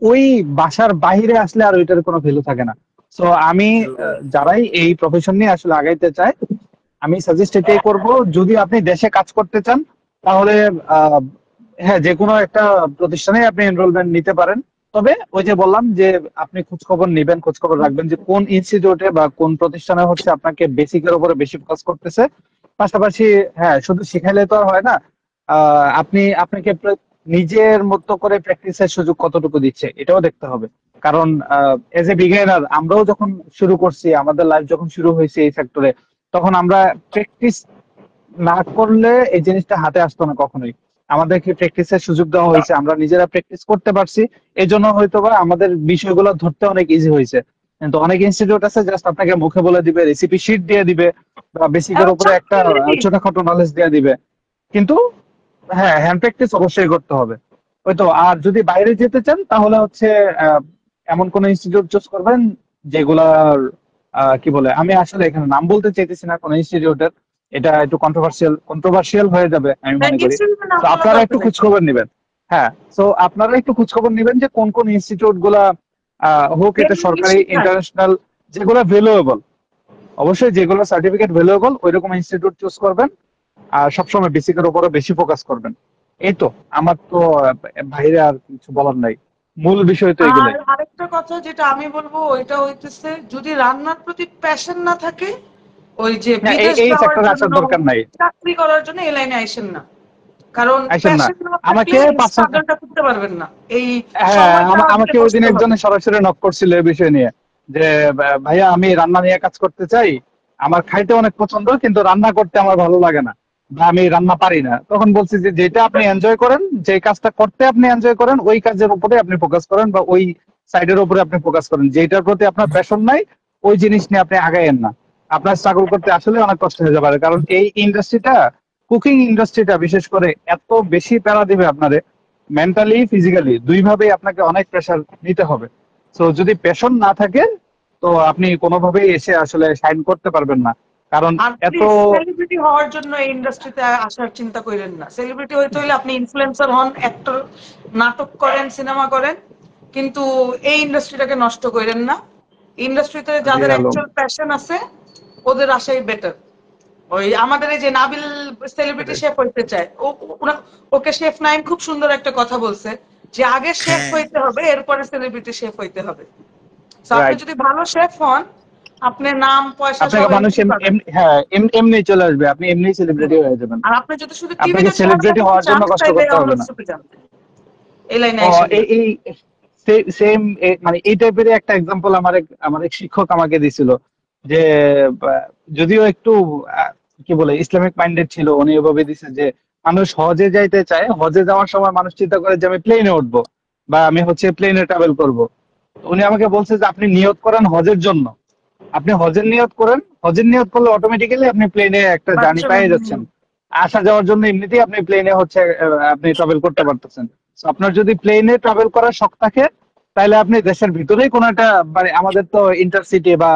ওই বাসার বাইরে আসলে আর ওইটার কোনো ভ্যালু থাকে না। তো আমি যারাই এই প্রফেশন নিয়ে আসলে আগাইতে চায়, আমি সাজেস্ট এটাই করব, যদি আপনি দেশে কাজ করতে চান তাহলে আহ, হ্যাঁ, যে কোনো একটা প্রতিষ্ঠানে আপনি এনরোলমেন্ট নিতে পারেন। তবে ওই যে বললাম যে আপনি খোঁজখবর নিবেন, খোঁজখবর রাখবেন যে কোন ইনস্টিটিউটে বা কোন প্রতিষ্ঠানে হচ্ছে আপনাকে বেসিকের উপরে বেশি ফোকাস করতেছে। পাশাপাশি হ্যাঁ, শুধু শিখাইলে তো আর হয় না, আপনাকে নিজের মতো করে প্র্যাকটিসের সুযোগ কতটুকু দিচ্ছে এটাও দেখতে হবে। কারণ এজ এ বিগিনার আমরাও যখন শুরু করছি, আমাদের লাইফ যখন শুরু হয়েছে এই সেক্টরে, তখন আমরা প্র্যাকটিস না করলে এই জিনিসটা হাতে আসতো না কখনোই। আমাদেরকে প্র্যাকটিসের সুযোগ দেওয়া হয়েছে, আমরা নিজেরা প্র্যাকটিস করতে পারছি, এই জন্য হয়তোবা আমাদের বিষয়গুলো ধরতে অনেক ইজি হয়েছে। কিন্তু অনেক ইনস্টিটিউট আছে জাস্ট আপনাকে মুখে বলে দিবে, রেসিপি শিট দিয়ে দিবে, বা বেসিকের এবং উপরে একটা চাকরি ছোটখাটো নলেজ দিয়ে দিবে। কিন্তু হ্যাঁ, হ্যান্ড প্র্যাকটিস অবশ্যই করতে হবে। ওই তো, আর যদি বাইরে যেতে চান তাহলে হচ্ছে আহ, এমন কোন ইনস্টিটিউট চুজ করবেন যেগুলার কি বলে, আমি আসলে এখানে নাম বলতে চাইতেছি না কোন ইনস্টিটিউটের, এটা একটু কন্ট্রোভার্সিয়াল হয়ে যাবে আমি মনে করি। না তো বলা আপনারা একটু দরকার নেই। খোঁজখবর নেবেন। হ্যাঁ, তো আপনারা একটু খোঁজখবর নেবেন যে কোন কোন ইনস্টিটিউট গুলা হোক এটা Genuinely সরকারি, শিখায়। ইন্টারন্যাশনাল, যেগুলো ভ্যালুয়েবল, অবশ্যই যেগুলো সার্টিফিকেট ভ্যালুয়েবল ওইরকম ইনস্টিটিউট চুজ করবেন। আর সবসময় বেসিকের উপরে বেশি ফোকাস করবেন। এই তো, আমার তো বাইরে আর কিছু বলার নাই, মূল বিষয় তো আর এগুলাই। আরেকটা কথা যেটা আমি বলবো ওইটা হইতেছে, যদি রান্নার প্রতি প্যাশন না থাকে, ওই যে না, এই বিদেশ এই যাওয়ার সেক্টরে আসার জন্য, দরকার নাই। চাকরি করার জন্য এই লাইনে আইসেন না। কারণ আসেন না, প্যাশন না থাকলে আমাকে এই স্ট্রাগলটা করতে পারবেন না, এই হ্যাঁ, সময়টা দিতে আমাকে ওই দিন কষ্ট একজনে হবে। সরাসরি নক করছিল এই বিষয় নিয়ে যে ভাইয়া আমি রান্না নিয়ে কাজ করতে চাই, আমার খাইতে অনেক পছন্দ কিন্তু রান্না করতে আমার ভালো লাগে না, বা আমি রান্না পারি না। তখন বলছি যে যেটা আপনি এনজয় করেন, যে কাজটা করতে আপনি এনজয় করেন, ওই কাজের উপরে আপনি ফোকাস করেন, বা ওই সাইডের উপরে আপনি ফোকাস করেন। যেটার প্রতি আপনার প্যাশন নাই ওই জিনিস নিয়ে আপনি আগাইয়েন না, আপনার স্ট্রাগল করতে আসলে অনেক কষ্ট হয়ে যেতে পারে। কারণ এই ইন্ডাস্ট্রিটা, কুকিং ইন্ডাস্ট্রিটা বিশেষ করে এত বেশি প্যারা দিবে আপনারে, মেন্টালি ফিজিক্যালি দুইভাবেই আপনাকে অনেক প্রেশার নিতে হবে। তো যদি প্যাশন না থাকে তো আপনি কোনোভাবেই এসে আসলে শাইন করতে পারবেন না। কারণ আর এত প্লিজ সেলিব্রিটি হওয়ার জন্য এই ইন্ডাস্ট্রিতে আসার চিন্তা করেন না। সেলিব্রিটি হইতে হইলে আপনি ইনফ্লুয়েন্সার হন, অ্যাক্টর, নাটক করেন, সিনেমা করেন, কিন্তু এই ইন্ডাস্ট্রিটাকে নষ্ট করেন না। ইন্ডাস্ট্রিতে জি যাদের আলম, অ্যাকচুয়াল প্যাশন আছে ওদের আশাই বেটার। ওই আমাদের এই যে নাবিল সেলিব্রিটি শেফ হইতে চায়, ওকে শেফ নাইম খুব সুন্দর একটা কথা বলছে যে আগে শেফ হ্যাঁ হইতে হবে, এরপরে সেলিব্রিটি শেফ হইতে হবে। তো আপনি রাইট। যদি ভালো শেফ হন, আপনার নাম পয়সা সব আপনাকে মানুষ এমনি পাবেন। হ্যাঁ, এমনি চলে আসবে, আপনি এমনি সেলিব্রিটি হয়ে যাবেন। আর আপনি যদি শুধু আপনাকে টিভিতে চেহারা সেলিব্রিটি দেখাতে হওয়ার চান জন্য কষ্ট তাইলে করতে হবে অমর না। সুপি যান, এই লাইনে ও, আইসেন না। এই এই সেম, মানে এই টাইপের একটা এক্সাম্পল আমার এক শিক্ষক আমাকে দিছিল যে আহ, যদিও একটু কি বলে ইসলামিক মাইন্ডেড ছিল, উনি এভাবে দিছে যে মানুষ হজে যাইতে চায়, হজে যাওয়ার সময় মানুষ চিন্তা করে যে আমি প্লেনে উঠবো বা আমি হচ্ছে প্লেনে ট্রাভেল করব। উনি আমাকে বলছে যে আপনি নিয়ত করেন হজের জন্য, আপনি হজের নিয়ত করেন, হজের নিয়ত করলে অটোমেটিক্যালি আপনি প্লেনে একটা জার্নি পেয়ে যাচ্ছেন, আসা যাওয়ার জন্য এমনিতেই আপনি প্লেনে হচ্ছে আপনি ট্রাভেল করতে পারতেছেন। So, আপনার যদি প্লেনে ট্রাভেল করার শখ থাকে তাহলে আপনি দেশের ভিতরেই কোনো একটা, মানে আমাদের তো ইন্টারসিটি বা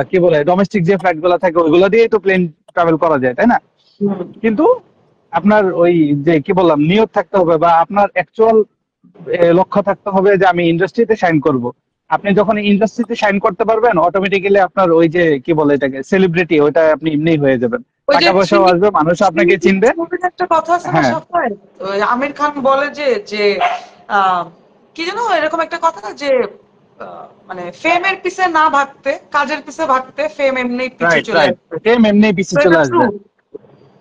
কি বলে ডোমেস্টিক যে ফ্লাইট গুলো থাকে ওইগুলো দিয়েই তো প্লেন ট্রাভেল করা যায়, তাই না? কিন্তু আপনার ওই যে কি বললাম নিয়ত থাকতে হবে, বা আপনার অ্যাকচুয়াল লক্ষ্য থাকতে হবে যে আমি ইন্ডাস্ট্রিতে শাইন করব। আপনি যখন ইন্ডাস্ট্রিতে শাইন করতে পারবেন অটোমেটিক্যালি আপনার ওই যে কি বলে এটাকে সেলিব্রিটি, ওইটা আপনি এমনি হয়ে যাবেন, ওই যে টাকা পয়সাও আসবে, মানুষ আপনাকে চিনবে। মুভির একটা কথা আছে না হ্যাঁ, সবাই, ওই আমির খান বলে যে যে আহ, কি যেন এরকম একটা কথা যে মানে ফেমের পিছে না ভাগতে, কাজের পিছে ভাগতে ফেম এমনি পিছে রাইট চলে রাইট, আসবে। সেম এমনি পিছিয়ে তো চলে এটা ট্রু। আসবে।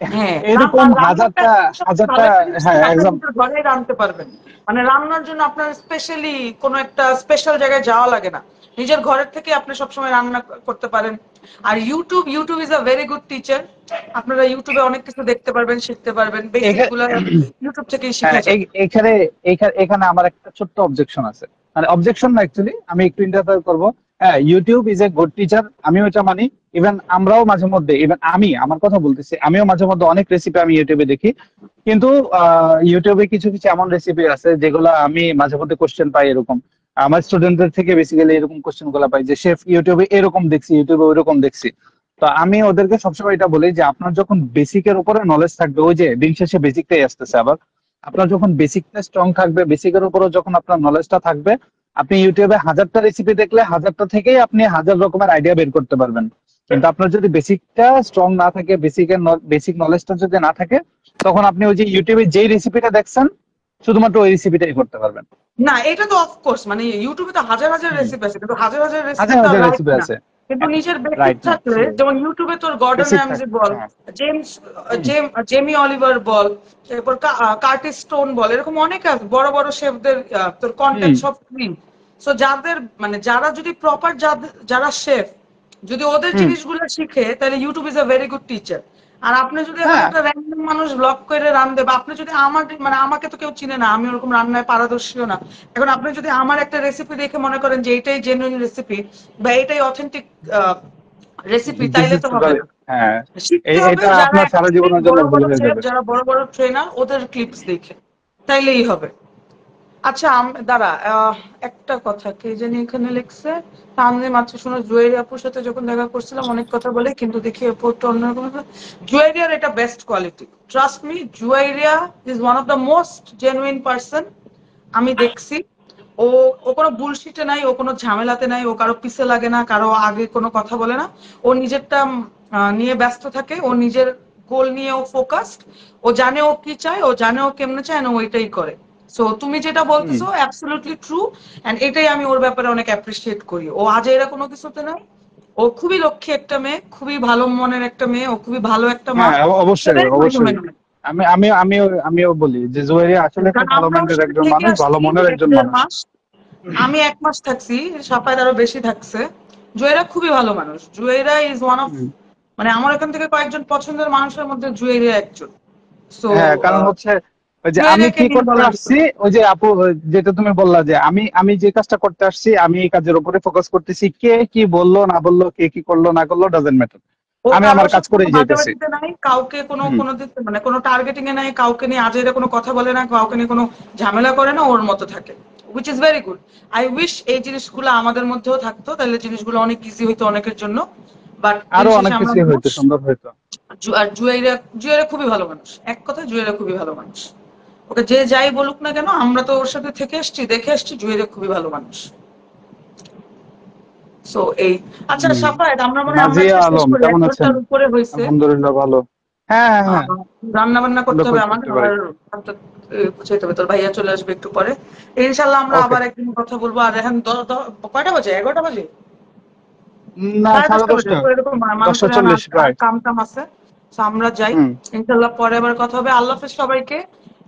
হ্যাঁ, এরকম রান্নাটা হাজারটা একটা সবচেয়ে ভালো হাজারটা, একটা জিনিস হ্যাঁ কি, আপনি একদম নিজের ঘরেই রাঁধতে পারবেন। মানে রান্নার জন্য আপনার স্পেশালি কোনো একটা স্পেশাল জায়গায় যাওয়া লাগে না, নিজের ঘরের থেকে আপনি সবসময় রান্না করতে পারেন। আর YouTube is a very good teacher. আপনারা ইউটিউবে অনেক কিছু দেখতে পারবেন, শিখতে পারবেন, বেসিক গুলা ইউটিউব থেকেই হ্যাঁ, শিখা যায়। এখানে এখানে আমার একটা ছোট্ট অবজেকশন আছে, মানে অবজেকশন না, অ্যাকচুয়ালি আমি একটু ইন্টারফেয়ার করব। হ্যাঁ, YouTube is a good teacher, আমি ওটা মানি। ইভেন আমরাও মাঝে মধ্যে, ইভেন আমি আমার কথা বলতেছি, আমিও মাঝে মধ্যে অনেক রেসিপি আমি ইউটিউবে দেখি। কিন্তু ইউটিউবে কিছু কিছু এমন রেসিপি আছে যেগুলো আমি মাঝে মধ্যে কোশ্চেন পাই এরকম। আমার স্টুডেন্টদের থেকে বেসিক্যালি এরকম কোশ্চেন গুলো পাই যে শেফ ইউটিউবে এরকম দেখছি, ইউটিউবে ওইরকম দেখছি। তো আমি ওদেরকে সবসময় এটা বলি যে আপনার যখন বেসিকের উপরে নলেজ থাকবে, ওই যে দিন শেষে বেসিকটাই আসতেছে আবার, আপনার যখন বেসিকটা স্ট্রং থাকবে, বেসিকের উপরে যখন আপনার নলেজটা থাকবে, আপনি ইউটিউবে 1000টা রেসিপি দেখলে 1000টা থেকেই আপনি 1000 রকমের আইডিয়া বের করতে পারবেন। কিন্তু আপনার যদি বেসিকটা স্ট্রং না থাকে, বেসিক নলেজটা যদি না থাকে, তখন আপনি ওই যে ইউটিউবে যেই রেসিপিটা দেখছেন শুধুমাত্র ওই রেসিপিটাই করতে পারবেন। না, এটা তো অফকোর্স, মানে ইউটিউবে তো হাজার হাজার হুম, রেসিপি আছে, কিন্তু হাজার হাজার রেসিপি হাজার তো হাজার রাইট রেসিপি না। আছে। কিন্তু নিজের বেসিক রাইট না, থাকলে, যেমন ইউটিউবে তোর গর্ডন বেসিক র্যামজি থাকবে। বল, হ্যাঁ। জেমস হুম, জেমি অলিভার বল, এরপর কার্টিস স্টোন বল, এরকম অনেক আছে বড় বড় শেফদের, তোর হুম, কন্টেন্ট সব ফ্রি। সো যাদের মানে যারা যদি প্রপার, যারা শেফ যদি ওদের হুম। জিনিসগুলো শিখে, তাহলে YouTube is a very good teacher. আর আপনি যদি এখন হ্যাঁ, একটা র্যান্ডম মানুষ ব্লগ করে রান্ধে, বা আপনি যদি আমার, মানে আমাকে তো কেউ চিনে না, আমি ওরকম রান্নায় পারদর্শীও না। এখন আপনি যদি আমার একটা রেসিপি দেখে মনে করেন যে এটাই জেনুইন রেসিপি বা এটাই অথেন্টিক রেসিপি, দিস তাইলে ইজ তো হবে টোটালি। না। হ্যাঁ, শিখতে হবে এটা যারা আপনার সারা অ্যাকচুয়ালি জীবনের জন্য বড় ভুল বড় হয়ে শেফ, যাবে। যারা বড় বড় ট্রেনার, ওদের ক্লিপস দেখে, তাইলেই হবে। আচ্ছা, দাঁড়া, একটা কথা কে জানি এখানে লিখছে, সামনে মাত্র শোনো, জুয়েরি আপুর সাথে যখন দেখা করছিলাম অনেক কথা বলে, কিন্তু দেখি এরপরটা অন্যরকম। জুয়েরিয়ার এটা best quality, trust me. Juweria is one of the most genuine person আমি দেখছি। ও ও কোনো বুলশিটে নাই, ও কোনো ঝামেলাতে নাই, ও কারো পিছে লাগে না, কারো আগে কোনো কথা বলে না। ও নিজেরটা নিয়ে ব্যস্ত থাকে, ও নিজের গোল নিয়ে ও ফোকাসড। ও জানে ও কি চায়, ও জানে ও কেমনে চায়, না ওইটাই করে। সো তুমি যেটা হুম। বলতেছো অ্যাবসলিউটলি ট্রু। এন্ড এটাই আমি ওর ব্যাপারে অনেক অ্যাপ্রিসিয়েট করি। ও আজ এরা কোনো কিছুতে নাই। ও খুবই লক্ষ্মী একটা মেয়ে, খুবই ভালো মনের একটা মেয়ে, ও খুবই ভালো একটা মা। হ্যাঁ, অবশ্যই ভেরি গুড অবশ্যই। হিউম্যান। আমিও বলি যে জুয়েরিয়া আসলে খুব কারণ ভালো আমরা ওর মাইন্ডের সাথে একজন থেকে মানুষ, ভালো আসছি মনের এক একজন দেড় মানুষ। মাস আমি 1 মাস থাকছি, সাফায়েত আরো বেশি থাকছে। জুয়েরা খুবই ভালো মানুষ। জুয়েরা ইজ ওয়ান অফ, হুম। মানে আমার এখান থেকে কয়েকজন পছন্দের মানুষের মধ্যে জুয়েরিয়া একজন। সো হ্যাঁ, কারণ হচ্ছে ওই যে আমি জুয়েরিয়াকে কি নিয়ে করতে বলার কিছু আসছি, নেই। ওই যে আপু যেটা তুমি বললা যে আমি আমি যে কাজটা করতে আসছি, আমি এই কাজের উপরে ফোকাস করতেছি। কে কি বললো না বললো, কে কি করলো না করলো, ডাজেন্ট ম্যাটার। ও আমি আমার কারোর কাজ সাথে কোনো করেই যাইতেছি। বাজাবাজিতে নাই, কাউকে কোনো হুম। কোনো মানে কোনো টার্গেটিং এ নাই, কাউকে নিয়ে আজেরে কোনো কথা বলে না, কাউকে নিয়ে কোনো ঝামেলা করে না, ওর মতো থাকে, which is very good. I wish এই জিনিসগুলো আমাদের মধ্যেও থাকতো, তাহলে জিনিসগুলো অনেক ইজি হইতো অনেকের জন্য। বাট দিন আরো শেষে অনেক আমরা কিছুই মানুষ। হইতো, সুন্দর হইতো। আর জুয়েরিয়া, জুয়েরিয়া খুবই ভালো মানুষ। এক কথা, জুয়েরিয়া খুবই ভালো মানুষ। ওকে যে যাই বলুক না কেন, আমরা তো ওর সাথে থেকে এসছি, দেখে এসছি, জুয়েরিয়া খুবই ভালো মানুষ। সো এই, আচ্ছা হুম। সাফায়েত, আমরা মনে হয় আমরা নাজিয়া আজকে শেষ আলম করি, 1 কেমন আছেন? ঘন্টার উপরে হয়েছে। আলহামদুলিল্লাহ ভালো। হ্যাঁ, হ্যাঁ, হ্যাঁ। রান্না বান্না করতে হবে আমার, করতে পারি। আর ভাতটা, গুছাইতে হবে। তোর ভাইয়া চলে আসবে একটু পরে। ইনশাল্লাহ আমরা ওকে। আবার একদিন কথা বলবো। আর এখন কয়টা বাজে, 11টা বাজে, না, সাড়ে সাড়ে 10টা বাজে দশটা। তো, এরকম মানুষের এখন 10:40 প্রায়। কাম টাম আছে। তো আমরা যাই। হুম। ইনশাল্লাহ পরে আবার কথা হবে। আল্লাহ হাফেজ সবাইকে।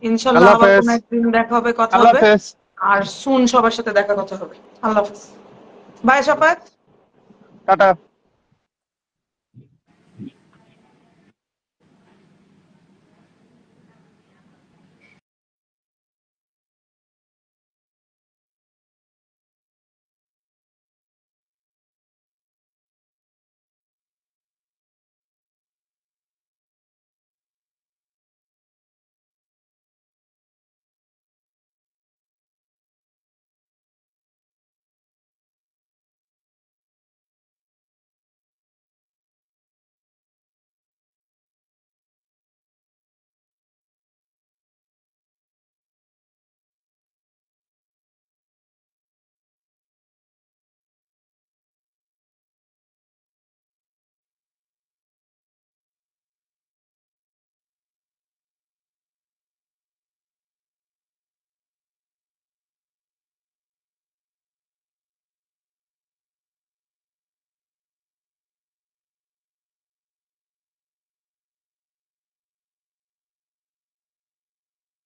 ইনশাল্লাহ আল্লাহ আবার হাফেজ। কোনো একদিন দেখা হবে, কথা আল্লাহ হবে। হাফেজ। আর সুন সবার সাথে দেখা কথা হবে। আল্লাহ হাফেজ। বাই সাফায়েত। টাটা।